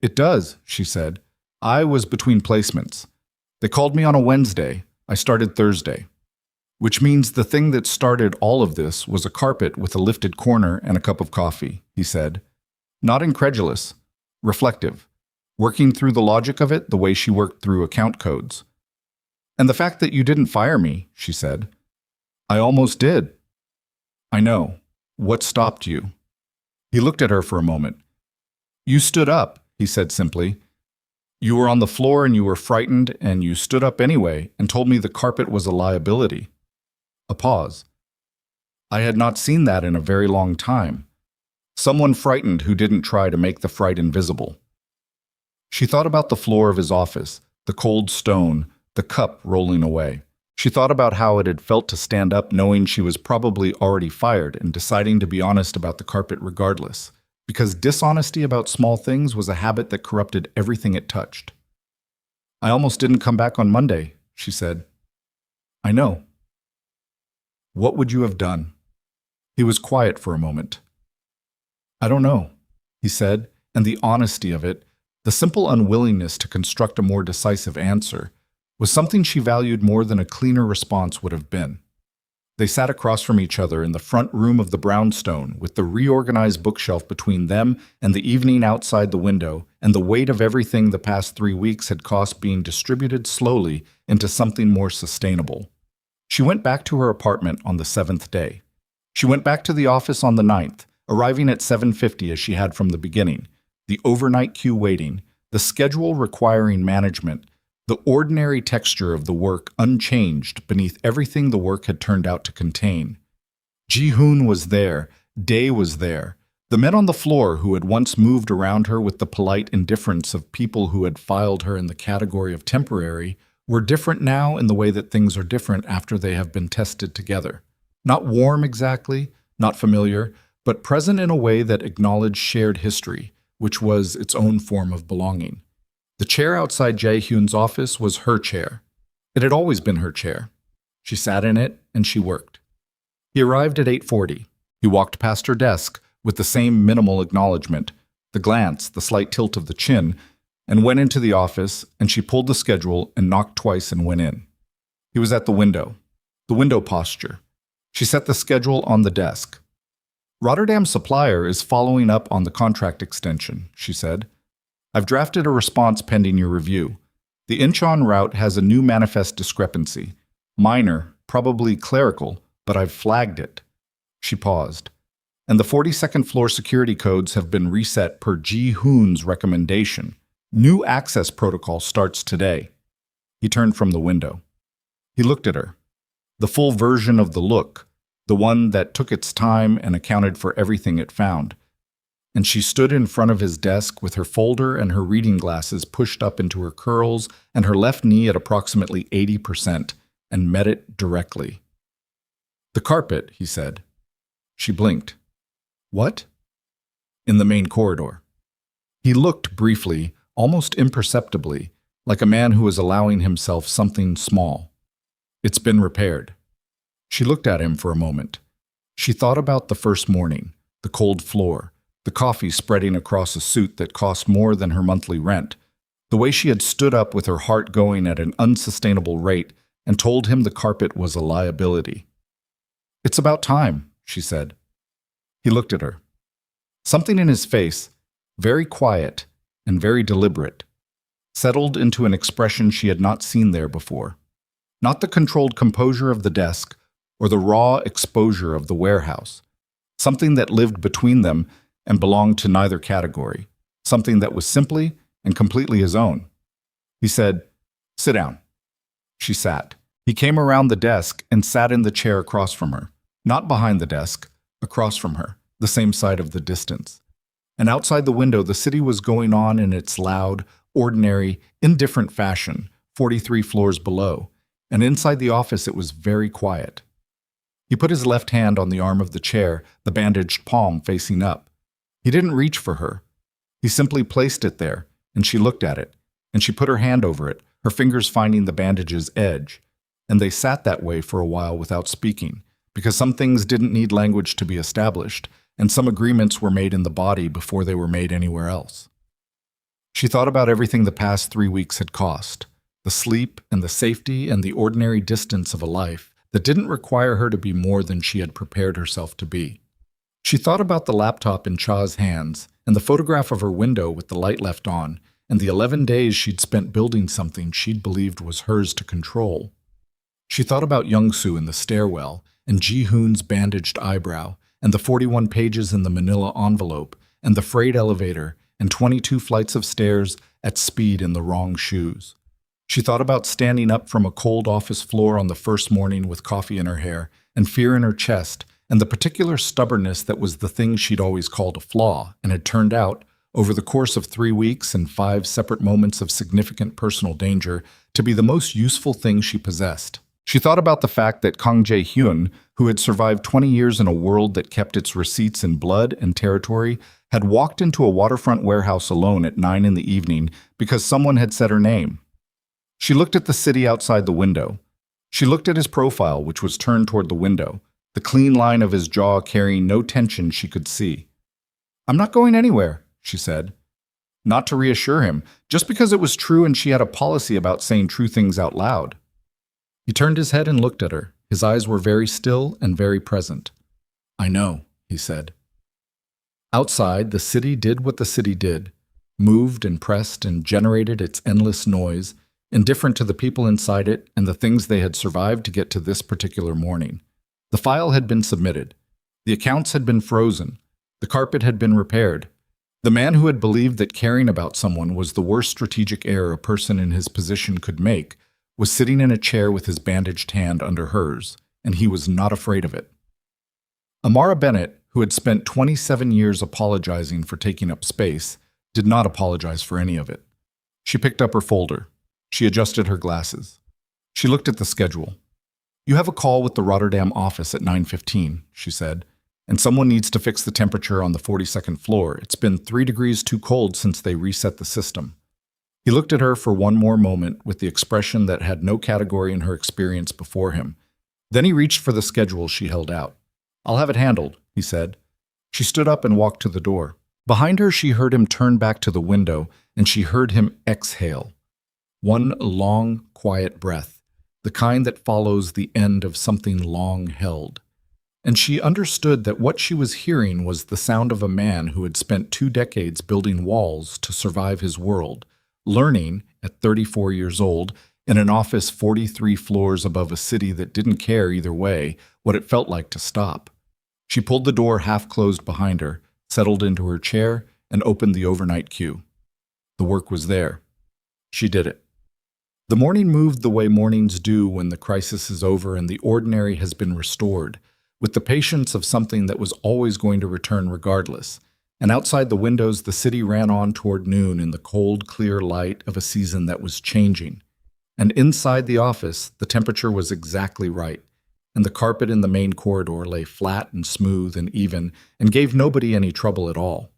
"It does," she said. "I was between placements. They called me on a Wednesday. I started Thursday. Which means the thing that started all of this was a carpet with a lifted corner and a cup of coffee," he said. Not incredulous, reflective, working through the logic of it the way she worked through account codes. "And the fact that you didn't fire me," she said. "I almost did." "I know. What stopped you?" He looked at her for a moment. "You stood up," he said simply. You were on the floor and you were frightened and you stood up anyway and told me the carpet was a liability. A pause. I had not seen that in a very long time. Someone frightened who didn't try to make the fright invisible. She thought about the floor of his office, the cold stone, the cup rolling away. She thought about how it had felt to stand up knowing she was probably already fired and deciding to be honest about the carpet regardless, because dishonesty about small things was a habit that corrupted everything it touched. I almost didn't come back on Monday, she said. I know. What would you have done? He was quiet for a moment. I don't know, he said, and the honesty of it, the simple unwillingness to construct a more decisive answer, was something she valued more than a cleaner response would have been. They sat across from each other in the front room of the brownstone, with the reorganized bookshelf between them and the evening outside the window, and the weight of everything the past 3 weeks had cost being distributed slowly into something more sustainable. She went back to her apartment on the 7th day. She went back to the office on the 9th, arriving at 7:50 as she had from the beginning, the overnight queue waiting, the schedule requiring management, the ordinary texture of the work unchanged beneath everything the work had turned out to contain. Jae-hyun was there, Dae was there, the men on the floor who had once moved around her with the polite indifference of people who had filed her in the category of temporary, were different now in the way that things are different after they have been tested together. Not warm exactly, not familiar, but present in a way that acknowledged shared history, which was its own form of belonging. The chair outside Jae-hyun's office was her chair. It had always been her chair. She sat in it, and she worked. He arrived at 8:40. He walked past her desk with the same minimal acknowledgement, the glance, the slight tilt of the chin, and went into the office, and she pulled the schedule and knocked twice and went in. He was at the window posture. She set the schedule on the desk. Rotterdam Supplier is following up on the contract extension, she said. I've drafted a response pending your review. The Incheon route has a new manifest discrepancy. Minor, probably clerical, but I've flagged it. She paused. And the 42nd floor security codes have been reset per Jae-hyun's recommendation. New access protocol starts today. He turned from the window. He looked at her. The full version of the look, the one that took its time and accounted for everything it found. And she stood in front of his desk with her folder and her reading glasses pushed up into her curls and her left knee at approximately 80%, and met it directly. The carpet, he said. She blinked. What? In the main corridor. He looked briefly, almost imperceptibly, like a man who is allowing himself something small. It's been repaired. She looked at him for a moment. She thought about the first morning, the cold floor, the coffee spreading across a suit that cost more than her monthly rent, the way she had stood up with her heart going at an unsustainable rate and told him the carpet was a liability. It's about time, she said. He looked at her. Something in his face, very quiet and very deliberate, settled into an expression she had not seen there before. Not the controlled composure of the desk or the raw exposure of the warehouse. Something that lived between them and belonged to neither category, something that was simply and completely his own. He said, "Sit down." She sat. He came around the desk and sat in the chair across from her, not behind the desk, across from her, the same side of the distance. And outside the window, the city was going on in its loud, ordinary, indifferent fashion, 43 floors below, and inside the office it was very quiet. He put his left hand on the arm of the chair, the bandaged palm facing up. He didn't reach for her. He simply placed it there, and she looked at it, and she put her hand over it, her fingers finding the bandage's edge. And they sat that way for a while without speaking, because some things didn't need language to be established, and some agreements were made in the body before they were made anywhere else. She thought about everything the past 3 weeks had cost, the sleep and the safety and the ordinary distance of a life that didn't require her to be more than she had prepared herself to be. She thought about the laptop in Cha's hands and the photograph of her window with the light left on and the 11 days she'd spent building something she'd believed was hers to control. She thought about Young-soo in the stairwell and Jae-hyun's bandaged eyebrow and the 41 pages in the manila envelope and the freight elevator and 22 flights of stairs at speed in the wrong shoes. She thought about standing up from a cold office floor on the first morning with coffee in her hair and fear in her chest and the particular stubbornness that was the thing she'd always called a flaw and had turned out, over the course of 3 weeks and 5 separate moments of significant personal danger, to be the most useful thing she possessed. She thought about the fact that Kang Jae-hyun, who had survived 20 years in a world that kept its receipts in blood and territory, had walked into a waterfront warehouse alone at 9 in the evening because someone had said her name. She looked at the city outside the window. She looked at his profile, which was turned toward the window, the clean line of his jaw carrying no tension she could see. "I'm not going anywhere," she said. Not to reassure him, just because it was true and she had a policy about saying true things out loud. He turned his head and looked at her. His eyes were very still and very present. "I know," he said. Outside, the city did what the city did, moved and pressed and generated its endless noise, indifferent to the people inside it and the things they had survived to get to this particular morning. The file had been submitted. The accounts had been frozen. The carpet had been repaired. The man who had believed that caring about someone was the worst strategic error a person in his position could make was sitting in a chair with his bandaged hand under hers, and he was not afraid of it. Amara Bennett, who had spent 27 years apologizing for taking up space, did not apologize for any of it. She picked up her folder. She adjusted her glasses. She looked at the schedule. "You have a call with the Rotterdam office at 9:15, she said, "and someone needs to fix the temperature on the 42nd floor. It's been 3 degrees too cold since they reset the system." He looked at her for one more moment with the expression that had no category in her experience before him. Then he reached for the schedule she held out. "I'll have it handled," he said. She stood up and walked to the door. Behind her, she heard him turn back to the window, and she heard him exhale. One long, quiet breath, the kind that follows the end of something long held. And she understood that what she was hearing was the sound of a man who had spent 2 decades building walls to survive his world, learning, at 34 years old, in an office 43 floors above a city that didn't care either way, what it felt like to stop. She pulled the door half closed behind her, settled into her chair, and opened the overnight queue. The work was there. She did it. The morning moved the way mornings do when the crisis is over and the ordinary has been restored, with the patience of something that was always going to return regardless. And outside the windows, the city ran on toward noon in the cold, clear light of a season that was changing. And inside the office, the temperature was exactly right, and the carpet in the main corridor lay flat and smooth and even and gave nobody any trouble at all.